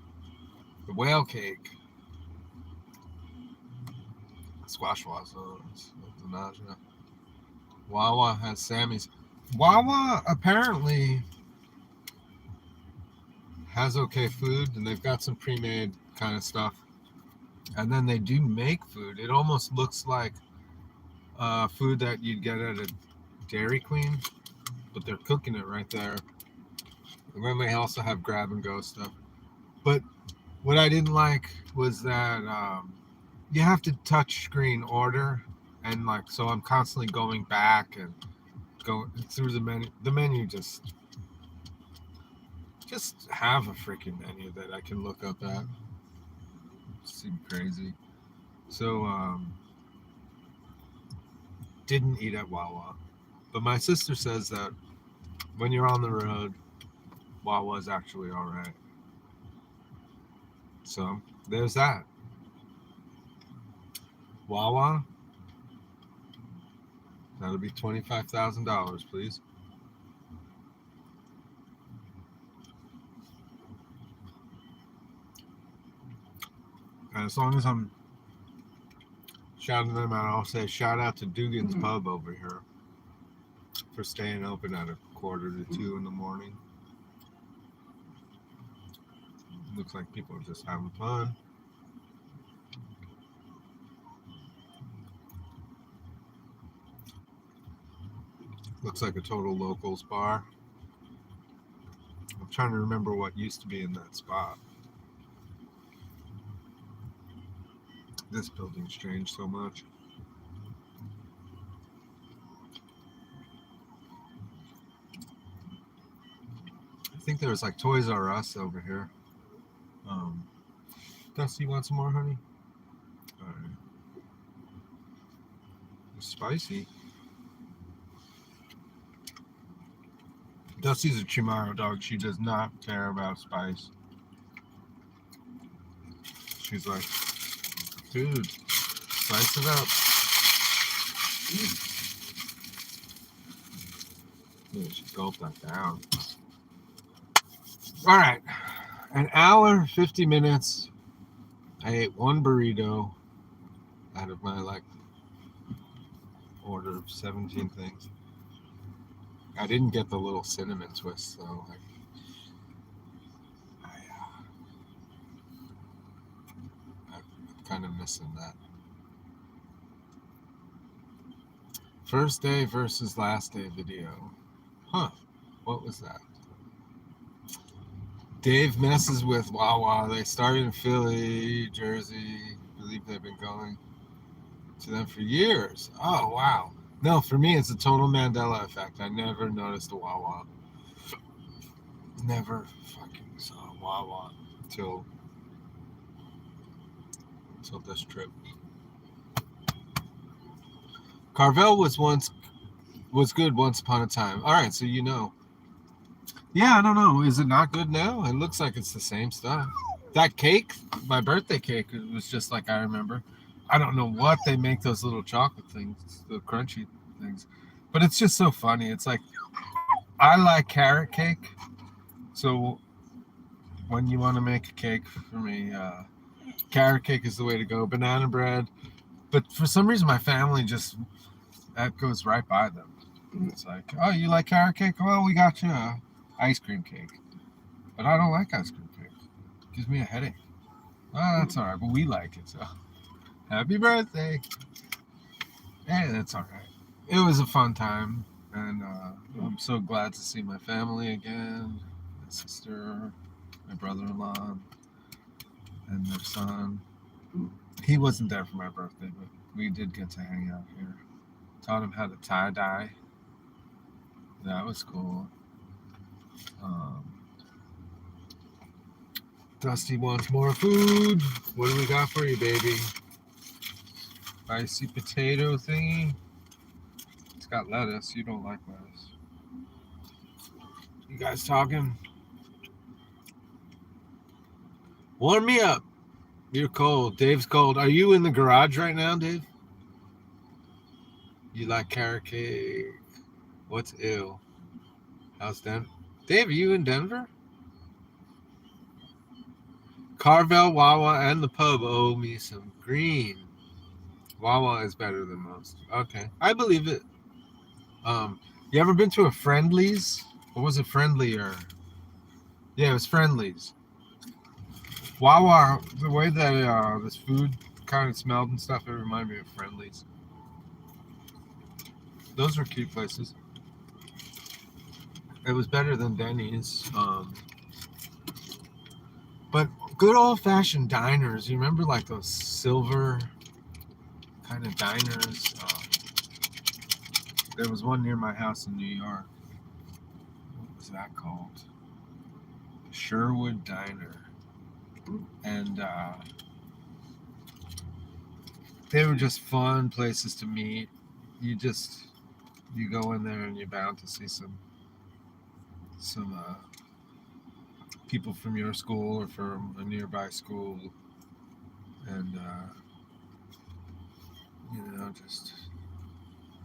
The whale cake. Squash was the nausea. Wawa has Sammy's. Wawa apparently has okay food, and they've got some pre-made kind of stuff. And then they do make food. It almost looks like food that you'd get at a Dairy Queen, but they're cooking it right there. And then they also have grab-and-go stuff. But what I didn't like was that you have to touch screen order, and like so I'm constantly going back and going through the menu. The menu just have a freaking menu that I can look up at. Seemed crazy. So didn't eat at Wawa, but my sister says that when you're on the road, Wawa's actually all right. So there's that. Wawa, that'll be $25,000, please. And as long as I'm shouting them out, I'll say shout out to Dugan's Pub over here for staying open at 1:45 in the morning. Looks like people are just having fun. Looks like a total locals bar. I'm trying to remember what used to be in that spot. This building's changed so much. I think there was like Toys R Us over here. Dusty, you want some more, honey? All right. It's spicy. Dusty's a Chihuahua dog. She does not care about spice. She's like, dude, spice it up. Yeah, she gulped that down. All right. An hour, 50 minutes. I ate 1 burrito out of my order of 17 things. I didn't get the little cinnamon twist, so I'm kind of missing that. First day versus last day video. Huh. What was that? Dave messes with Wawa. They started in Philly, Jersey. I believe they've been going to them for years. Oh, wow. No, for me, it's a total Mandela effect. I never noticed a Wawa. Never fucking saw a Wawa until this trip. Carvel was good once upon a time. All right, so you know. Yeah, I don't know. Is it not good now? It looks like it's the same stuff. That cake, my birthday cake, it was just like I remember. I don't know what they make those little chocolate things, the crunchy things, but it's just so funny. It's like I like carrot cake, so when you want to make a cake for me, carrot cake is the way to go. Banana bread, but for some reason my family just that goes right by them. It's like, oh, you like carrot cake? Well, we got you ice cream cake, but I don't like ice cream cake. It gives me a headache. Oh, that's all right, but we like it, so happy birthday. Hey, that's all right. It was a fun time, and I'm so glad to see my family again, my sister, my brother-in-law, and their son. He wasn't there for my birthday, but we did get to hang out here. Taught him how to tie-dye. That was cool. Dusty wants more food. What do we got for you, baby? Spicy potato thingy. It's got lettuce. You don't like lettuce. You guys talking? Warm me up. You're cold. Dave's cold. Are you in the garage right now, Dave? You like carrot cake? What's ill? How's Denver? Dave, are you in Denver? Carvel, Wawa, and the pub owe me some green. Wawa is better than most. Okay, I believe it. You ever been to a Friendlies? Or was it Friendlier? Yeah, it was Friendlies. Wawa, the way that this food kind of smelled and stuff, it reminded me of Friendlies. Those were cute places. It was better than Denny's. But good old-fashioned diners. You remember like those silver kind of diners? There was one near my house in New York. What was that called? Sherwood Diner. And they were just fun places to meet. You go in there and you're bound to see some people from your school or from a nearby school, and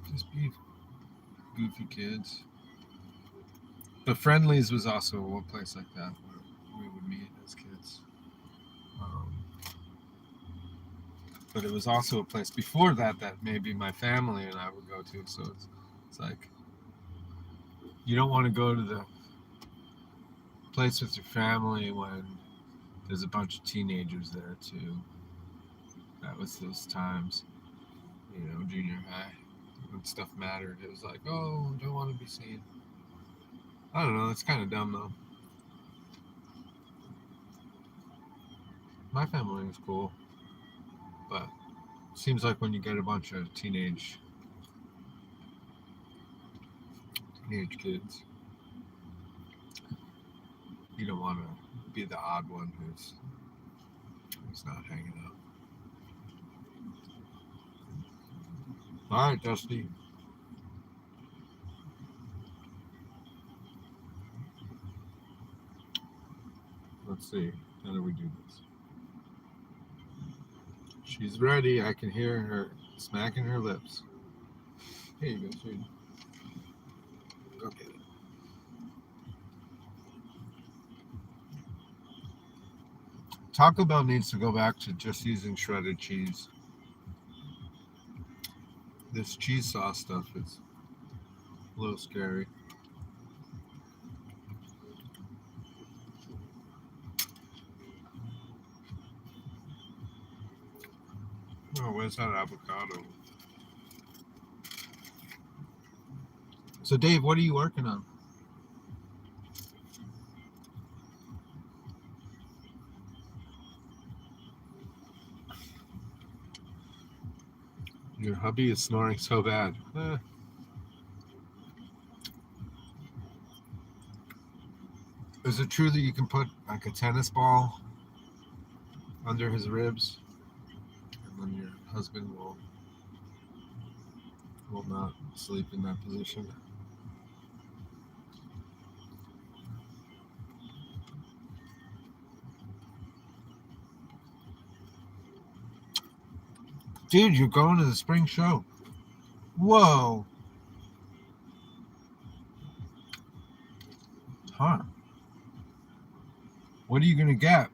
just be goofy kids. But Friendlies was also one place like that where we would meet as kids. But it was also a place before that maybe my family and I would go to. So it's like you don't want to go to the place with your family when there's a bunch of teenagers there too. That was those times, junior high, when stuff mattered. It was like, oh, don't want to be seen. I don't know. It's kind of dumb though. My family was cool, but it seems like when you get a bunch of teenage kids, you don't want to be the odd one who's not hanging out. All right, Dusty. Let's see. How do we do this? She's ready. I can hear her smacking her lips. Here you go, sweetie. Go get it. Taco Bell needs to go back to just using shredded cheese. This cheese sauce stuff is a little scary. Oh, where's that avocado? So, Dave, what are you working on? Your hubby is snoring so bad. Is it true that you can put like a tennis ball under his ribs, and then your husband will not sleep in that position? Dude, you're going to the spring show. Whoa. Huh. What are you going to get?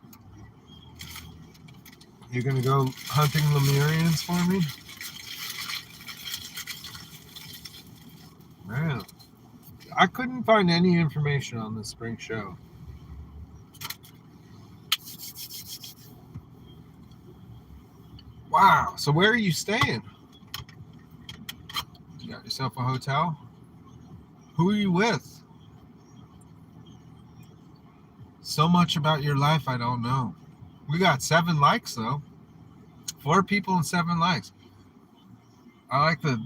You're going to go hunting Lemurians for me? Man. I couldn't find any information on the spring show. Wow. So where are you staying? You got yourself a hotel? Who are you with? So much about your life I don't know. We got 7 likes though. 4 people and 7 likes. I like the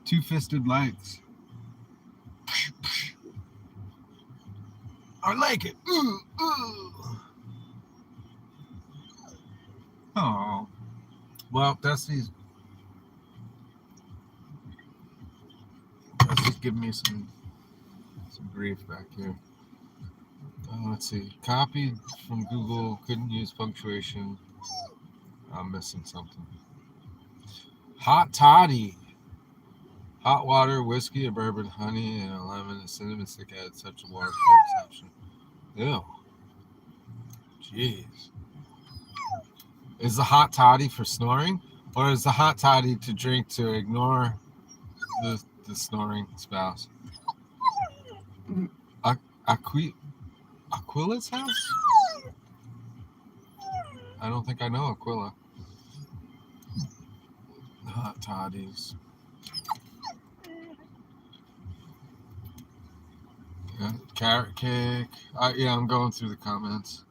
two-fisted likes. I like it. Ooh, ooh. Oh. Well, Dusty's giving me some grief back here. Let's see. Copied from Google. Couldn't use punctuation. I'm missing something. Hot toddy. Hot water, whiskey, a bourbon, honey, and a lemon, a cinnamon stick added such a water for exception. Ew. Jeez. Is the hot toddy for snoring? Or is the hot toddy to drink to ignore the snoring spouse? Aquila's house? I don't think I know Aquila. Hot toddies. Yeah, carrot cake. Yeah, I'm going through the comments.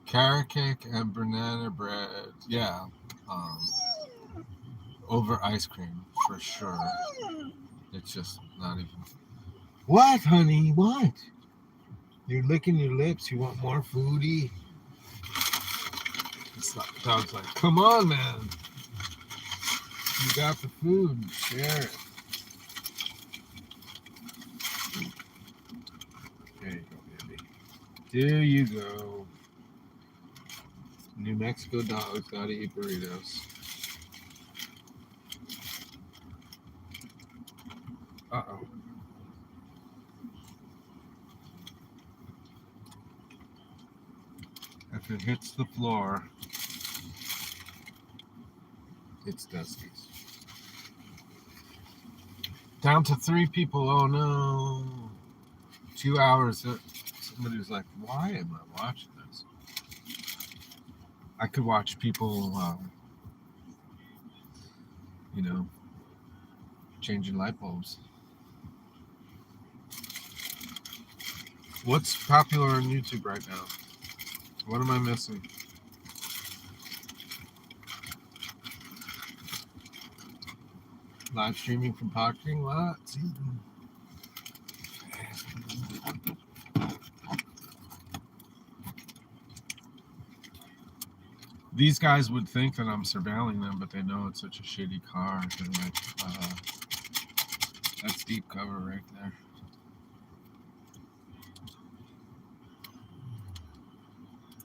Carrot cake and banana bread. Yeah. Over ice cream, for sure. It's just not even... What, honey? What? You're licking your lips. You want more foodie? The dog's like, come on, man. You got the food. Share it. There you go, baby. There you go. New Mexico dogs gotta eat burritos. Uh-oh. If it hits the floor, it's Dusty's. Down to 3 people. Oh no. 2 hours. Somebody was like, why am I watching this? I could watch people, changing light bulbs. What's popular on YouTube right now? What am I missing? Live streaming from parking lots. These guys would think that I'm surveilling them, but they know it's such a shitty car. They're like, that's deep cover right there.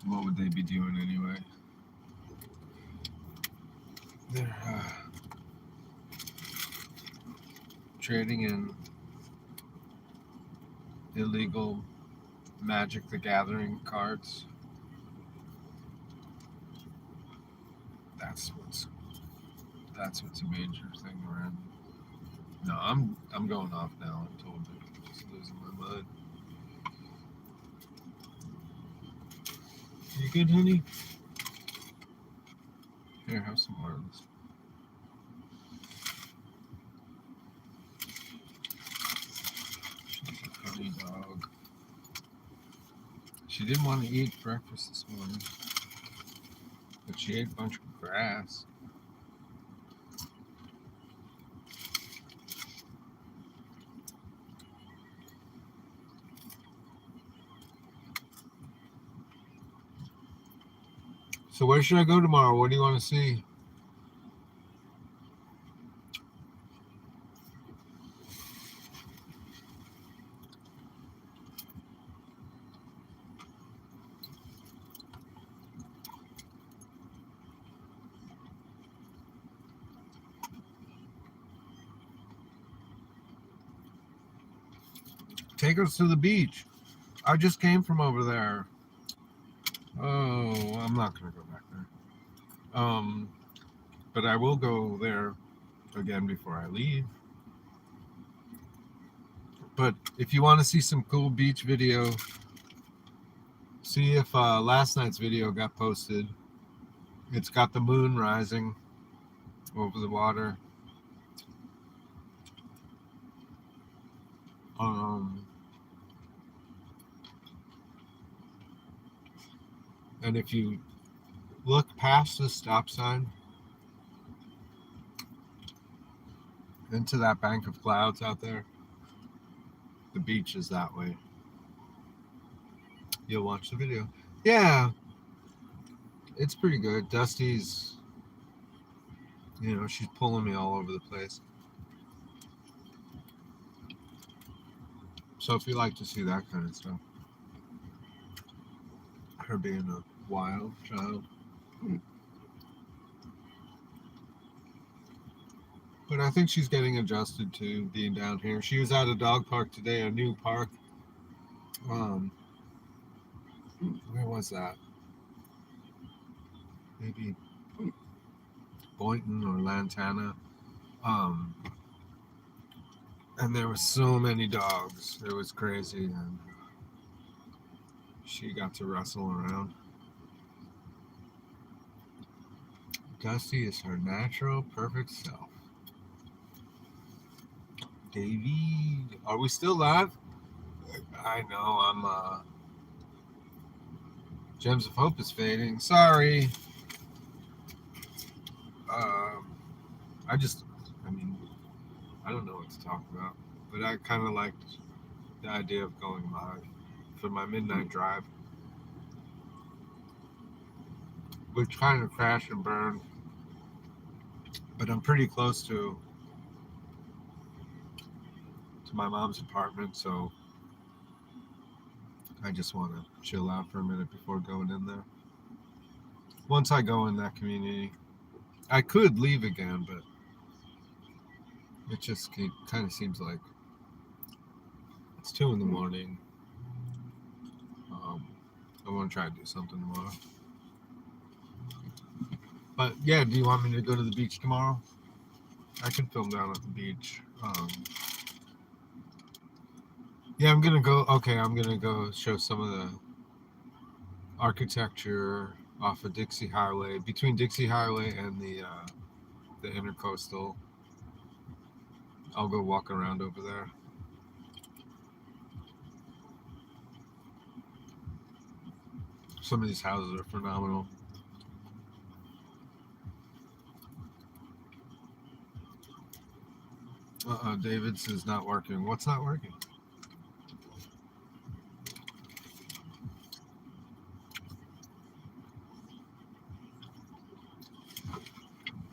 What would they be doing anyway? They're trading in illegal Magic the Gathering cards. That's what's That's what's a major thing around. No, I'm going off now. I'm told I'm just losing my mind. You good, honey? Here, have some more of this. She's a funny dog. She didn't want to eat breakfast this morning, but she ate a bunch of grass. So where should I go tomorrow? What do you want to see? Take us to the beach. I just came from over there. Oh, I'm not going to go back there. But I will go there again before I leave. But if you want to see some cool beach video, see if last night's video got posted. It's got the moon rising over the water. And if you look past the stop sign into that bank of clouds out there, the beach is that way. You'll watch the video. Yeah, it's pretty good. Dusty's, she's pulling me all over the place. So if you like to see that kind of stuff, her being a wild child. But I think she's getting adjusted to being down here. She was at a dog park today, a new park. Where was that? Maybe Boynton or Lantana. And there were so many dogs. It was crazy. And she got to wrestle around. Dusty is her natural, perfect self. David, are we still live? I know, Gems of Hope is fading. Sorry. I don't know what to talk about, but I kind of liked the idea of going live for my midnight drive, which kind of crashed and burned, but I'm pretty close to my mom's apartment, so I just want to chill out for a minute before going in there. Once I go in that community, I could leave again, but it just kind of seems like it's 2 a.m. I want to try to do something tomorrow. But yeah, do you want me to go to the beach tomorrow? I can film down at the beach. Yeah, I'm gonna go. Okay, I'm gonna go show some of the architecture off of Dixie Highway, between Dixie Highway and the Intercoastal. I'll go walk around over there. Some of these houses are phenomenal. David's is not working. What's not working?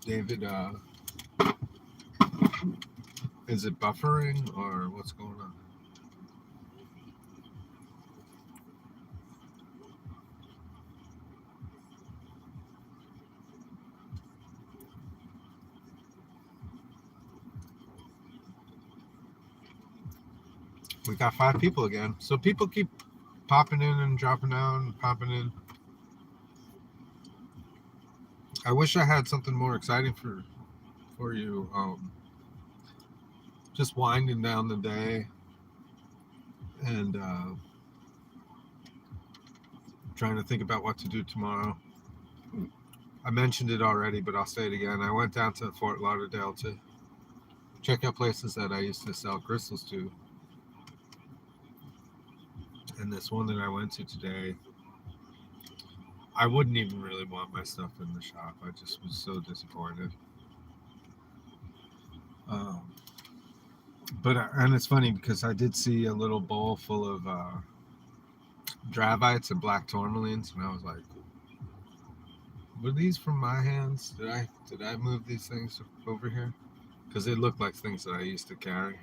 David, is it buffering or what's going on? We got 5 people again. So people keep popping in and dropping out and popping in. I wish I had something more exciting for for you. Just winding down the day and trying to think about what to do tomorrow. I mentioned it already, but I'll say it again. I went down to Fort Lauderdale to check out places that I used to sell crystals to. And this one that I went to today, I wouldn't even really want my stuff in the shop. I just was so disappointed. And it's funny because I did see a little bowl full of Dravites and black tourmalines, and I was like, were these from my hands? Did I move these things over here? Because they look like things that I used to carry.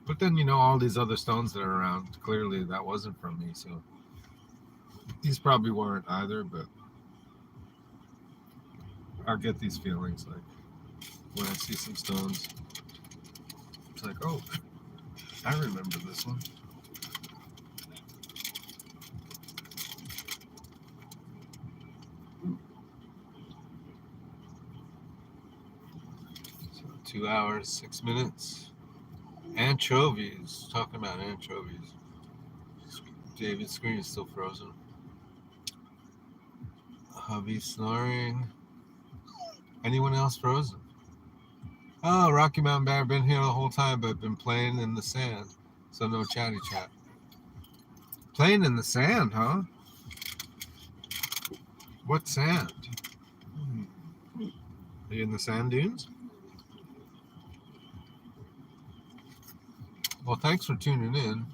But then, all these other stones that are around, clearly that wasn't from me, so these probably weren't either, but I get these feelings like when I see some stones. It's like, oh, I remember this one. So 2 hours, 6 minutes. Anchovies. Talking about anchovies. David's screen is still frozen. Hubby snoring. Anyone else frozen? Oh, Rocky Mountain Bear, been here the whole time, but been playing in the sand. So no chatty chat. Playing in the sand, huh? What sand? Are you in the sand dunes? Well, thanks for tuning in.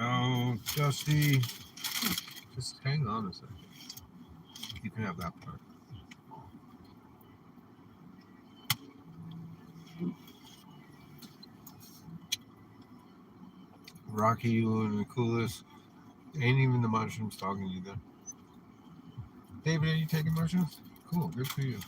Oh, Justy. Just hang on a second. You can have that part. Rocky, you and the coolest. Ain't even the mushrooms talking either. David, are you taking mushrooms? Cool, good for you.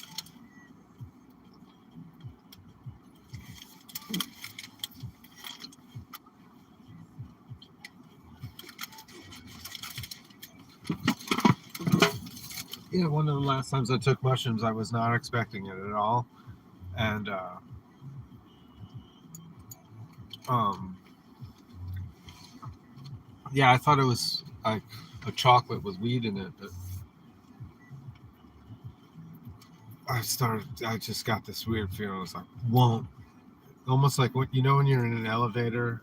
Yeah, one of the last times I took mushrooms, I was not expecting it at all. And, yeah, I thought it was like a chocolate with weed in it, but I just got this weird feeling. I was like, whoa. Almost like when you're in an elevator,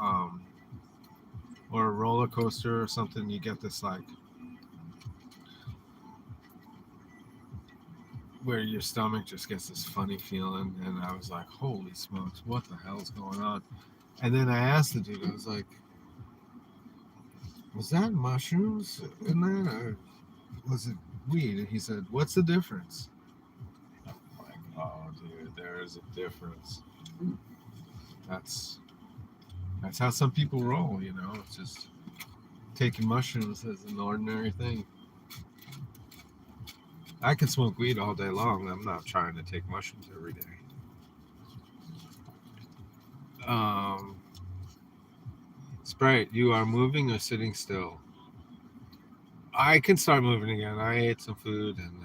or a roller coaster or something, you get this like where your stomach just gets this funny feeling, and I was like, holy smokes, what the hell's going on? And then I asked the dude, I was like, was that mushrooms in there, or was it weed? And he said, what's the difference? I'm like, oh dude, there is a difference. That's how some people roll, it's just taking mushrooms as an ordinary thing. I can smoke weed all day long. I'm not trying to take mushrooms every day. Sprite, you are moving or sitting still? I can start moving again. I ate some food and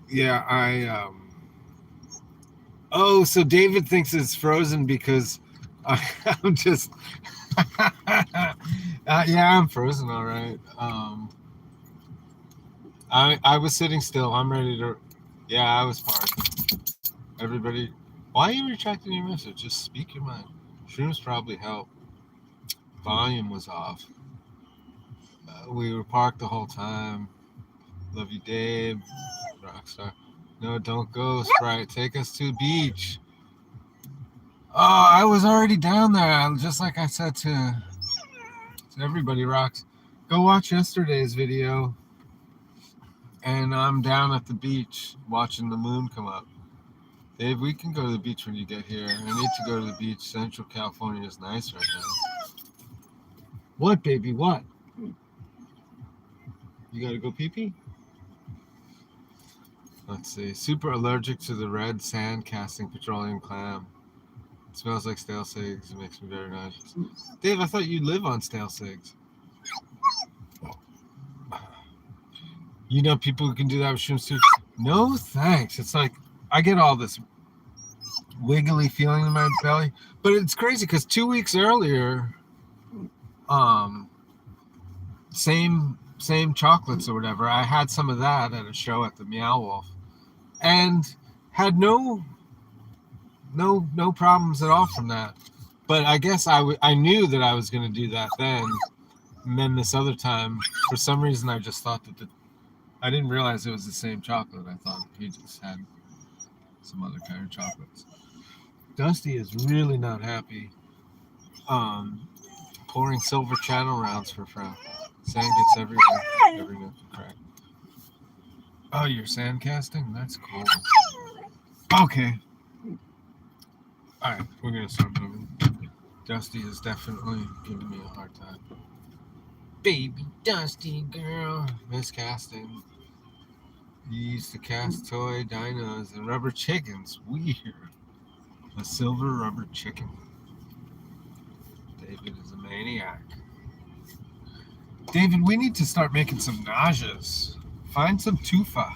yeah, oh, so David thinks it's frozen because I'm just yeah, I'm frozen, all right. I was sitting still. I'm ready to. Yeah, I was parked. Everybody, why are you retracting your message? Just speak your mind. Shrooms probably help. Volume was off. We were parked the whole time. Love you, Dave. Rockstar. No, don't go, Sprite. Take us to beach. Oh, I was already down there. Just like I said to everybody, Rocks. Go watch yesterday's video. And I'm down at the beach watching the moon come up. Dave, we can go to the beach when you get here. I need to go to the beach. Central California is nice right now. What, baby? What? You gotta go pee-pee? Let's see. Super allergic to the red sand casting petroleum clam. It smells like stale cigs. It makes me very nauseous. Dave, I thought you live on stale cigs. You know, people who can do that with shrimp suits. No thanks. It's like I get all this wiggly feeling in my belly, but it's crazy because 2 weeks earlier, um, same chocolates or whatever. I had some of that at a show at the Meow Wolf, and had no problems at all from that. But I guess I knew that I was going to do that then, and then this other time, for some reason, I just thought that I didn't realize it was the same chocolate. I thought he just had some other kind of chocolates. Dusty is really not happy. Pouring silver channel rounds for Fran. Sand gets everywhere. Every nook and crack. Oh, you're sand casting? That's cool. Okay. Alright, we're gonna start moving. Dusty is definitely giving me a hard time. Baby Dusty girl. Miscasting. You used to cast toy dinos and rubber chickens. Weird. A silver rubber chicken. David is a maniac. David, we need to start making some nausas. Find some tufa.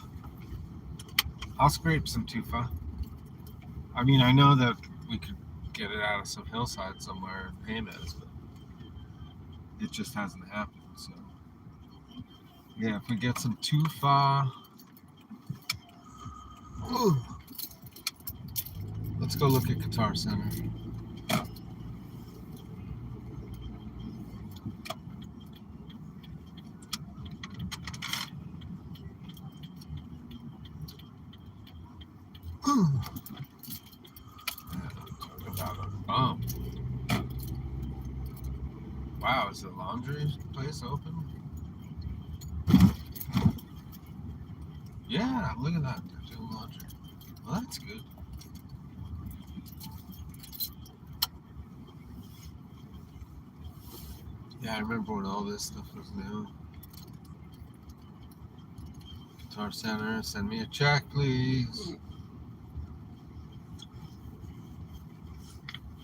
I'll scrape some tufa. I mean, I know that we could get it out of some hillside somewhere in Payments, but it just hasn't happened. So, yeah, if we get some tufa. Ooh. Let's go look at Guitar Center. Talk about a bump. Wow, is the laundry place open? Yeah, look at that. They're doing laundry. Well, that's good. Yeah, I remember when all this stuff was new. Guitar Center, send me a check, please.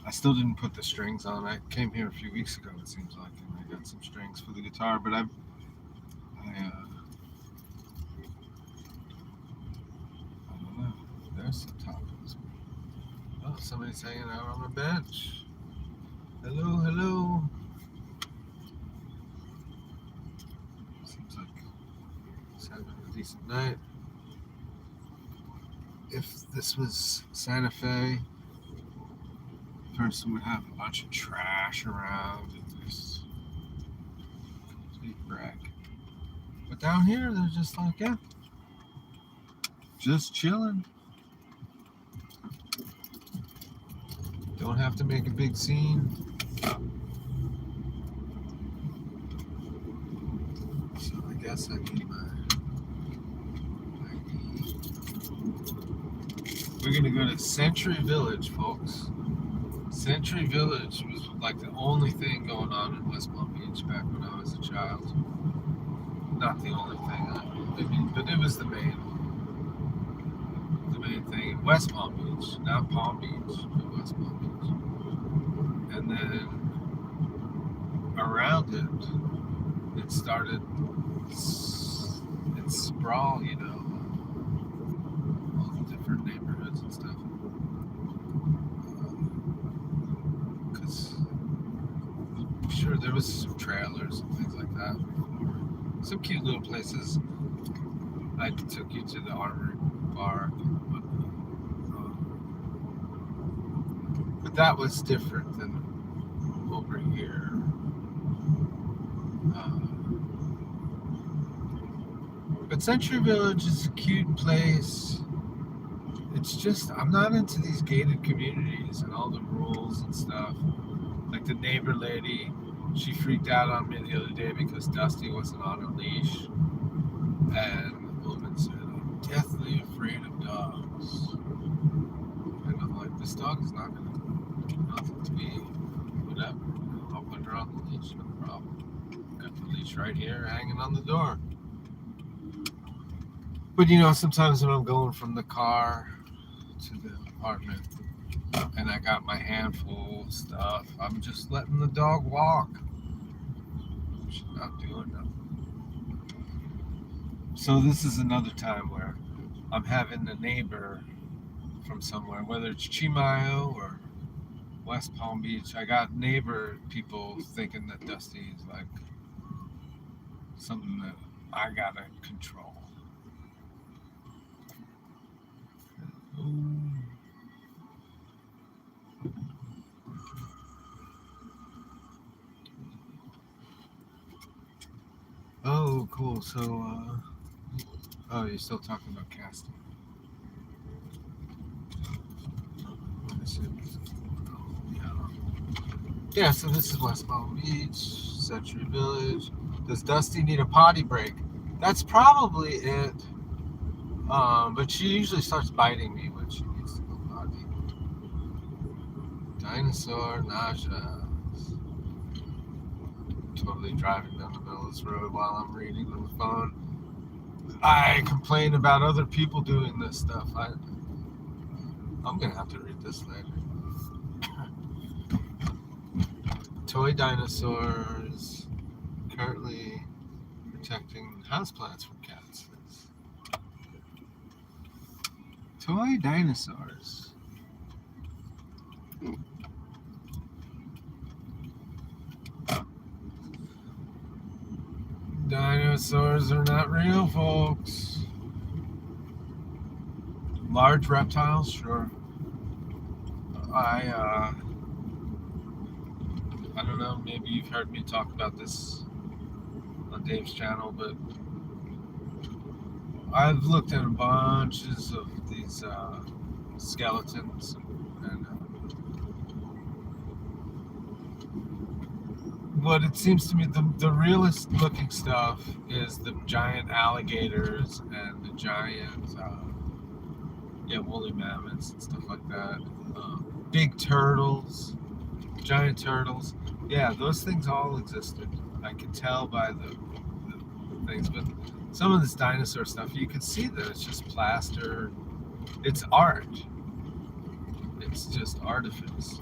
I still didn't put the strings on. I came here a few weeks ago, it seems like, and I got some strings for the guitar, but I don't know. There's some tacos. Oh, somebody's hanging out on a bench. Hello, hello. Seems like he's having a decent night. If this was Santa Fe, the person would have a bunch of trash around and just complete wreck. But down here, they're just like, yeah, just chilling. Don't have to make a big scene. So I guess I need my ID. We're gonna go to Century Village, folks. Century Village was like the only thing going on in West Palm Beach back when I was a child. Not the only thing, I mean, but it was the main thing in West Palm Beach, not Palm Beach, but West Palm Beach. And then around it started its sprawl, you know, all the different neighborhoods and stuff. Because I'm sure there was some trailers and things like that before. Some cute little places. I took you to the Armory Bar. But that was different than over here. But Century Village is a cute place. It's just, I'm not into these gated communities and all the rules and stuff. Like the neighbor lady, she freaked out on me the other day because Dusty wasn't on a leash. And the woman said, I'm deathly afraid of dogs. And I'm like, this dog is not going to do nothing to me. Whatever. I'll put her on the leash, no problem. Got the leash right here hanging on the door. But you know, sometimes when I'm going from the car to the apartment and I got my handful of stuff, I'm just letting the dog walk. She's not doing nothing. So this is another time where I'm having a neighbor from somewhere, whether it's Chimayo or West Palm Beach. I got neighbor people thinking that Dusty is like something that I gotta control. Ooh. Oh, cool. So, oh, you're still talking about casting. Let me see what's going on. Yeah, so this is West Palm Beach, Century Village. Does Dusty need a potty break? That's probably it. But she usually starts biting me when she needs to go potty. Dinosaur nausea. Totally driving down the middle of this road while I'm reading on the phone. I complain about other people doing this stuff. I'm gonna have to read this later. Toy dinosaurs currently protecting houseplants from cats. Toy dinosaurs. Dinosaurs are not real, folks. Large reptiles, sure. I don't know, maybe you've heard me talk about this on Dave's channel, but I've looked at bunches of these skeletons, and what it seems to me, the realest looking stuff is the giant alligators and the giant, woolly mammoths and stuff like that. Big turtles, giant turtles. Yeah, those things all existed. I could tell by the things, but some of this dinosaur stuff, you can see that it's just plaster. It's art. It's just artifice.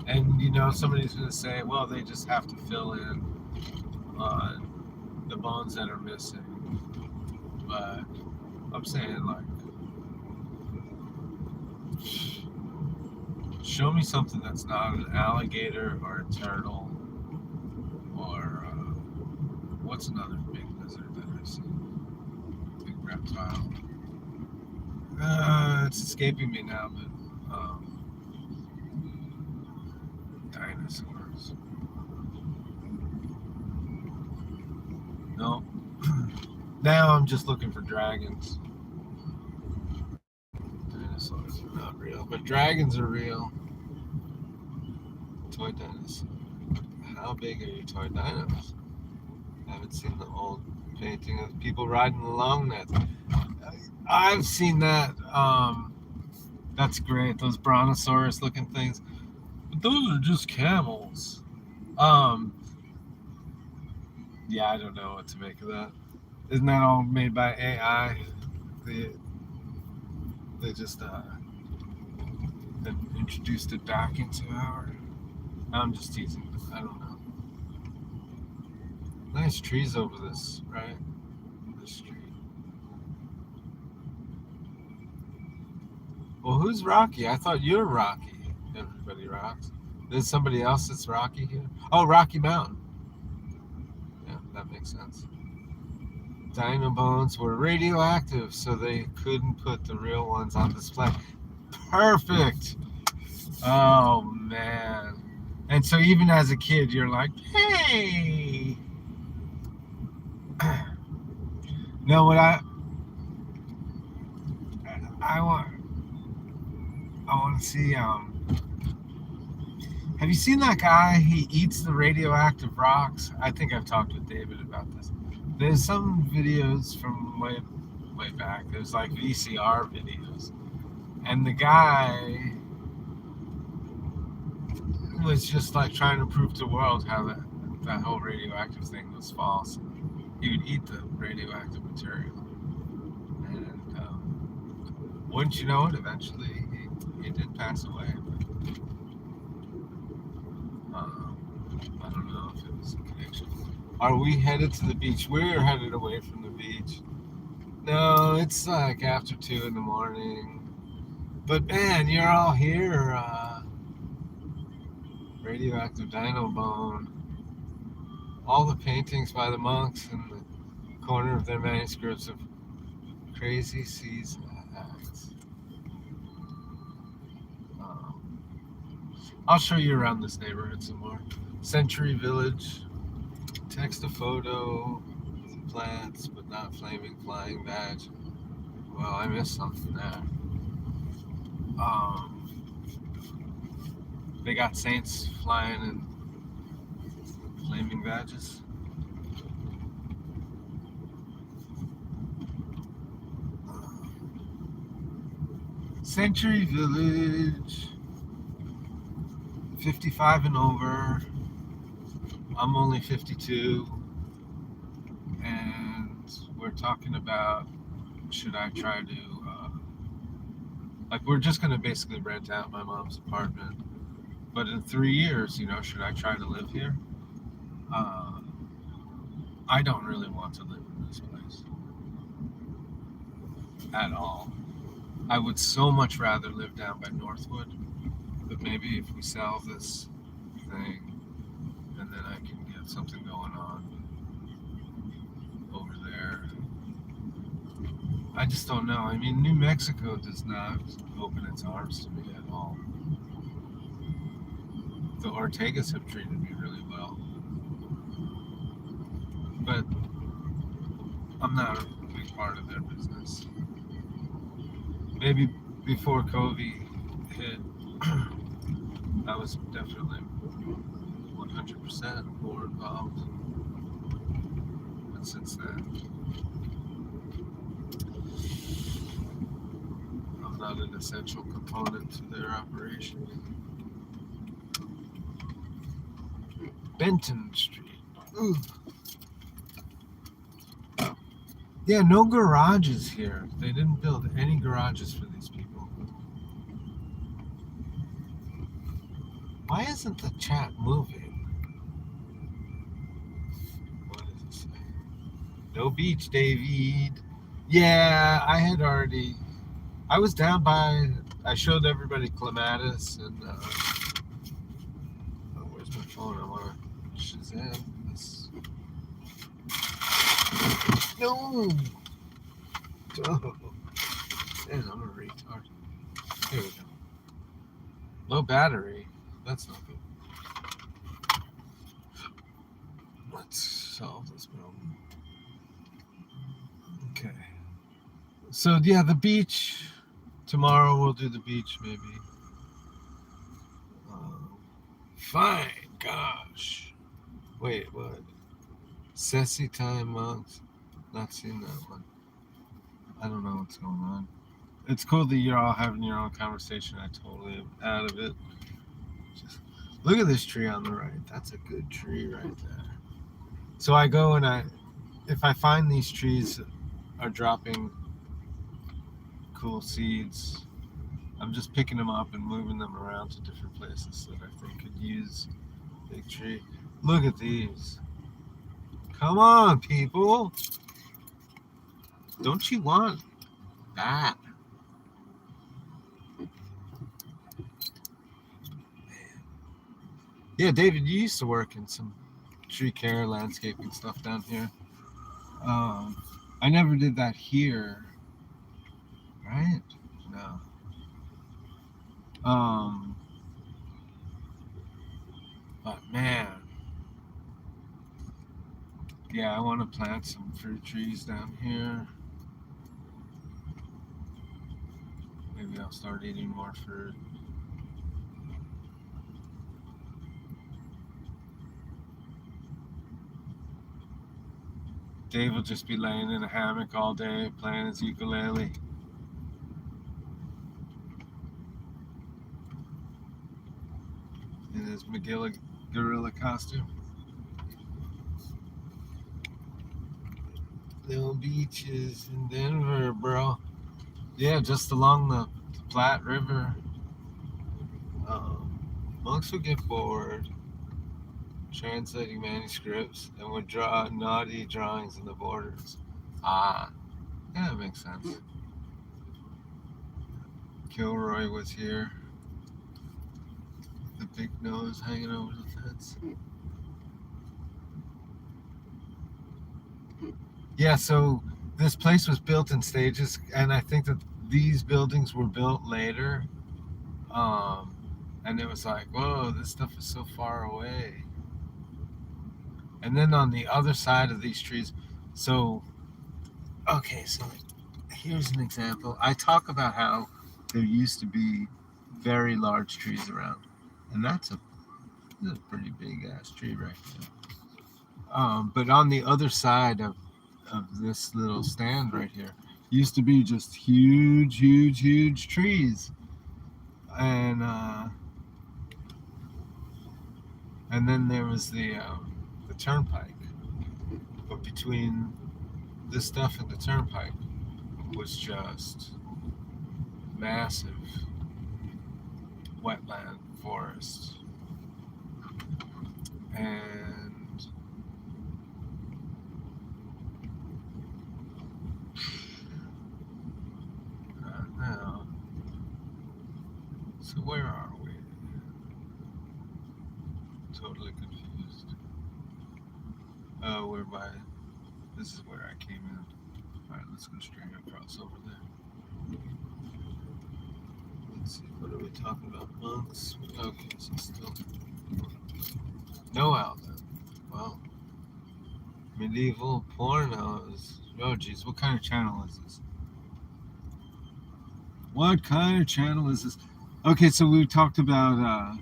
And somebody's going to say, well, they just have to fill in the bones that are missing. But I'm saying, like, show me something that's not an alligator or a turtle or what's another big lizard that I've seen? Big reptile. It's escaping me now, but dinosaurs. No. Now I'm just looking for dragons. Dinosaurs are not real, but dragons are real. Toy dinosaurs. How big are your toy dinos? I haven't seen the old painting of people riding the long nets. I've seen that. That's great. Those brontosaurus looking things. But those are just camels. Yeah, I don't know what to make of that. Isn't that all made by AI? They just introduced it back into our. I'm just teasing. I don't know. Nice trees over this, right? This street. Well, who's Rocky? I thought you were Rocky. Everybody rocks. There's somebody else that's Rocky here. Oh, Rocky Mountain. Yeah, that makes sense. Dino bones were radioactive, so they couldn't put the real ones on display. Perfect. Oh man. And so even as a kid, you're like, hey. No, what I want to see. Have you seen that guy? He eats the radioactive rocks. I think I've talked with David about this. There's some videos from way back. There's like VCR videos, and the guy was just like trying to prove to the world how that whole radioactive thing was false. He would eat the radioactive material, and wouldn't you know it, eventually he did pass away. I don't know if it was a connection. Are we headed to the beach? We're headed away from the beach. No, it's like after 2 in the morning. But man, you're all here. Radioactive Dino Bone. All the paintings by the monks in the corner of their manuscripts of crazy seas acts. I'll show you around this neighborhood some more. Century Village. Text a photo. Some plants, but not flaming flying badge. Well, I missed something there. They got saints flying in flaming badges. Century Village. 55 and over. I'm only 52. And we're talking about, should I try to, we're just going to basically rent out my mom's apartment. But in 3 years, should I try to live here? I don't really want to live in this place at all. I would so much rather live down by Northwood, but maybe if we sell this thing, and then I can get something going on over there. I just don't know. I mean, New Mexico does not open its arms to me at all. The Ortegas have treated me really well, but I'm not a big part of their business. Maybe before COVID hit, I was definitely 100% more involved. But since then, I'm not an essential component to their operation. Benton Street. Ooh. Yeah, no garages here. They didn't build any garages for these people. Why isn't the chat moving? What does it say? No beach, David. Yeah, I was down by, I showed everybody Clematis and, where's my phone? I want to Shazam this. No! Oh, man, I'm a retard. Here we go. Low battery. That's not good. Let's solve this problem. Okay. So, yeah, the beach. Tomorrow we'll do the beach, maybe. Fine. Gosh. Wait, what? Sassy Time Monks. Not seen that one. I don't know what's going on. It's cool that you're all having your own conversation. I totally am out of it. Just look at this tree on the right. That's a good tree right there. So I go and if I find these trees are dropping cool seeds, I'm just picking them up and moving them around to different places that I think could use big tree. Look at these. Come on, people. Don't you want that? Yeah, David, you used to work in some tree care, landscaping stuff down here. I never did that here. Right? No. But man. Yeah, I want to plant some fruit trees down here. Maybe I'll start eating more fruit. Dave will just be laying in a hammock all day playing his ukulele. In his McGilla gorilla costume. No beaches in Denver, bro. Yeah, just along the Platte River. Monks would get bored translating manuscripts and would draw naughty drawings in the borders. Ah. Yeah, it makes sense. Kilroy was here. The big nose hanging over the fence. Yeah, so this place was built in stages, and I think that these buildings were built later. And it was like, whoa, this stuff is so far away. And then on the other side of these trees, so here's an example. I talk about how there used to be very large trees around, and that's a pretty big ass tree right there. But on the other side of this little stand right here used to be just huge trees, and then there was the turnpike. But between this stuff and the turnpike was just massive wetland forest. And now, so where are we? Totally confused. Oh, this is where I came in. Alright, let's go straight across over there. Let's see, what are we talking about? Monks? Okay, so still no outlet. Well, medieval pornos. Oh geez, what kind of channel is this? What kind of channel is this? Okay, so we talked about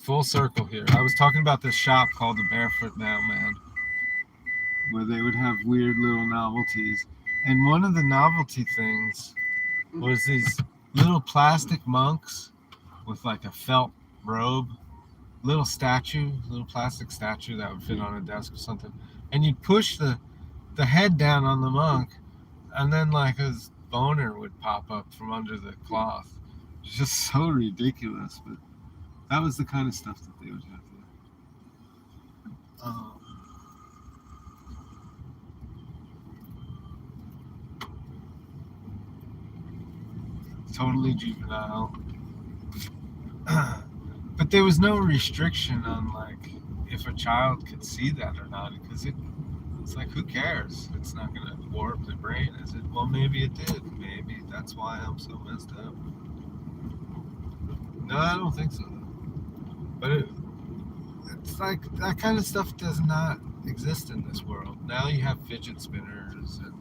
full circle here. I was talking about this shop called the Barefoot Mailman, where they would have weird little novelties. And one of the novelty things was these little plastic monks with like a felt robe, little plastic statue that would fit on a desk or something. And you'd push the head down on the monk, and then like his boner would pop up from under the cloth. It's just so ridiculous, but that was the kind of stuff that they would have there. Totally juvenile. But there was no restriction on like if a child could see that or not, because it's like, who cares? It's not going to warp the brain, is it? Well, maybe it did. Maybe that's why I'm so messed up. No, I don't think so. But it's like that kind of stuff does not exist in this world. Now you have fidget spinners and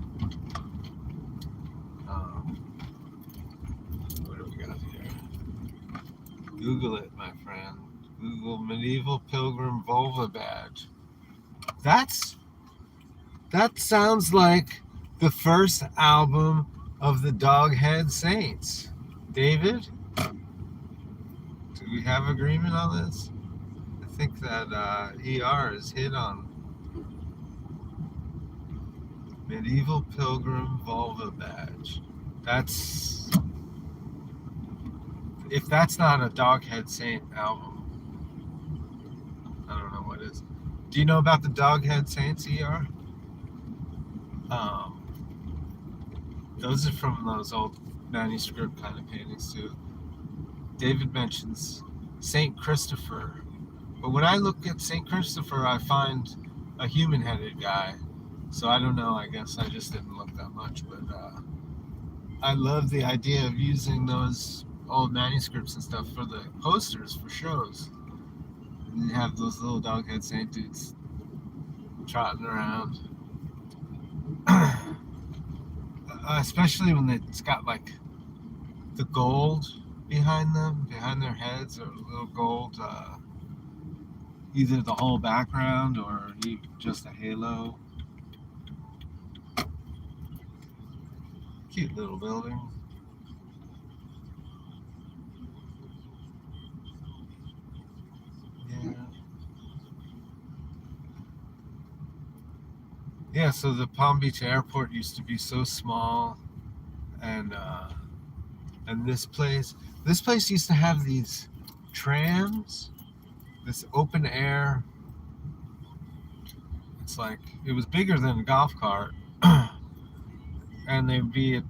what do we got here? Google it, my friend. Google medieval pilgrim vulva badge. That sounds like the first album of the Doghead Saints. David, do we have agreement on this? I think that ER is hit on medieval pilgrim vulva badge. If that's not a Doghead Saint album, I don't know what is. Do you know about the Doghead Saints, ER? Those are from those old manuscript kind of paintings too. David mentions Saint Christopher, but when I look at Saint Christopher, I find a human-headed guy. So I don't know. I guess I just didn't look that much, but I love the idea of using those old manuscripts and stuff for the posters for shows. And you have those little Doghead Saint dudes trotting around. Especially when it's got like the gold behind them, behind their heads, or little gold, either the whole background or just a halo. Cute little building. Yeah, so the Palm Beach airport used to be so small, and this place used to have these trams, this open air. It's like, it was bigger than a golf cart, and they'd be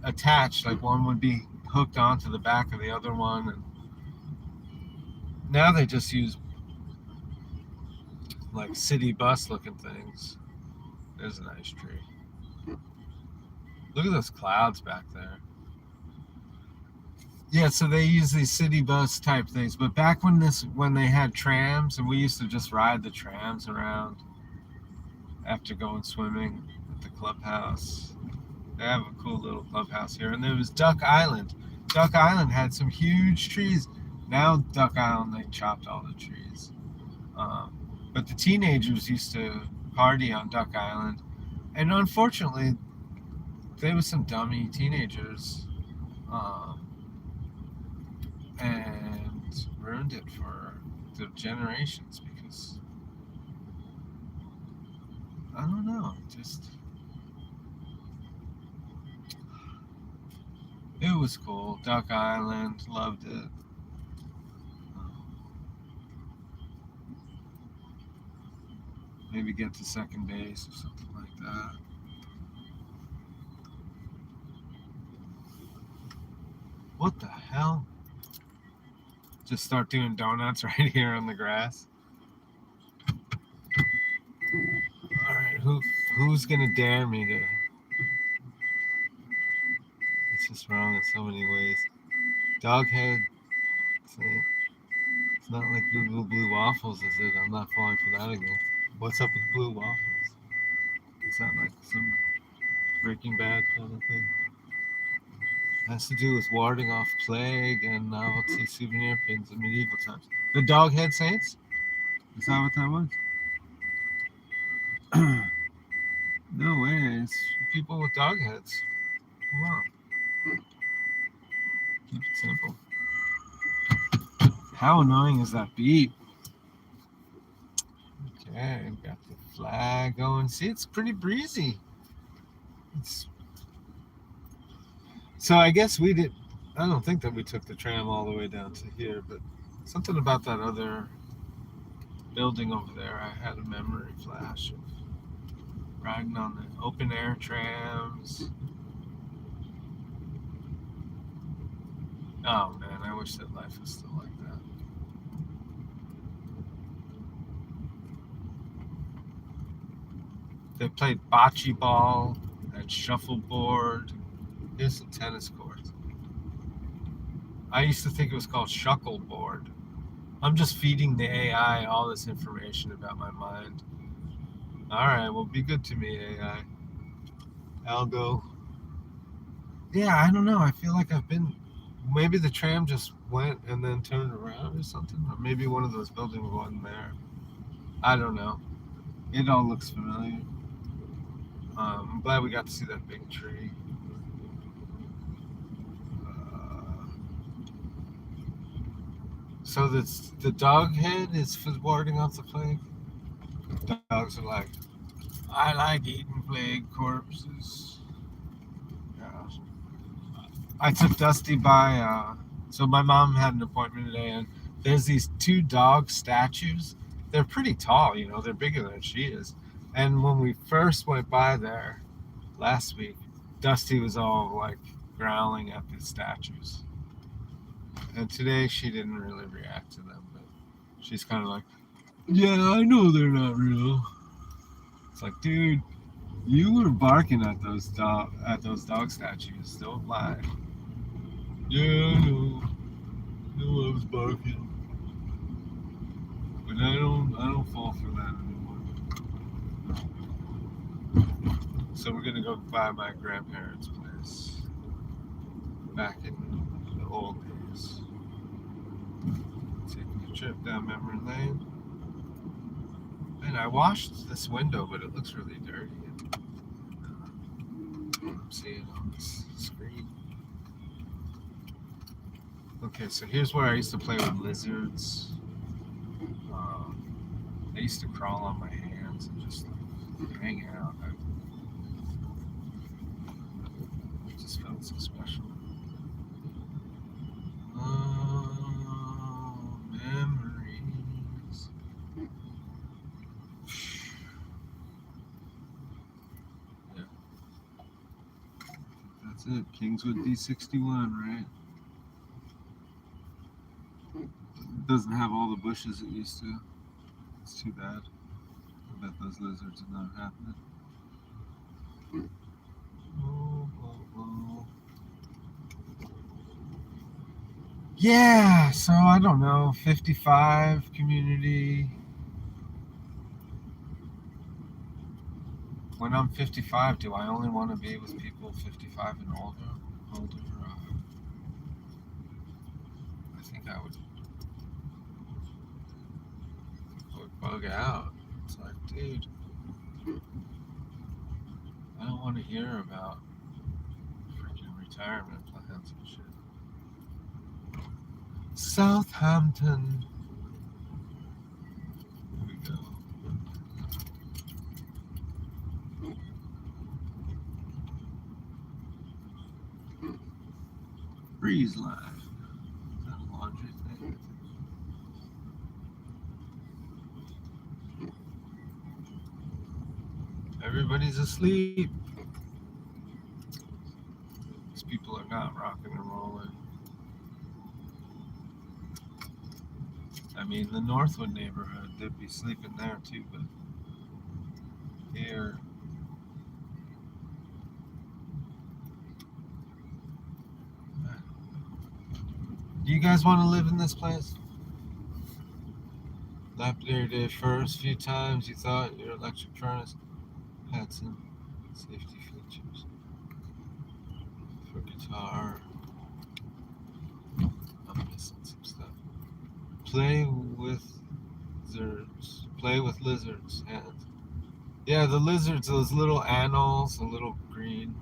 attached. Like one would be hooked onto the back of the other one, and now they just use like city bus looking things. There's a nice tree. Look at those clouds back there. Yeah, so they use these city bus type things. But back when they had trams, and we used to just ride the trams around after going swimming at the clubhouse. They have a cool little clubhouse here. And there was Duck Island. Duck Island had some huge trees. Now Duck Island, they chopped all the trees. But the teenagers used to party on Duck Island. And unfortunately, there was some dummy teenagers. And ruined it for the generations because I don't know, just it was cool. Duck Island, loved it. Maybe get to second base or something like that. What the hell? Just start doing donuts right here on the grass. All right, who's gonna dare me to? It's just wrong in so many ways. Doghead. It's not like Google Blue Waffles, is it? I'm not falling for that again. What's up with Blue Waffles? Is that like some Breaking Bad kind of thing? Has to do with warding off plague and novelty souvenir pins in medieval times. The Doghead Saints? Is that what that was? No way. It's people with dog heads. Come on. Keep it simple. How annoying is that beep? Okay, got the flag going. See, it's pretty breezy. So I guess we did. I don't think that we took the tram all the way down to here, but something about that other building over there, I had a memory flash of riding on the open air trams. Oh man, I wish that life was still like that. They played bocce ball and shuffleboard. Here's some tennis courts. I used to think it was called shuffleboard. I'm just feeding the AI all this information about my mind. All right, well, be good to me, AI. Algo. Yeah, I don't know. I feel like I've been. Maybe the tram just went and then turned around or something. Or maybe one of those buildings wasn't there. I don't know. It all looks familiar. I'm glad we got to see that big tree. So the dog head is for warding off the plague. Dogs are like, I like eating plague corpses. Yeah. I took Dusty by. So my mom had an appointment today, and there's these two dog statues. They're pretty tall, you know. They're bigger than she is. And when we first went by there last week, Dusty was all like growling at the statues. And today she didn't really react to them, but she's kind of like, yeah, I know they're not real. It's like, dude, you were barking at those dog statues. Don't lie. Yeah, I know. I was barking, but I don't fall for that anymore. So we're gonna go by my grandparents' place back in the old days. Taking a trip down memory lane. And I washed this window, but it looks really dirty. I'm seeing on this screen. Okay, so here's where I used to play with lizards. I used to crawl on my hands and just like, hang out. It just felt so special. Oh, memories. That's it. Kingswood D61, right? It doesn't have all the bushes it used to. It's too bad. I bet those lizards are not happening. Oh, oh, oh. Yeah, so I don't know. 55 community. When I'm 55, do I only want to be with people 55 and older? I think I would bug out. It's like, dude, I don't want to hear about freaking retirement plans and shit. Southampton. Here we go. Breeze Live. Is that a laundry thing? Everybody's asleep. These people are not rocking and rolling. I mean, the Northwood neighborhood, they'd be sleeping there too, but here. Do you guys want to live in this place? Lapidary Day first, few times you thought your electric furnace had some safety features. For guitar, I'm missing some stuff. Play with lizards. Hands. Yeah, the lizards, those little anoles, the little green,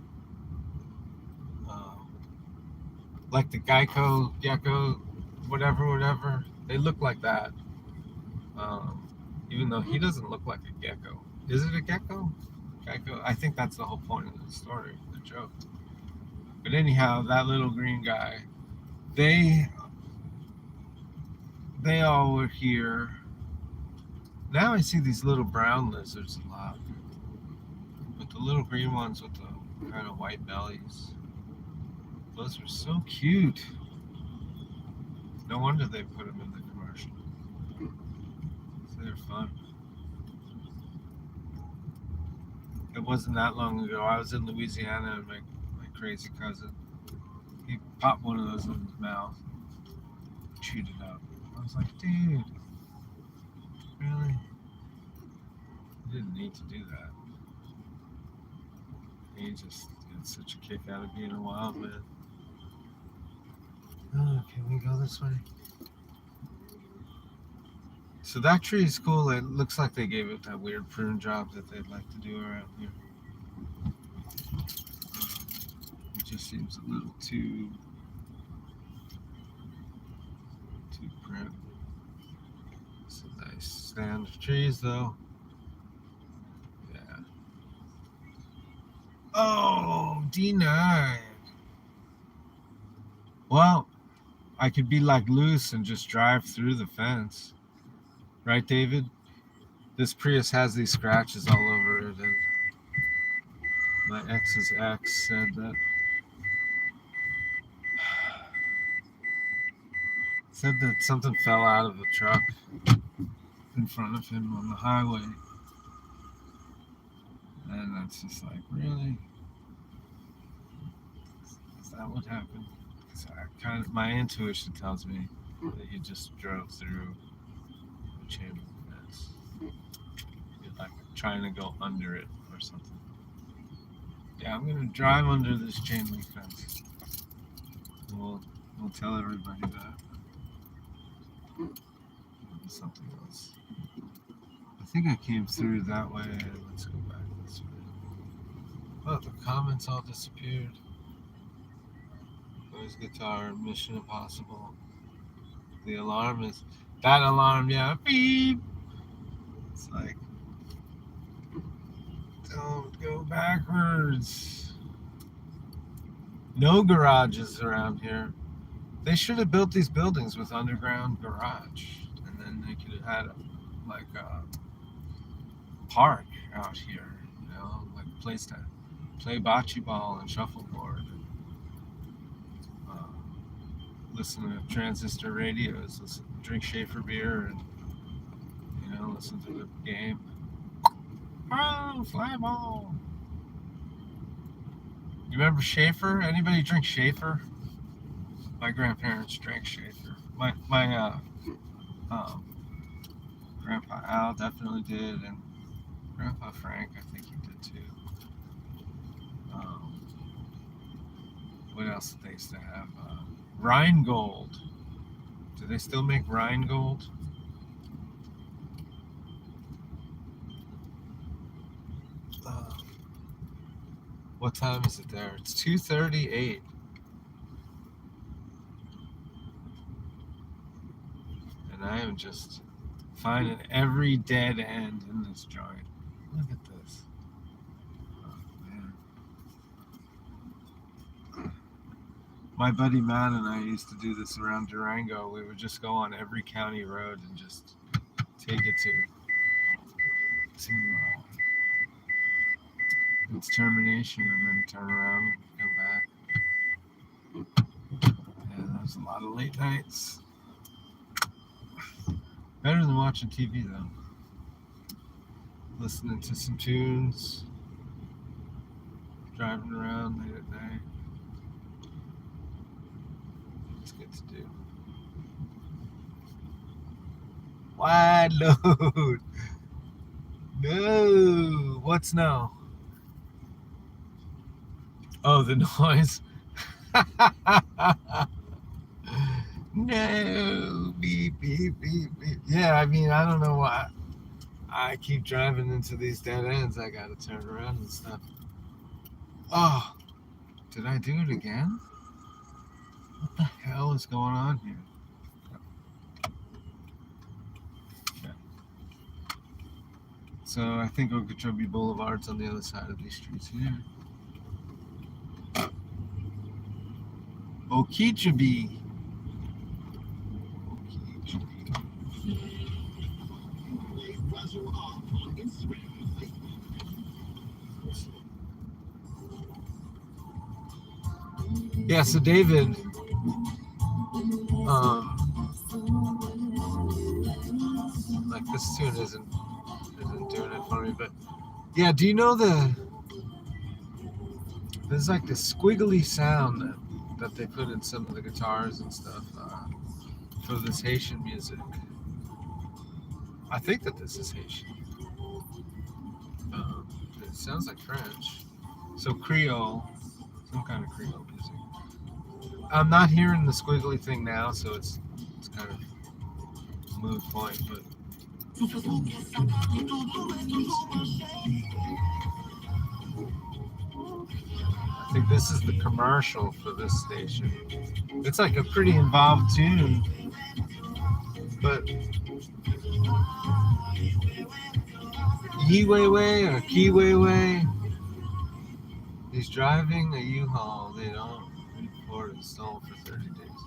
like the gecko, whatever. They look like that. Even though he doesn't look like a gecko. Is it a gecko? Gecko? I think that's the whole point of the story, the joke. But anyhow, that little green guy, they all were here. Now I see these little brown lizards a lot. But the little green ones with the kind of white bellies, those are so cute. No wonder they put them in the commercial. They're fun. It wasn't that long ago. I was in Louisiana and my crazy cousin, he popped one of those in his mouth, chewed it up. I was like, dude, really? You didn't need to do that. He just gets such a kick out of being a wild man. Oh, can we go this way? So that tree is cool. It looks like they gave it that weird prune job that they'd like to do around here. It just seems a little too prim. It's a nice stand of trees, though. Yeah. Oh, denied. Well, I could be like loose and just drive through the fence. Right, David? This Prius has these scratches all over it, and my ex's ex said that something fell out of the truck in front of him on the highway. And that's just like, really? Is that what happened? My intuition tells me that you just drove through the chain link fence. You're like trying to go under it or something. Yeah, I'm gonna drive under this chain link fence. We'll tell everybody that. Something else. I think I came through that way. Let's go back this way. Oh, the comments all disappeared. There's guitar, Mission Impossible. The alarm is that alarm, yeah. Beep. It's like, don't go backwards. No garages around here. They should have built these buildings with underground garage, and then they could have had a park out here, like a place to play bocce ball and shuffleboard. listen to transistor radios, drink Schaefer beer, and listen to the game. Oh, fly ball! You remember Schaefer? Anybody drink Schaefer? My grandparents drank Schaefer. My Grandpa Al definitely did, and Grandpa Frank, I think he did too. What else did they used to have? Rheingold. Do they still make Rheingold? What time is it there? It's 2:38. And I am just finding every dead end in this joint. Look at this. Oh, man. My buddy Matt and I used to do this around Durango. We would just go on every county road and just take it to its termination and then turn around and come back. Yeah, that was a lot of late nights. Better than watching TV though. Listening to some tunes, driving around late at night. It's good to do. Wide load. No. What's no? Oh, the noise. No. Beep, beep, beep, beep. Yeah, I mean, I don't know why. I keep driving into these dead ends. I gotta turn around and stuff. Oh, did I do it again? What the hell is going on here? Okay. So I think Okeechobee Boulevard's on the other side of these streets here. Okeechobee. Yeah, so David, like this tune isn't doing it for me, but yeah, do you know there's like this squiggly sound that they put in some of the guitars and stuff for this Haitian music. I think that this is Haitian. It sounds like French. So Creole, some kind of Creole music. I'm not hearing the squiggly thing now, so it's kind of a moot point, but I think this is the commercial for this station. It's like a pretty involved tune, but Yi Weiwei or Ki Weiwei, he's driving a U-Haul they don't import and install for 30 days.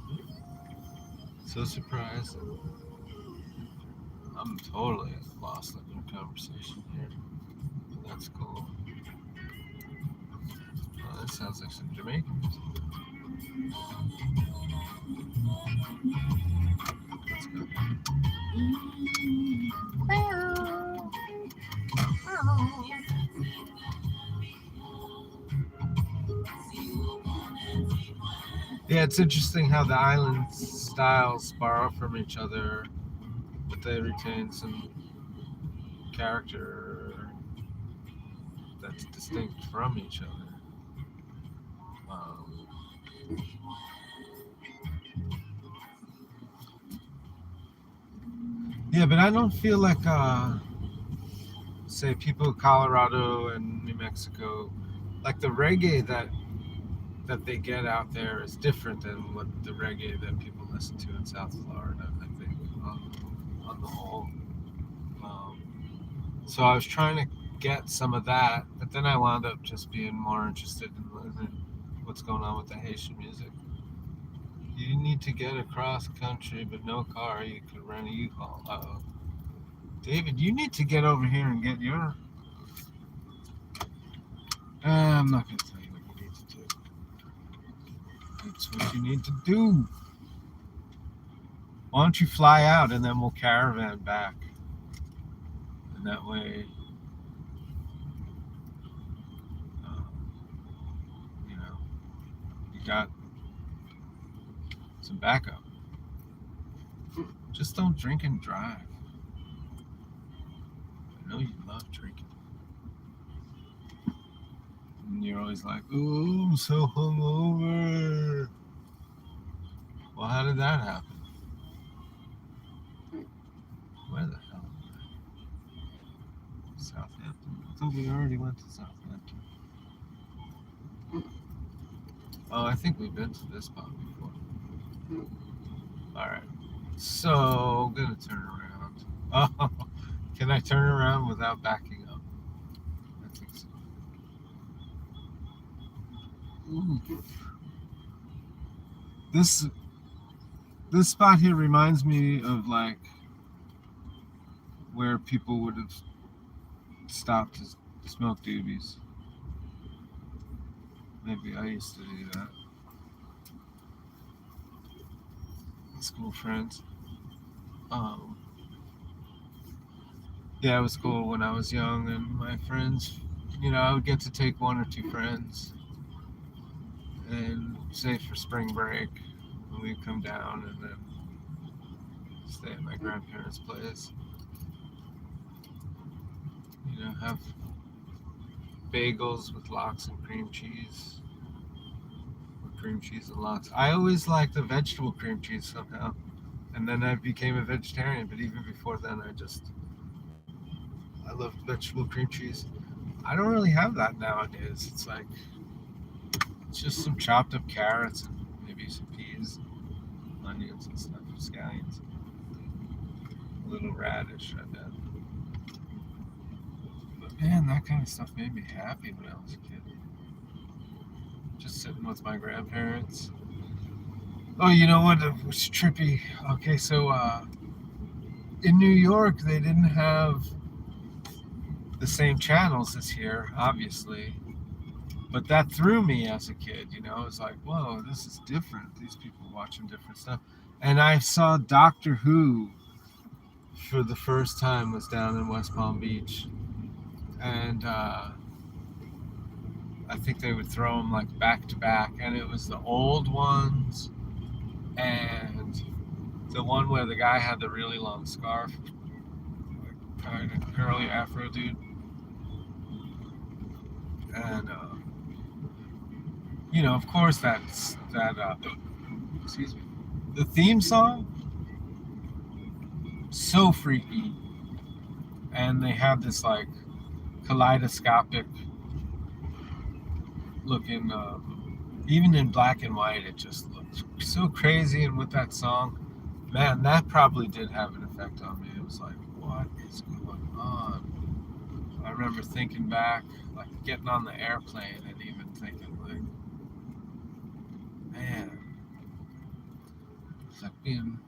So surprised. I'm totally lost in the conversation here. That's cool. Oh, that sounds like some Jamaican music. Let's go. Yeah, it's interesting how the island styles borrow from each other, but they retain some character that's distinct from each other. Yeah, but I don't feel like, say, people in Colorado and New Mexico, like the reggae that they get out there is different than what the reggae that people listen to in South Florida, I think, on the whole. So I was trying to get some of that, but then I wound up just being more interested in learning what's going on with the Haitian music. You need to get across country, but no car. You could rent a U-Haul. Uh-oh. David, you need to get over here and get your... I'm not going to tell you what you need to do. That's what you need to do. Why don't you fly out and then we'll caravan back? And that way, you know, you got some backup. Just don't drink and drive. I know you love drinking. And you're always like, ooh, I'm so hungover. Well, how did that happen? Where the hell am I? Southampton. I thought we already went to Southampton. Oh, I think we've been to this spot before. Alright. So, I'm going to turn around. Oh, can I turn around without backing up? I think so. Ooh. This spot here reminds me of like where people would have stopped to smoke doobies. Maybe I used to do that. School friends. Yeah, it was cool when I was young, and my friends, you know, I would get to take one or two friends, and say for spring break, we'd come down and then stay at my grandparents' place. You know, have bagels with lox and cream cheese. Or cream cheese and lox. I always liked the vegetable cream cheese somehow. And then I became a vegetarian, but even before then I loved vegetable cream cheese. I don't really have that nowadays. It's like it's just some chopped up carrots and maybe some peas, onions and stuff, scallions. A little radish, I bet. But man, that kind of stuff made me happy when I was a kid. Just sitting with my grandparents. Oh, you know what? It was trippy. Okay, so in New York, they didn't have the same channels as here, obviously. But that threw me as a kid, you know. It was like, whoa, this is different. These people watching different stuff. And I saw Doctor Who for the first time was down in West Palm Beach. And I think they would throw them like back to back. And it was the old ones and the one where the guy had the really long scarf, like kind of curly afro dude. And you know, of course, excuse me, the theme song, so freaky, and they had this like kaleidoscopic looking, even in black and white, it just looked so crazy. And with that song, man, that probably did have an effect on me. It was like, what is going on? I remember thinking back, like getting on the airplane and even thinking like, man, it's like being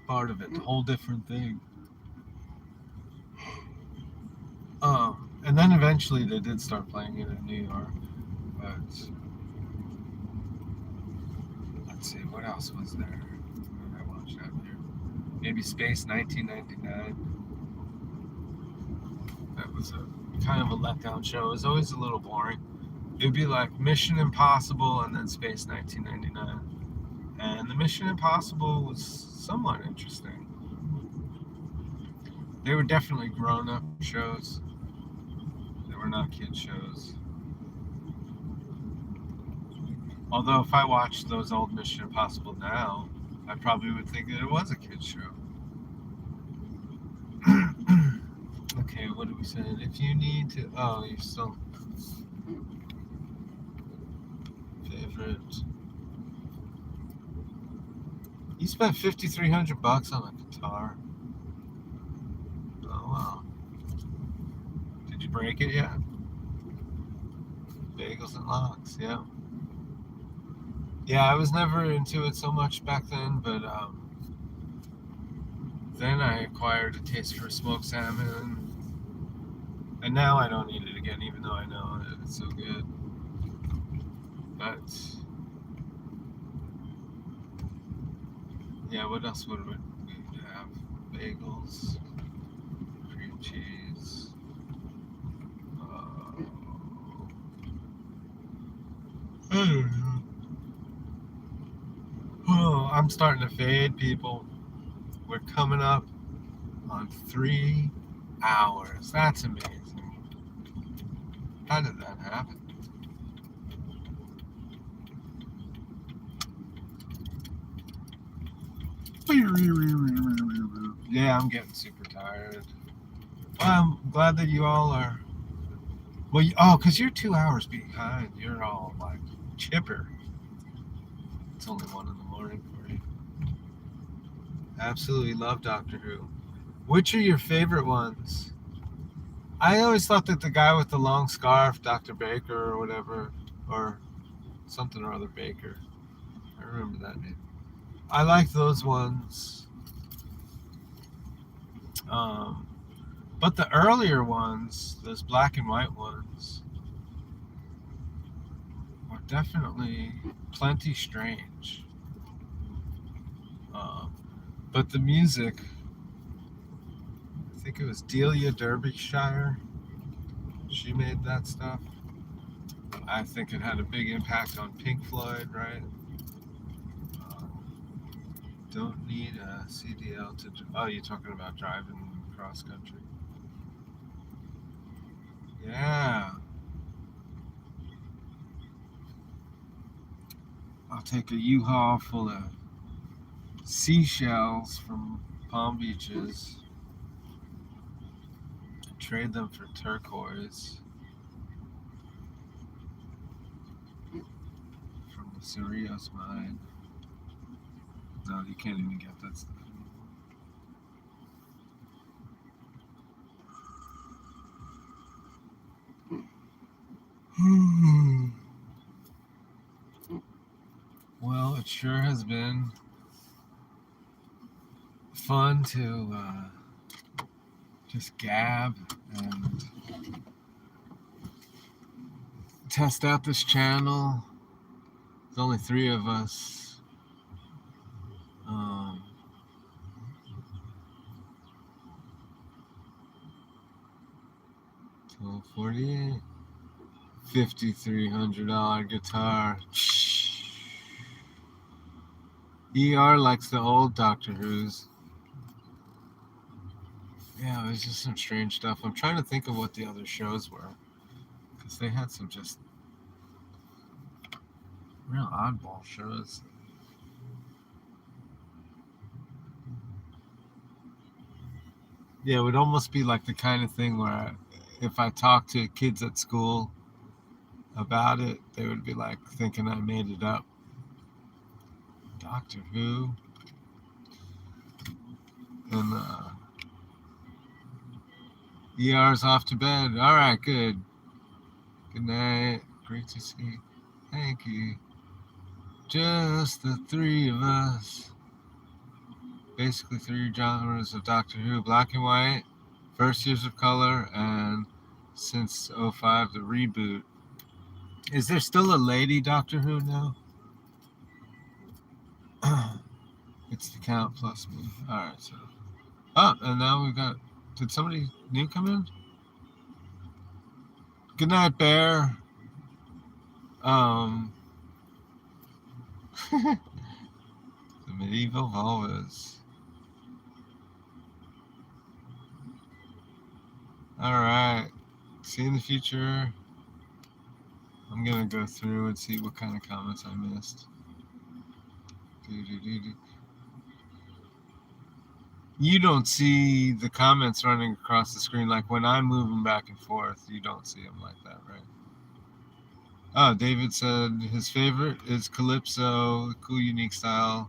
part of it, a whole different thing. And then eventually they did start playing it in New York. But let's see, what else was there? What did I watch out here? Maybe Space 1999. That was a kind of a letdown show. It was always a little boring. It'd be like Mission Impossible and then Space 1999. And the Mission Impossible was somewhat interesting. They were definitely grown-up shows. They were not kid shows. Although if I watched those old Mission Impossible now, I probably would think that it was a kid show. Okay, what are we saying? If you need to... Oh, you're still... Favorite... You spent $5,300 on a guitar. Oh, wow. Did you break it yet? Bagels and lox, yeah. Yeah, I was never into it so much back then, but then I acquired a taste for smoked salmon, and now I don't eat it again, even though I know that it's so good. But Yeah, what else would we have? Bagels, cream cheese. Uh, I don't know. Oh, I'm starting to fade, people. We're coming up on 3 hours. That's amazing. How did that happen? Yeah, I'm getting super tired. Well, I'm glad that you all are. Well, because you're 2 hours behind. You're all like chipper. It's only 1 in the morning for you. Absolutely love Doctor Who. Which are your favorite ones? I always thought that the guy with the long scarf, Dr. Baker or whatever, or something or other Baker. I remember that name. I like those ones. Um, but the earlier ones, those black and white ones, are definitely plenty strange. Um, but the music, I think it was Delia Derbyshire. She made that stuff. I think it had a big impact on Pink Floyd, right? Don't need a CDL to. Oh, you're talking about driving cross country. Yeah. I'll take a U-Haul full of seashells from Palm Beaches and trade them for turquoise from the Cerrillos mine. No, you can't even get that stuff anymore. Well, it sure has been fun to just gab and test out this channel. There's only 3 of us. 1248. $5,300 guitar. ER likes the old Doctor Who's. Yeah, it was just some strange stuff. I'm trying to think of what the other shows were. Because they had some just real oddball shows. Yeah, it would almost be like the kind of thing where if I talked to kids at school about it, they would be like thinking I made it up. Doctor Who. And ER's off to bed. All right, good. Good night. Great to see you. Thank you. Just the 3 of us. Basically 3 genres of Doctor Who. Black and white, first years of color, and since 05, the reboot. Is there still a lady Doctor Who now? It's the Count plus me. Alright, so. Oh, and now we've got. Did somebody new come in? Good night, Bear. The medieval vulvas. Alright. See you in the future. I'm gonna go through and see what kind of comments I missed. You don't see the comments running across the screen like when I'm moving back and forth. You don't see them like that, right? Oh, David said his favorite is Calypso, cool, unique style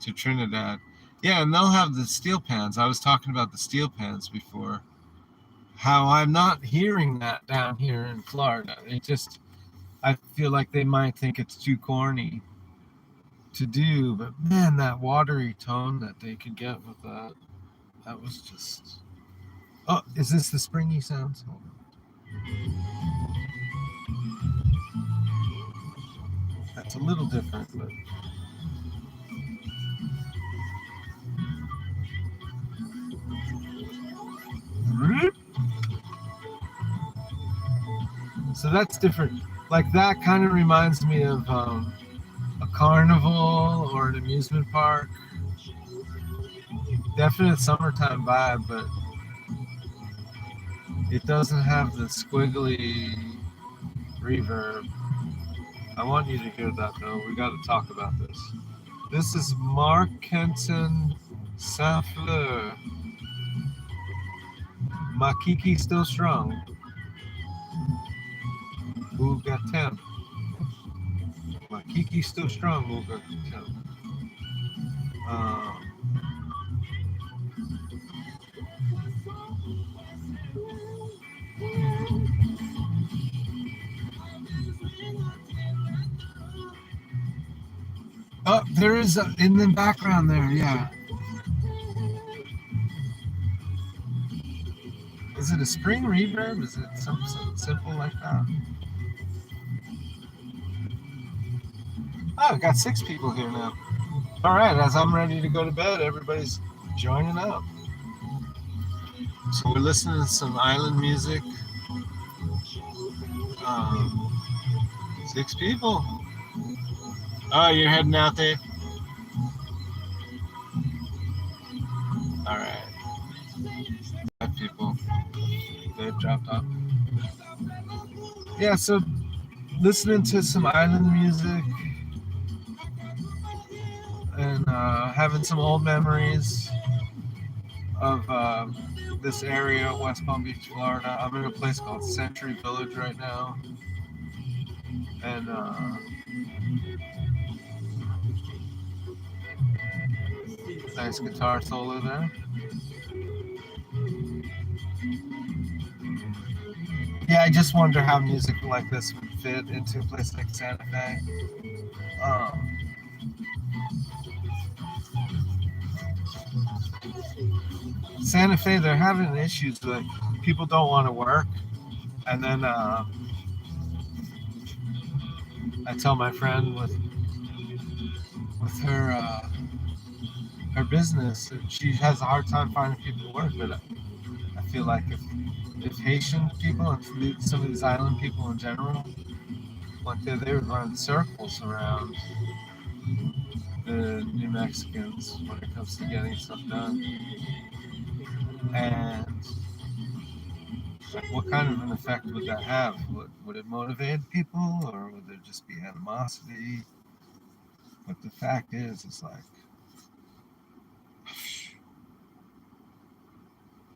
to Trinidad. Yeah, and they'll have the steel pans. I was talking about the steel pans before. How I'm not hearing that down here in Florida. I feel like they might think it's too corny to do, but man, that watery tone that they could get with that was just. Oh, is this the springy sounds? Hold on. That's a little different, but So that's different. Like that kind of reminds me of a carnival or an amusement park. Definite summertime vibe, but it doesn't have the squiggly reverb. I want you to hear that though. We got to talk about this. This is Mark Kenton Saint Fleur. Makiki still strong. Mugatem. Makiki still strong. Mugatem. Oh, there is in the background there, yeah. Is it a spring reverb? Is it something simple like that? Oh, I've got 6 people here now. All right, as I'm ready to go to bed, everybody's joining up. So we're listening to some island music. 6 people. Oh, you're heading out there? All right. 5 people. They've dropped off. Yeah, so listening to some island music and having some old memories of this area, West Palm Beach, Florida. I'm in a place called Century Village right now. And nice guitar solo there. Yeah, I just wonder how music like this would fit into a place like Santa Fe. Santa Fe, they're having issues like people don't want to work, and then I tell my friend with her her business that she has a hard time finding people to work, but I feel like if Haitian people and some of these island people in general went there, they would run circles around the New Mexicans when it comes to getting stuff done. And like, what kind of an effect would that have? Would it motivate people, or would there just be animosity? But the fact is, it's like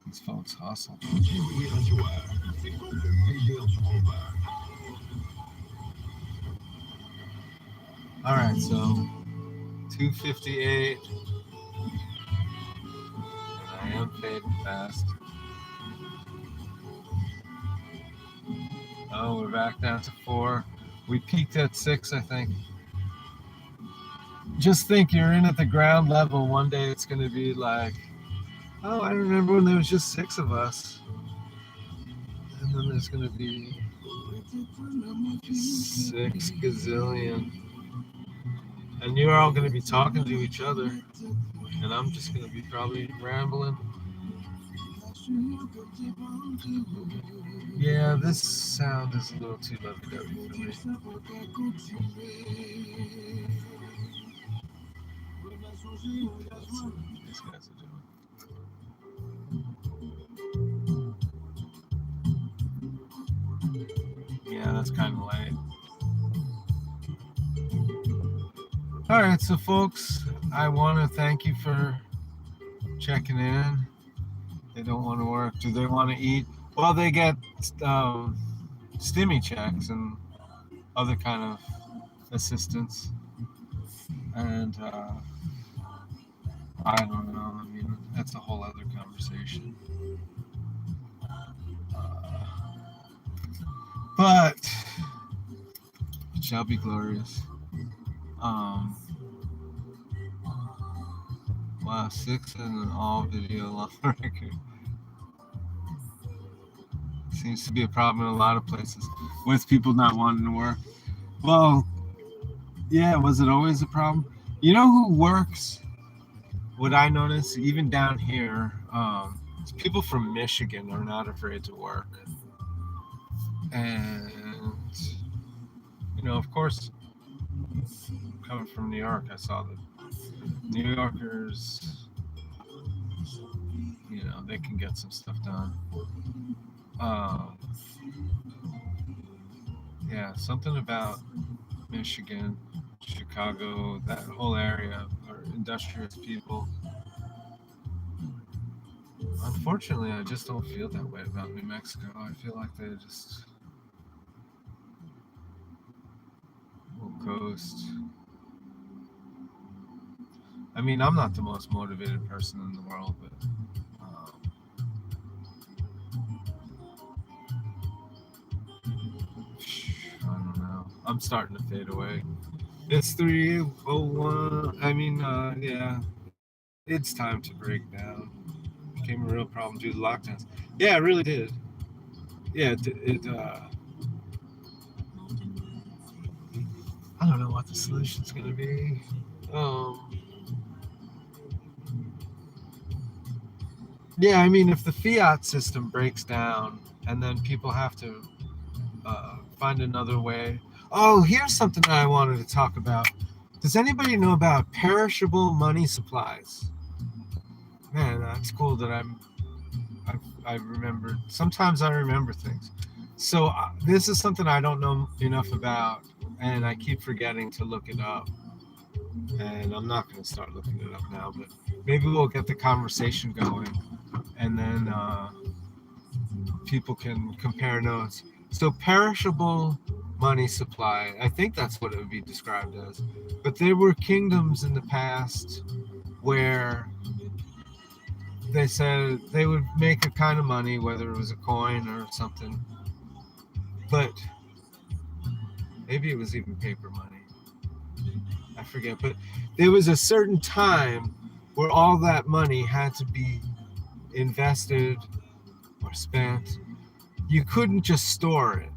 these folks hustle. All right, so 2:58. I am fading fast. Oh, we're back down to 4. We peaked at 6, I think. Just think you're in at the ground level. One day it's going to be like, oh, I remember when there was just 6 of us. And then there's going to be 6 gazillion. And you're all going to be talking to each other. And I'm just going to be probably rambling. Yeah, this sound is a little too lovey-dovey for me. These guys are doing. Yeah, that's kind of late. All right, so folks, I want to thank you for checking in. They don't want to work. Do they want to eat? Well, they get stimmy checks and other kind of assistance. And I don't know. I mean, that's a whole other conversation. But it shall be glorious. Wow, 6 in an all video long record. Seems to be a problem in a lot of places with people not wanting to work. Well, yeah, was it always a problem? You know who works? What I notice, even down here, people from Michigan are not afraid to work. And of course, coming from New York, I saw that New Yorkers, they can get some stuff done. Um, yeah, something about Michigan, Chicago, that whole area are industrious people. Unfortunately, I just don't feel that way about New Mexico. I feel like they just will coast. I mean, I'm not the most motivated person in the world, but I don't know. I'm starting to fade away. It's 3:01. I mean, yeah, it's time to break down. Became a real problem due to lockdowns. Yeah, it really did. Yeah, I don't know what the solution's going to be. Yeah, I mean, if the fiat system breaks down and then people have to find another way. Oh, here's something that I wanted to talk about. Does anybody know about perishable money supplies? Man, that's cool that I remembered. Sometimes I remember things. So this is something I don't know enough about, and I keep forgetting to look it up. And I'm not going to start looking it up now, but maybe we'll get the conversation going, and then people can compare notes. So perishable money supply, I think that's what it would be described as. But there were kingdoms in the past where they said they would make a kind of money, whether it was a coin or something, but maybe it was even paper money. I forget, but there was a certain time where all that money had to be invested or spent. You couldn't just store it.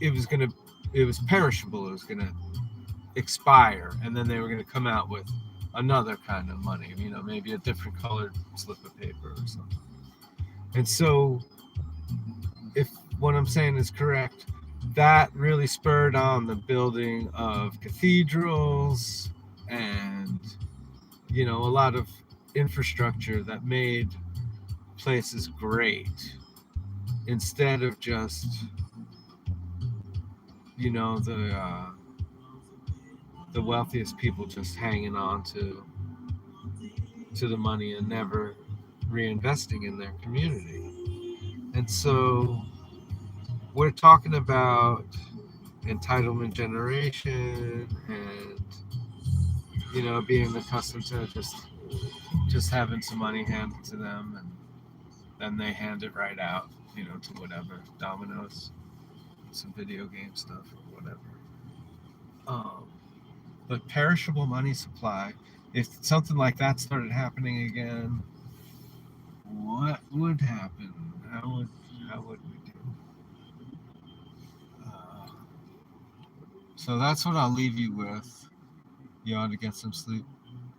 It was perishable. It was gonna expire, and then they were gonna come out with another kind of money. Maybe a different colored slip of paper or something. And so, if what I'm saying is correct, that really spurred on the building of cathedrals and a lot of infrastructure that made places great instead of just the wealthiest people just hanging on to the money and never reinvesting in their community. And so we're talking about entitlement generation and being accustomed to just having some money handed to them, and then they hand it right out to whatever, Domino's, some video game stuff or whatever. But perishable money supply, if something like that started happening again, what would happen? How would we do? So that's what I'll leave you with. You ought to get some sleep.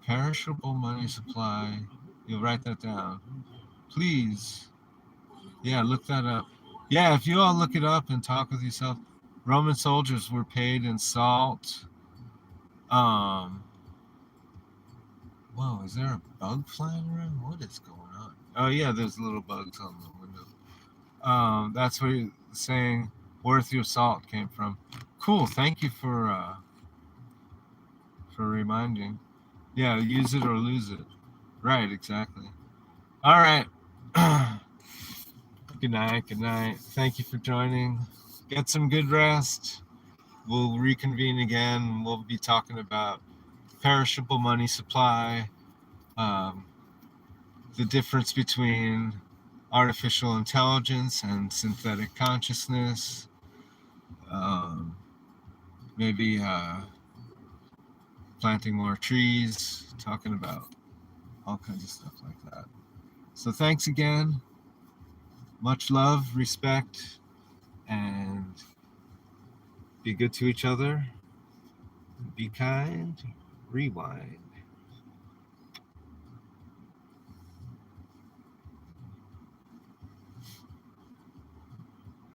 Perishable money supply. You'll write that down, please. Yeah, look that up. Yeah, if you all look it up and talk with yourself, Roman soldiers were paid in salt. Whoa, is there a bug flying around? What is going on? Oh yeah, there's little bugs on the window. That's where you're saying worth your salt came from. Cool, thank you for reminding. Yeah, use it or lose it. Right, exactly. All right. Good night. Good night. Thank you for joining. Get some good rest. We'll reconvene again. We'll be talking about perishable money supply, the difference between artificial intelligence and synthetic consciousness, maybe planting more trees, talking about all kinds of stuff like that. So thanks again. Much love, respect, and be good to each other. Be kind. Rewind.